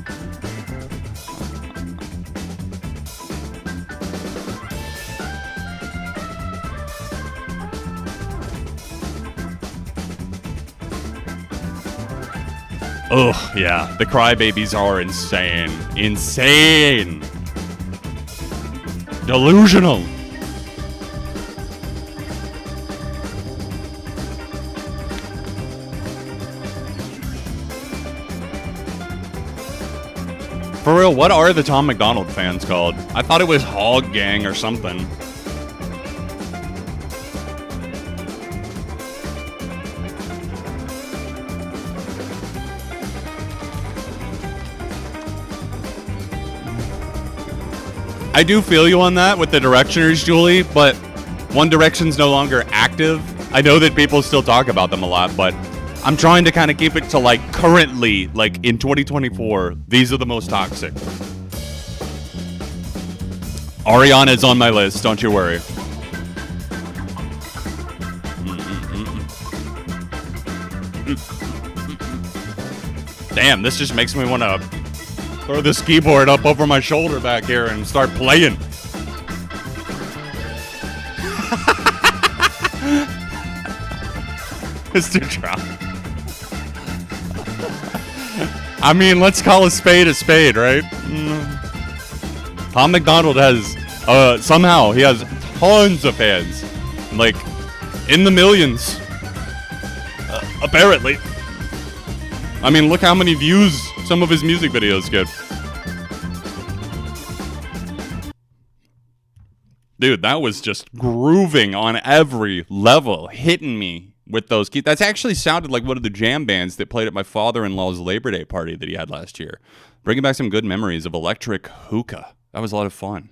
Ugh, yeah. The crybabies are insane. Insane. Delusional. For real, what are the Tom McDonald fans called? I thought it was Hog Gang or something. I do feel you on that with the Directioners, Julie, but One Direction's no longer active. I know that people still talk about them a lot, but I'm trying to kind of keep it to, like, currently, like, in 2024, these are the most toxic. Ariana's on my list, don't you worry. Damn, this just makes me want to throw this keyboard up over my shoulder back here and start playing. Mr. Trump. I mean, let's call a spade, right? Tom McDonald has, somehow, he has tons of fans. Like, in the millions. Apparently. I mean, look how many views some of his music videos get. Dude, that was just grooving on every level, hitting me with those keys. That's actually sounded like one of the jam bands that played at my father-in-law's Labor Day party that he had last year. Bringing back some good memories of electric hookah. That was a lot of fun.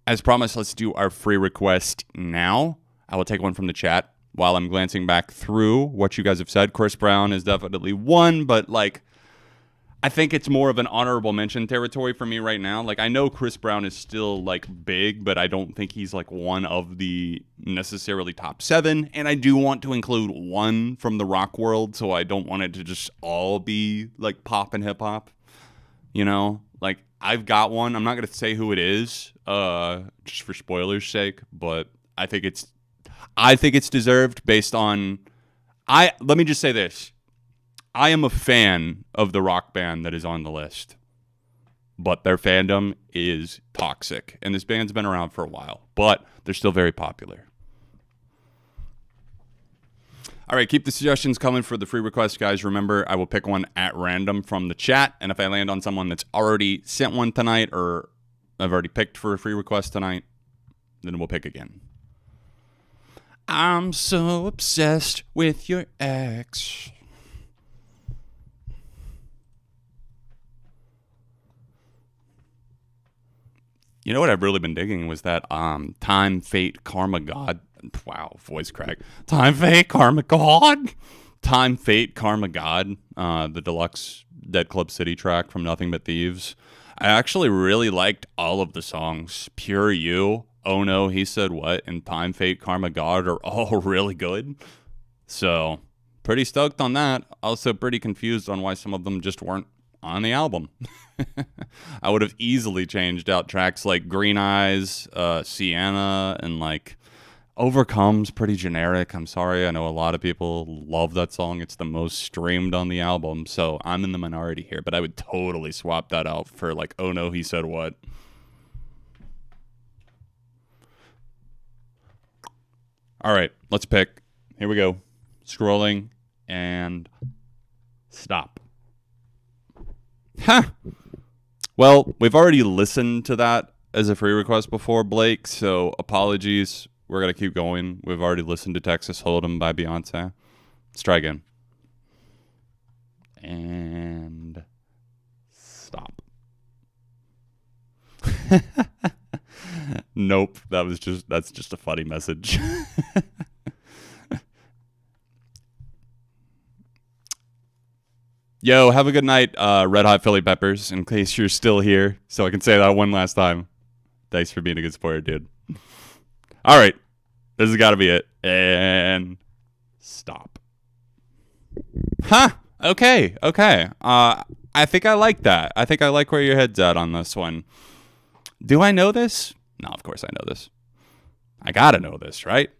As promised, let's do our free request now. I will take one from the chat while I'm glancing back through what you guys have said. Chris Brown is definitely one, but, like, I think it's more of an honorable mention territory for me right now. Like, I know Chris Brown is still, like, big, but I don't think he's, like, one of the necessarily top 7. And I do want to include one from the rock world, so I don't want it to just all be, like, pop and hip-hop. You know? Like, I've got one. I'm not going to say who it is, just for spoilers' sake, but I think it's deserved based on... Let me just say this. I am a fan of the rock band that is on the list, but their fandom is toxic. And this band's been around for a while, but they're still very popular. All right, keep the suggestions coming for the free requests, guys. Remember, I will pick one at random from the chat, and if I land on someone that's already sent one tonight or I've already picked for a free request tonight, then we'll pick again. I'm so obsessed with your ex. You know what I've really been digging was that Time, Fate, Karma, God. Wow, voice crack. Time, Fate, Karma, God. Time, Fate, Karma, God. The deluxe Dead Club City track from Nothing But Thieves. I actually really liked all of the songs. Pure You, Oh No, He Said What, and Time, Fate, Karma, God are all really good. So, pretty stoked on that. Also pretty confused on why some of them just weren't on the album. I would have easily changed out tracks like Green Eyes, Sienna, and like Overcome's pretty generic. I'm sorry. I know a lot of people love that song. It's the most streamed on the album, so I'm in the minority here, but I would totally swap that out for like Oh No, He Said What. All right, let's pick. Here we go. Scrolling and stop. Huh. Well, we've already listened to that as a free request before, Blake, so apologies. We're going to keep going. We've already listened to Texas Hold'em by Beyonce. Let's try again. And stop. Nope. That's just a funny message. Yo, have a good night, Red Hot Philly Peppers, in case you're still here, so I can say that one last time. Thanks for being a good sport, dude. All right. This has got to be it. And stop. Huh. Okay. I think I like that. I think I like where your head's at on this one. Do I know this? No, of course I know this. I gotta know this, right?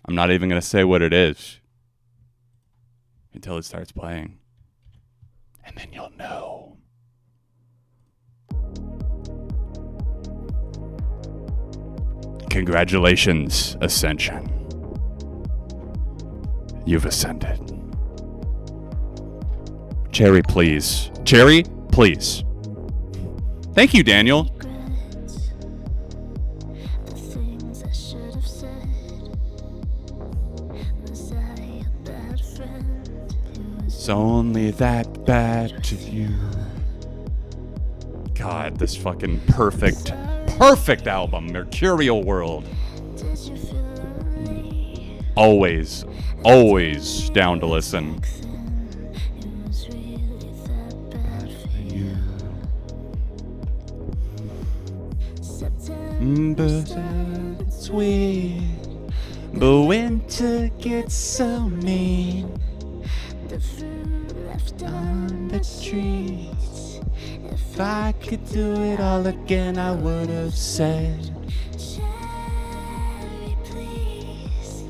I'm not even gonna say what it is until it starts playing. And then you'll know. Congratulations, Ascension. You've ascended. Cherry, please. Cherry, please. Thank you, Daniel. The things I should have said. Was I a bad friend? It's only that bad to you. God, this fucking perfect album, Mercurial World. Did you feel lonely? Always down to listen. It was really that bad for you. September Sweet, but winter gets so mean. the fruit left on the trees. If I could do it all again, I would have said, cherry, please.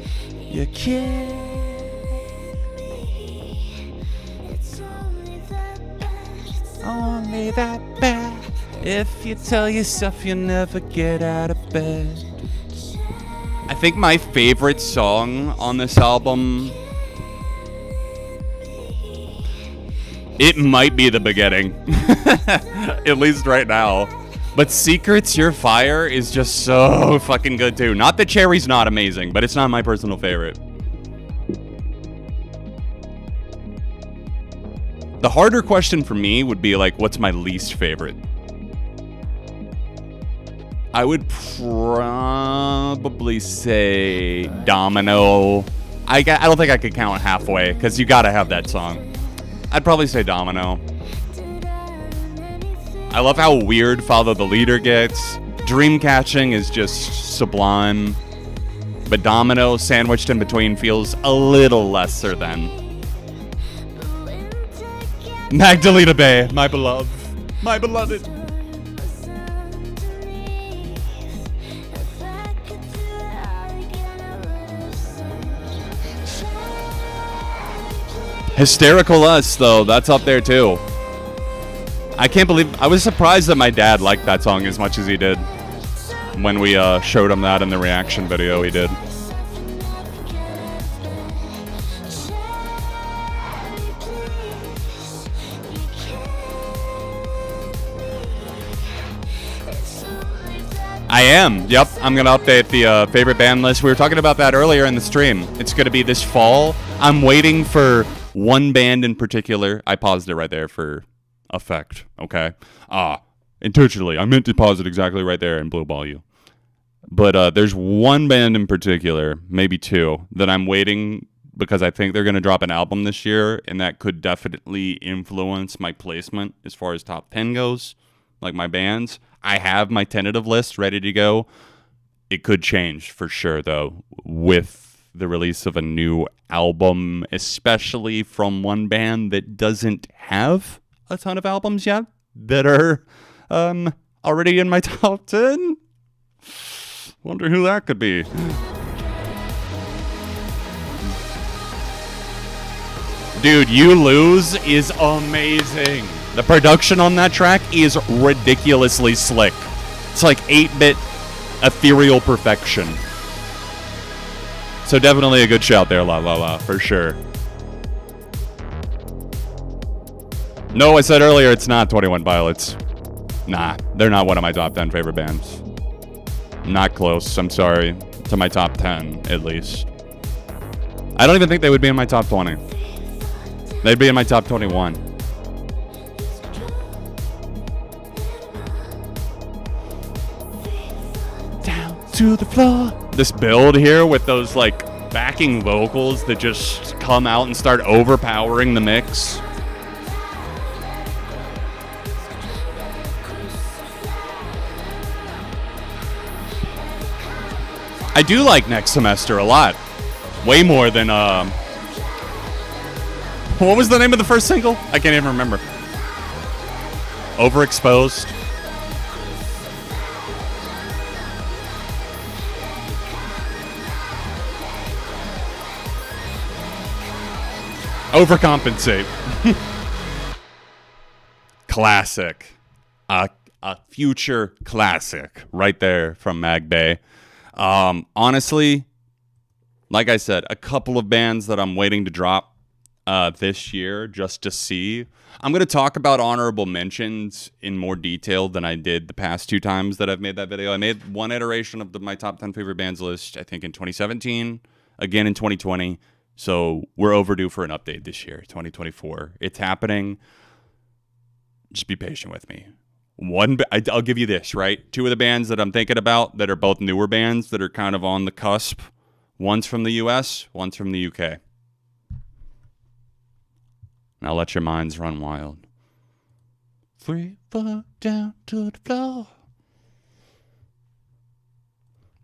you kidding Me. It's only that bad. It's only that bad. If you tell yourself you'll never get out of bed. I think my favorite song on this album, it might be the beginning. At least right now. But Secrets Your Fire is just so fucking good too. Not that Cherry's not amazing, but it's not my personal favorite. The harder question for me would be like, what's my least favorite? I would probably say Domino. I don't think I could count halfway, because you gotta have that song. I'd probably say Domino. I love how weird Follow the Leader gets. Dreamcatching is just sublime. But Domino, sandwiched in between, feels a little lesser than. Magdalena Bay, my beloved. My beloved. Hysterical Us, though, that's up there too. I can't believe, I was surprised that my dad liked that song as much as he did when we showed him that in the reaction video he did. I am. Yep, I'm going to update the favorite band list. We were talking about that earlier in the stream. It's going to be this fall. I'm waiting for one band in particular. I paused it right there for effect, okay? Intentionally. I meant to pause it exactly right there and blue ball you. But there's one band in particular, maybe two, that I'm waiting because I think they're going to drop an album this year, and that could definitely influence my placement as far as top 10 goes, like my bands. I have my tentative list ready to go. It could change for sure, though, with the release of a new album, especially from one band that doesn't have a ton of albums yet that are already in my top 10. Wonder who that could be. Dude, You Lose is amazing. The production on that track is ridiculously slick. It's like 8-bit ethereal perfection. So definitely a good shout there, La La La, for sure. No, I said earlier it's not 21 Pilots. Nah, they're not one of my top 10 favorite bands. Not close, I'm sorry, to my top 10, at least. I don't even think they would be in my top 20. They'd be in my top 21. to the floor. This build here with those like backing vocals that just come out and start overpowering the mix. I do like Next Semester a lot. Way more than, what was the name of the first single? I can't even remember. Overexposed. Overcompensate. Classic. A future classic right there from Mag Bay. Honestly, like I said, a couple of bands that I'm waiting to drop this year just to see. I'm going to talk about honorable mentions in more detail than I did the past 2 times that I've made that video. I made one iteration of my top 10 favorite bands list, I think in 2017, again in 2020. So we're overdue for an update this year, 2024. It's happening. Just be patient with me. I'll give you this, right? 2 of the bands that I'm thinking about that are both newer bands that are kind of on the cusp. One's from the US, one's from the UK. Now let your minds run wild. 3, 4, down to the floor.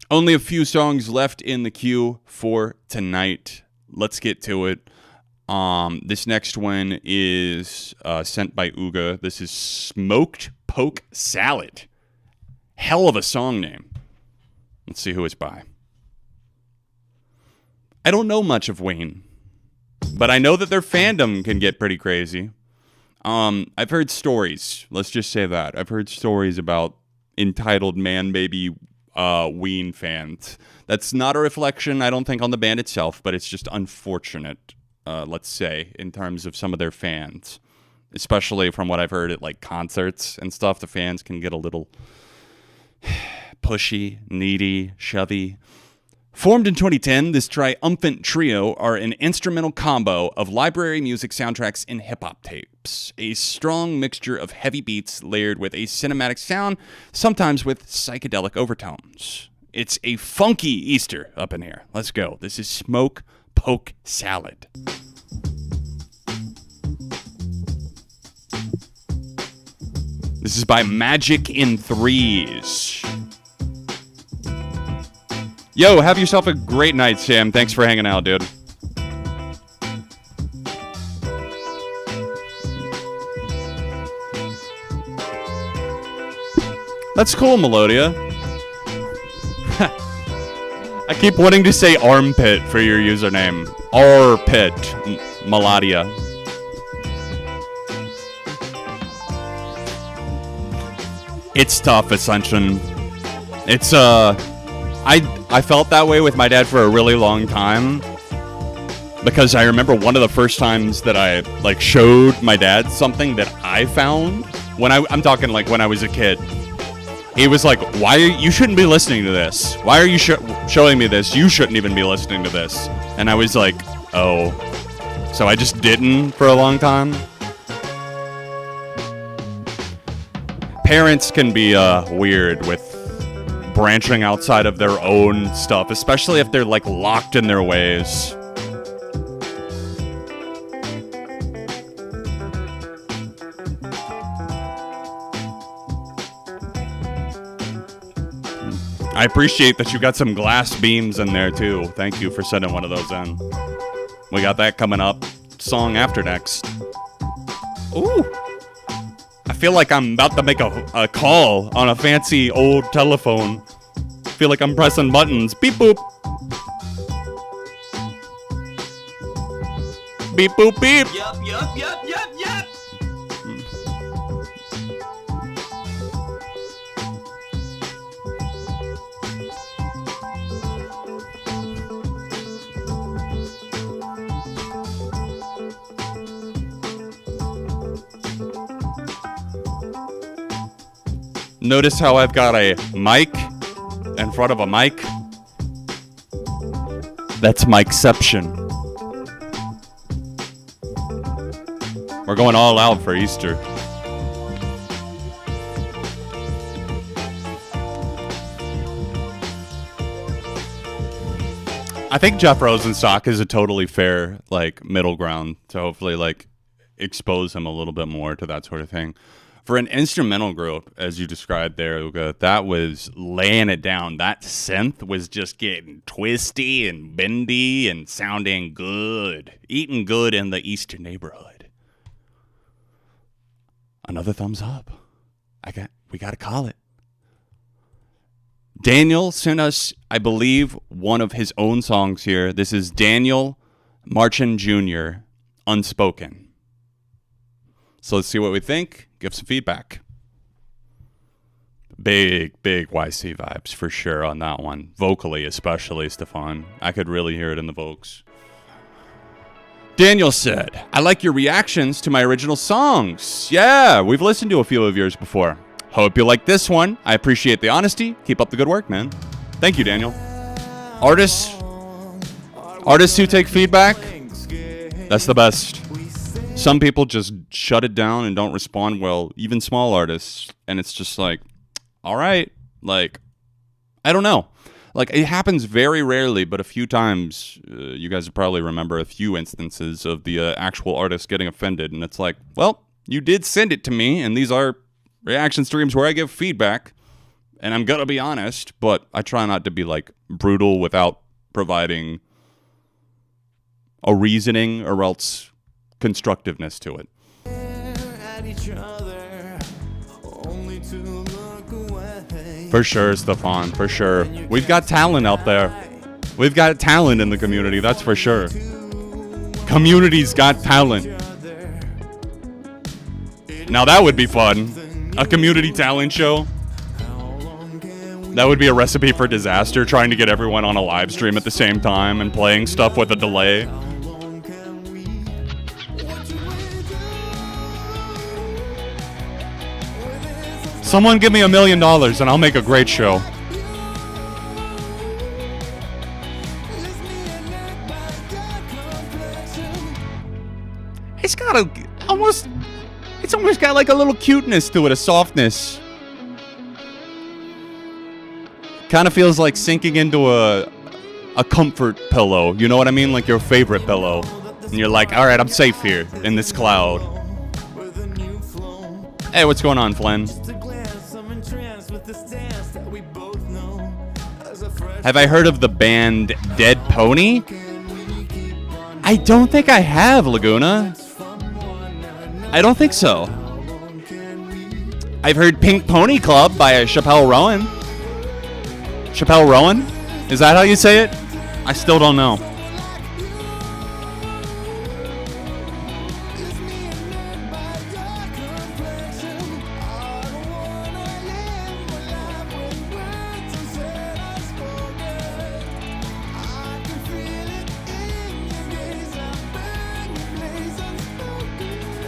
Only a few songs left in the queue for tonight. Let's get to it. This next one is sent by Uga. This is Smoked Poke Salad. Hell of a song name. Let's see who it's by. I don't know much of Wayne, but I know that their fandom can get pretty crazy. I've heard stories. Let's just say that. I've heard stories about entitled man baby Ween fans. That's not a reflection, I don't think, on the band itself, but it's just unfortunate, let's say, in terms of some of their fans. Especially from what I've heard at like concerts and stuff, the fans can get a little pushy, needy, shovey. Formed in 2010, this triumphant trio are an instrumental combo of library music soundtracks and hip-hop tapes. A strong mixture of heavy beats layered with a cinematic sound, sometimes with psychedelic overtones. It's a funky Easter up in here. Let's go. This is Smoke Poke Salad. This is by Magic in Threes. Yo, have yourself a great night, Sam. Thanks for hanging out, dude. That's cool, Melodia. I keep wanting to say armpit for your username. Arpit, Melodia. It's tough, Ascension. It's, I felt that way with my dad for a really long time. Because I remember one of the first times that I, like, showed my dad something that I found. I'm talking, like, when I was a kid. He was like, you shouldn't be listening to this. Why are you showing me this? You shouldn't even be listening to this. And I was like, oh. So I just didn't for a long time. Parents can be weird with branching outside of their own stuff, especially if they're like locked in their ways. I appreciate that you got some glass beams in there too. Thank you for sending one of those in. We got that coming up. Song after next. Ooh. I feel like I'm about to make a call on a fancy old telephone. I feel like I'm pressing buttons. Beep boop. Beep boop beep. Yup. Notice how I've got a mic in front of a mic? That's Mikeception. We're going all out for Easter. I think Jeff Rosenstock is a totally fair, like, middle ground to hopefully, like, expose him a little bit more to that sort of thing. For an instrumental group, as you described there, Uga, that was laying it down. That synth was just getting twisty and bendy and sounding good. Eating good in the Eastern neighborhood. Another thumbs up. We got to call it. Daniel sent us, I believe, one of his own songs here. This is Daniel Marchin Jr., Unspoken. So let's see what we think. Give some feedback. Big YC vibes for sure on that one. Vocally, especially, Stefan. I could really hear it in the vocals. Daniel said, I like your reactions to my original songs. Yeah, we've listened to a few of yours before. Hope you like this one. I appreciate the honesty. Keep up the good work, man. Thank you, Daniel. Artists who take feedback, that's the best. Some people just shut it down and don't respond well, even small artists. And it's just like, all right, like, I don't know. Like, it happens very rarely, but a few times, you guys probably remember a few instances of the actual artist getting offended. And it's like, well, you did send it to me, and these are reaction streams where I give feedback. And I'm going to be honest, but I try not to be, like, brutal without providing a reasoning or else constructiveness to it. For sure, Stefan, for sure. We've got talent out there. We've got talent in the community, that's for sure. Community's got talent. Now that would be fun. A community talent show. That would be a recipe for disaster, trying to get everyone on a live stream at the same time and playing stuff with a delay. Someone give me $1 million and I'll make a great show. It's got it's almost got like a little cuteness to it, a softness. Kind of feels like sinking into a comfort pillow. You know what I mean? Like your favorite pillow. And you're like, all right, I'm safe here in this cloud. Hey, what's going on, Flynn? Have I heard of the band Dead Pony? I don't think I have, Laguna. I don't think so. I've heard Pink Pony Club by Chappelle Rowan. Chappelle Rowan? Is that how you say it? I still don't know.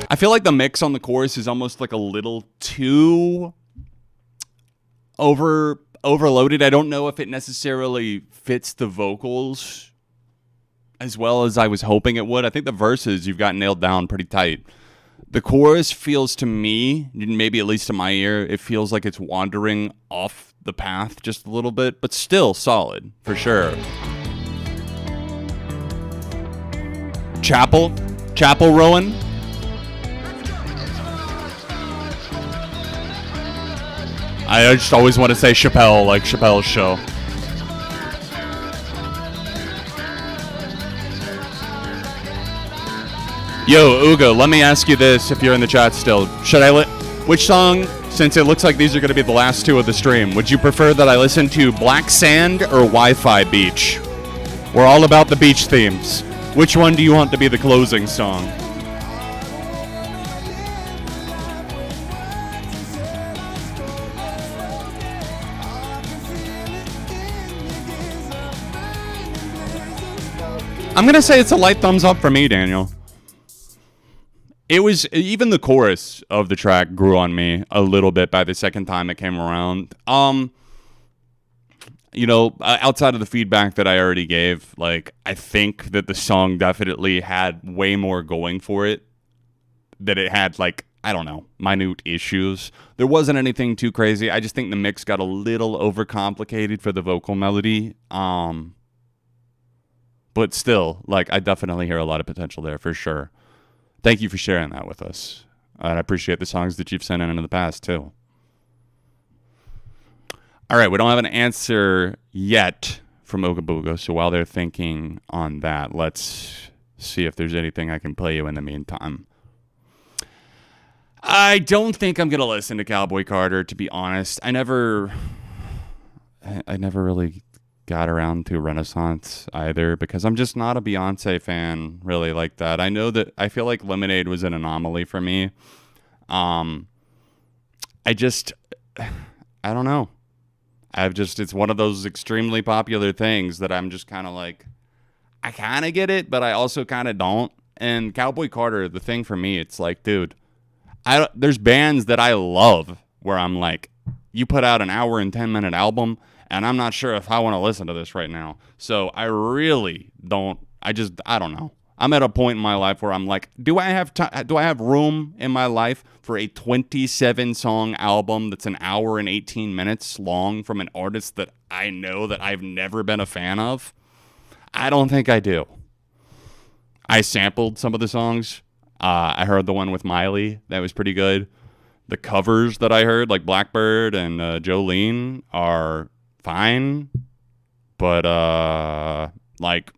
I feel like the mix on the chorus is almost like a little too overloaded. I don't know if it necessarily fits the vocals as well as I was hoping it would. I think the verses you've got nailed down pretty tight. The chorus feels to me, maybe at least to my ear, it feels like it's wandering off the path just a little bit, but still solid, for sure. Chapel Rowan. I just always want to say Chappelle, like Chappelle's show. Yo, Ugo, let me ask you this if you're in the chat still. Which song, since it looks like these are going to be the last two of the stream, would you prefer that I listen to Black Sand or Wi-Fi Beach? We're all about the beach themes. Which one do you want to be the closing song? I'm going to say it's a light thumbs up for me, Daniel. It was, even the chorus of the track grew on me a little bit by the second time it came around. You know, outside of the feedback that I already gave, like, I think that the song definitely had way more going for it. That it had, like, I don't know, minute issues. There wasn't anything too crazy. I just think the mix got a little overcomplicated for the vocal melody. but still, like, I definitely hear a lot of potential there for sure. Thank you for sharing that with us. And I appreciate the songs that you've sent in the past, too. All right, we don't have an answer yet from Ooga so while they're thinking on that, let's see if there's anything I can play you in the meantime. I don't think I'm going to listen to Cowboy Carter, to be honest. I never really got around to Renaissance either, because I'm just not a Beyonce fan really like that. I feel like Lemonade was an anomaly for me. I don't know. It's one of those extremely popular things that I'm just kind of like, I kind of get it, but I also kind of don't. And Cowboy Carter, the thing for me, it's like, dude, there's bands that I love where I'm like, you put out an hour and 10-minute album, and I'm not sure if I want to listen to this right now. So I really don't. I don't know. I'm at a point in my life where I'm like, do I have room in my life for a 27-song album that's an hour and 18 minutes long from an artist that I know that I've never been a fan of? I don't think I do. I sampled some of the songs. I heard the one with Miley. That was pretty good. The covers that I heard, like Blackbird and Jolene, are fine. But, like,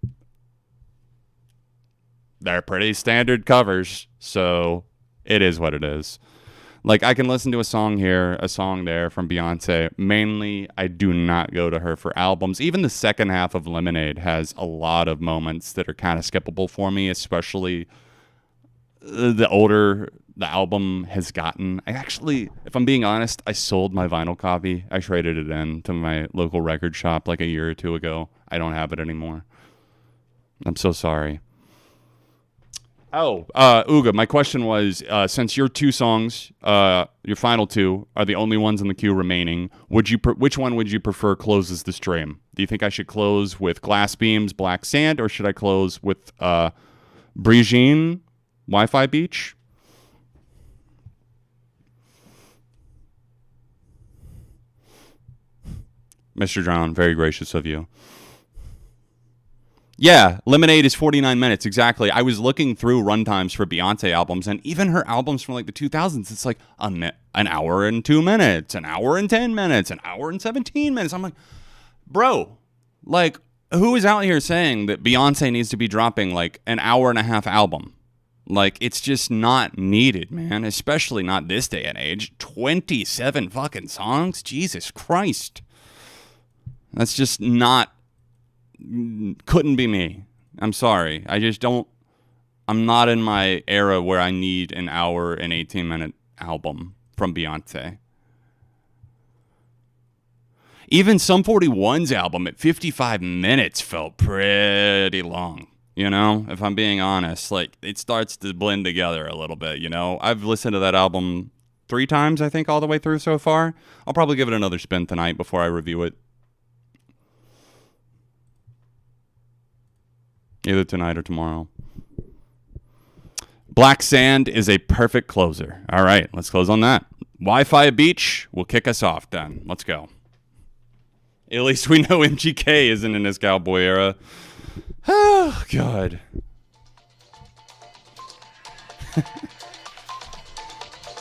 they're pretty standard covers, so it is what it is. Like, I can listen to a song here, a song there from Beyonce. Mainly, I do not go to her for albums. Even the second half of Lemonade has a lot of moments that are kind of skippable for me, especially the older the album has gotten. I actually, if I'm being honest, I sold my vinyl copy. I traded it in to my local record shop like a year or two ago. I don't have it anymore. I'm so sorry. Oh, Uga, my question was, since your two songs, your final two, are the only ones in the queue remaining, which one would you prefer closes the stream? Do you think I should close with Glass Beams, Black Sand, or should I close with Brigitte, Wi-Fi Beach? Mr. Drown, very gracious of you. Yeah, Lemonade is 49 minutes, exactly. I was looking through runtimes for Beyonce albums, and even her albums from like the 2000s, it's like an hour and 2 minutes, an hour and 10 minutes, an hour and 17 minutes. I'm like, bro, like, who is out here saying that Beyonce needs to be dropping like an hour and a half album? Like, it's just not needed, man, especially not this day and age. 27 fucking songs? Jesus Christ. That's just not... couldn't be me. I'm sorry. I'm not in my era where I need an hour and 18-minute album from Beyonce. Even Sum 41's album at 55 minutes felt pretty long, you know? If I'm being honest, like, it starts to blend together a little bit, you know? I've listened to that album 3 times, I think, all the way through so far. I'll probably give it another spin tonight before I review it. Either tonight or tomorrow. Black Sand is a perfect closer. All right, let's close on that. Wi-Fi Beach will kick us off then. Let's go. At least we know MGK isn't in his cowboy era. Oh, God.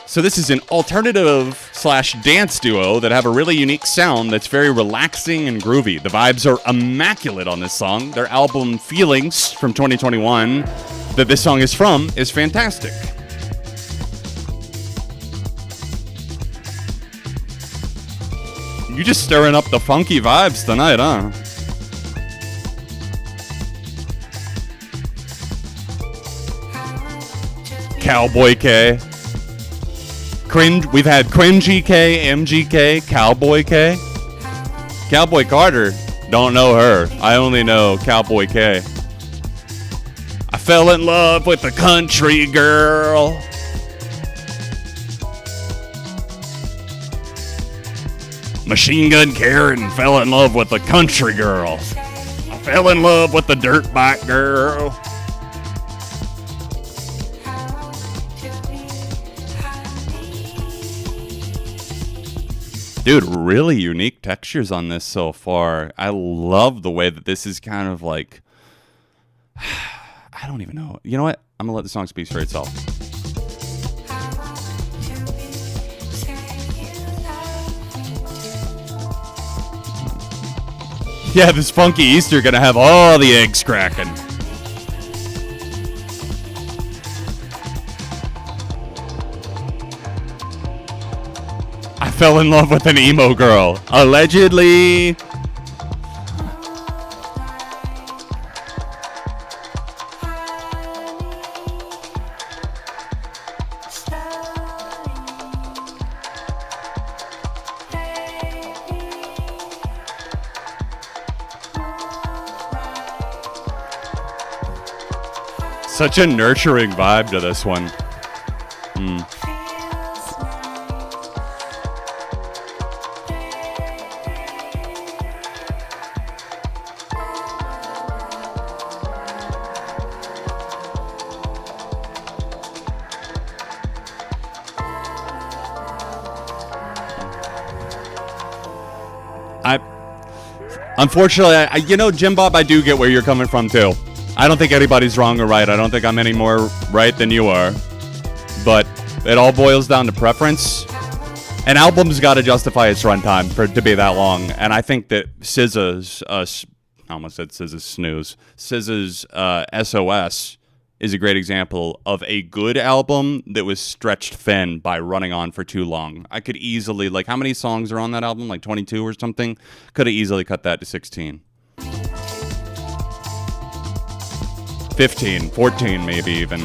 So this is an alternative/dance duo that have a really unique sound that's very relaxing and groovy. The vibes are immaculate on this song. Their album Feelings from 2021, that this song is from, is fantastic. You just stirring up the funky vibes tonight, huh? Cowboy K. We've had Cringy K, MGK, Cowboy K. Cowboy Carter, don't know her. I only know Cowboy K. I fell in love with a country girl. Machine Gun Karen fell in love with a country girl. I fell in love with the dirt bike girl. Dude, really unique textures on this so far. I love the way that this is kind of like I don't even know. You know what? I'm going to let the song speak for itself. Yeah, this funky Easter gonna have all the eggs cracking. I fell in love with an emo girl. Allegedly. Such a nurturing vibe to this one. Unfortunately, Jim Bob, I do get where you're coming from too. I don't think anybody's wrong or right. I don't think I'm any more right than you are. But it all boils down to preference. An album's got to justify its runtime for it to be that long. And I think that SZA's, I almost said SZA's Snooze, SZA's SOS is a great example of a good album that was stretched thin by running on for too long. I could easily, like, how many songs are on that album? Like 22 or something? Could have easily cut that to 16. 15, 14 maybe even.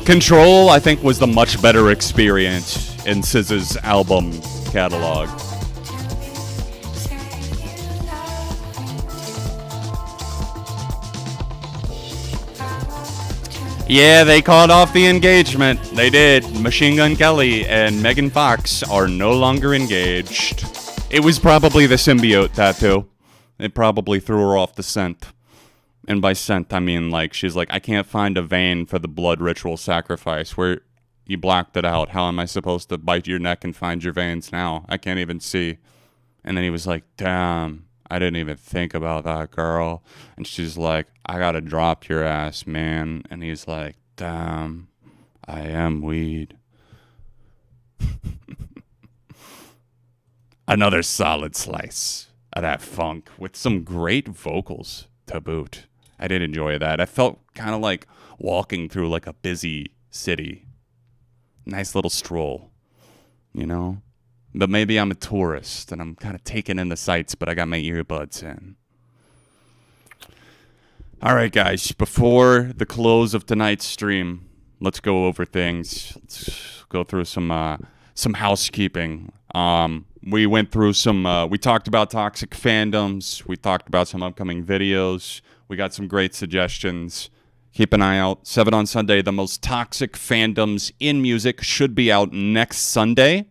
Control, I think, was the much better experience in SZA's album catalog. Yeah, they called off the engagement. They did. Machine Gun Kelly and Megan Fox are no longer engaged. It was probably the symbiote tattoo. It probably threw her off the scent. And by scent, I mean, like, she's like, I can't find a vein for the blood ritual sacrifice. Where you blocked it out. How am I supposed to bite your neck and find your veins now? I can't even see. And then he was like, damn. I didn't even think about that, girl. And she's like, I gotta drop your ass, man. And he's like, damn, I am weed. Another solid slice of that funk with some great vocals to boot. I did enjoy that. I felt kind of like walking through like a busy city. Nice little stroll, you know? But maybe I'm a tourist and I'm kind of taking in the sights, but I got my earbuds in. All right, guys, before the close of tonight's stream, let's go over things. Let's go through some housekeeping. We went through we talked about toxic fandoms. We talked about some upcoming videos. We got some great suggestions. Keep an eye out. 7 on Sunday, the most toxic fandoms in music should be out next Sunday.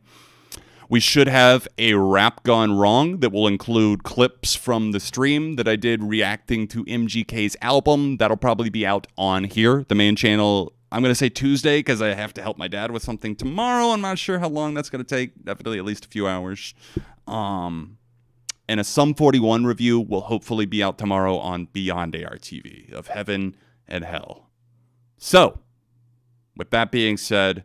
We should have a Rap Gone Wrong that will include clips from the stream that I did reacting to MGK's album. That'll probably be out on here, the main channel. I'm going to say Tuesday because I have to help my dad with something tomorrow. I'm not sure how long that's going to take. Definitely at least a few hours. And a Sum 41 review will hopefully be out tomorrow on Beyond ARTV of Heaven and Hell. So, with that being said,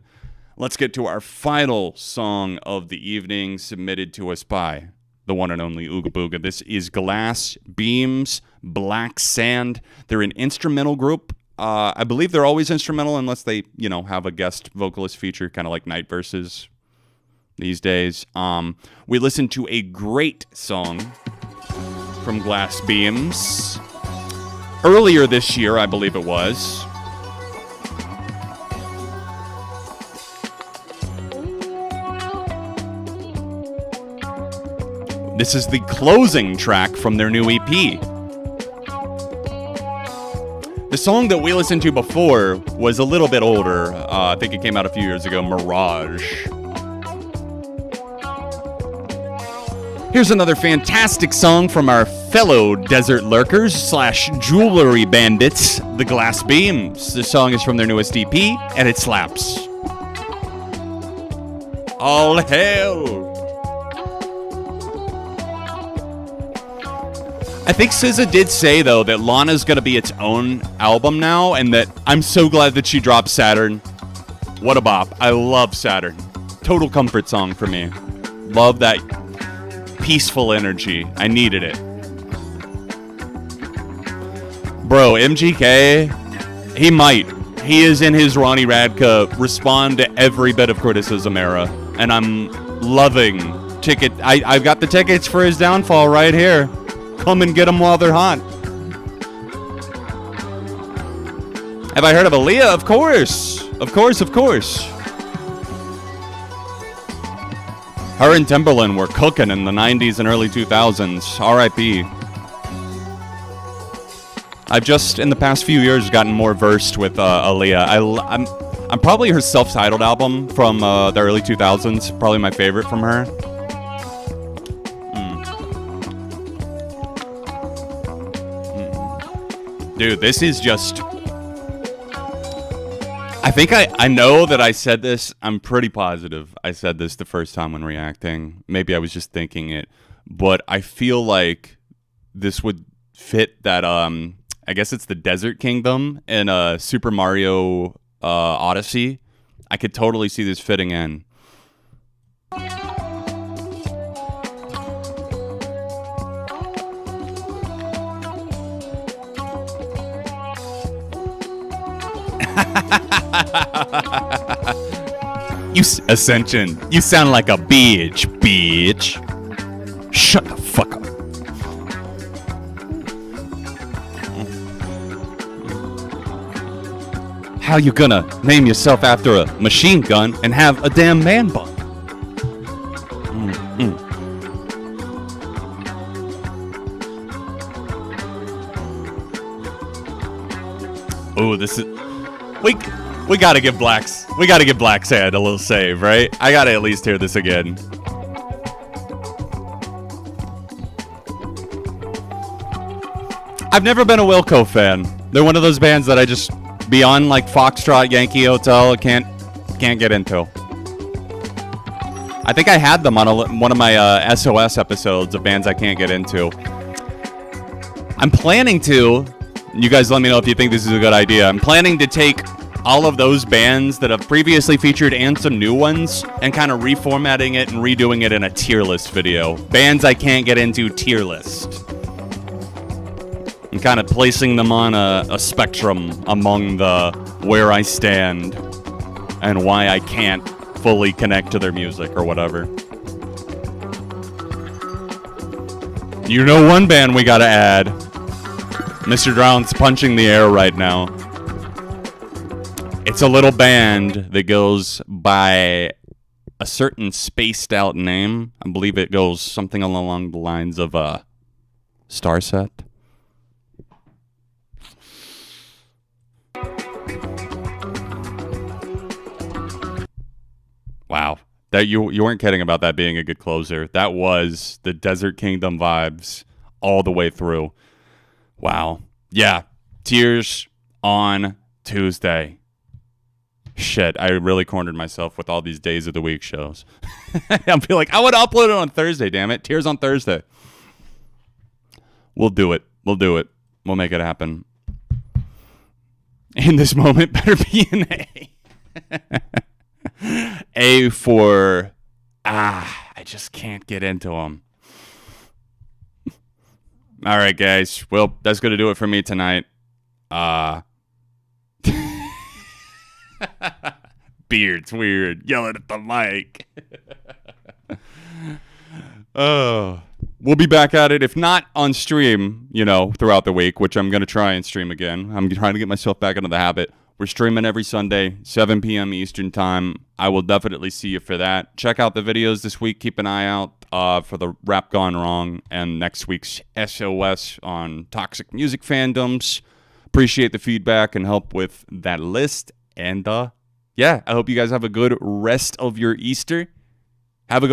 let's get to our final song of the evening, submitted to us by the one and only Ooga Booga. This is Glass Beams, Black Sand. They're an instrumental group. I believe they're always instrumental unless they, have a guest vocalist feature, kind of like Night Verses these days. We listened to a great song from Glass Beams earlier this year, I believe it was. This is the closing track from their new EP. The song that we listened to before was a little bit older. I think it came out a few years ago, Mirage. Here's another fantastic song from our fellow desert lurkers / jewelry bandits, the Glass Beams. This song is from their newest EP, and it slaps. All hail! I think SZA did say, though, that Lana's going to be its own album now, and that I'm so glad that she dropped Saturn. What a bop. I love Saturn. Total comfort song for me. Love that peaceful energy. I needed it. Bro, MGK, he might. He is in his Ronnie Radka respond to every bit of criticism era, and I'm loving ticket. I've got the tickets for his downfall right here. Come and get them while they're hot. Have I heard of Aaliyah? Of course. Of course, of course. Her and Timberland were cooking in the 90s and early 2000s. R.I.P. I've just, in the past few years, gotten more versed with Aaliyah. I'm probably her self-titled album from the early 2000s. Probably my favorite from her. Dude, this is just... I think I know that I said this. I'm pretty positive I said this the first time when reacting. Maybe I was just thinking it. But I feel like this would fit that... I guess it's the Desert Kingdom in Super Mario Odyssey. I could totally see this fitting in. Ascension, you sound like a bitch. Shut the fuck up. How you gonna name yourself after a machine gun and have a damn man bun? Oh, this is... We gotta give Black's Hand a little save, right? I gotta at least hear this again. I've never been a Wilco fan. They're one of those bands that I just, beyond like Foxtrot, Yankee Hotel, can't get into. I think I had them on one of my SOS episodes of bands I can't get into. I'm planning to... You guys let me know if you think this is a good idea. I'm planning to take all of those bands that have previously featured and some new ones and kind of reformatting it and redoing it in a tier list video. Bands I can't get into tier list. And kind of placing them on a spectrum among the where I stand and why I can't fully connect to their music or whatever. You know one band we gotta add. Mr. Drown's punching the air right now. It's a little band that goes by a certain spaced out name. I believe it goes something along the lines of Starset. Wow. That you weren't kidding about that being a good closer. That was the Desert Kingdom vibes all the way through. Wow. Yeah. Tears on Tuesday. Shit, I really cornered myself with all these days of the week shows. I feel like I would upload it on Thursday, damn it. Tears on Thursday. We'll do it. We'll make it happen. In this moment, better be an A. A for, I just can't get into them. All right, guys. Well, that's going to do it for me tonight. Beard's weird. Yelling at the mic. Oh. We'll be back at it. If not on stream, throughout the week, which I'm going to try and stream again. I'm trying to get myself back into the habit. We're streaming every Sunday, 7 p.m. Eastern time. I will definitely see you for that. Check out the videos this week. Keep an eye out for the Rap Gone Wrong and next week's SOS on toxic music fandoms. Appreciate the feedback and help with that list. And, I hope you guys have a good rest of your Easter.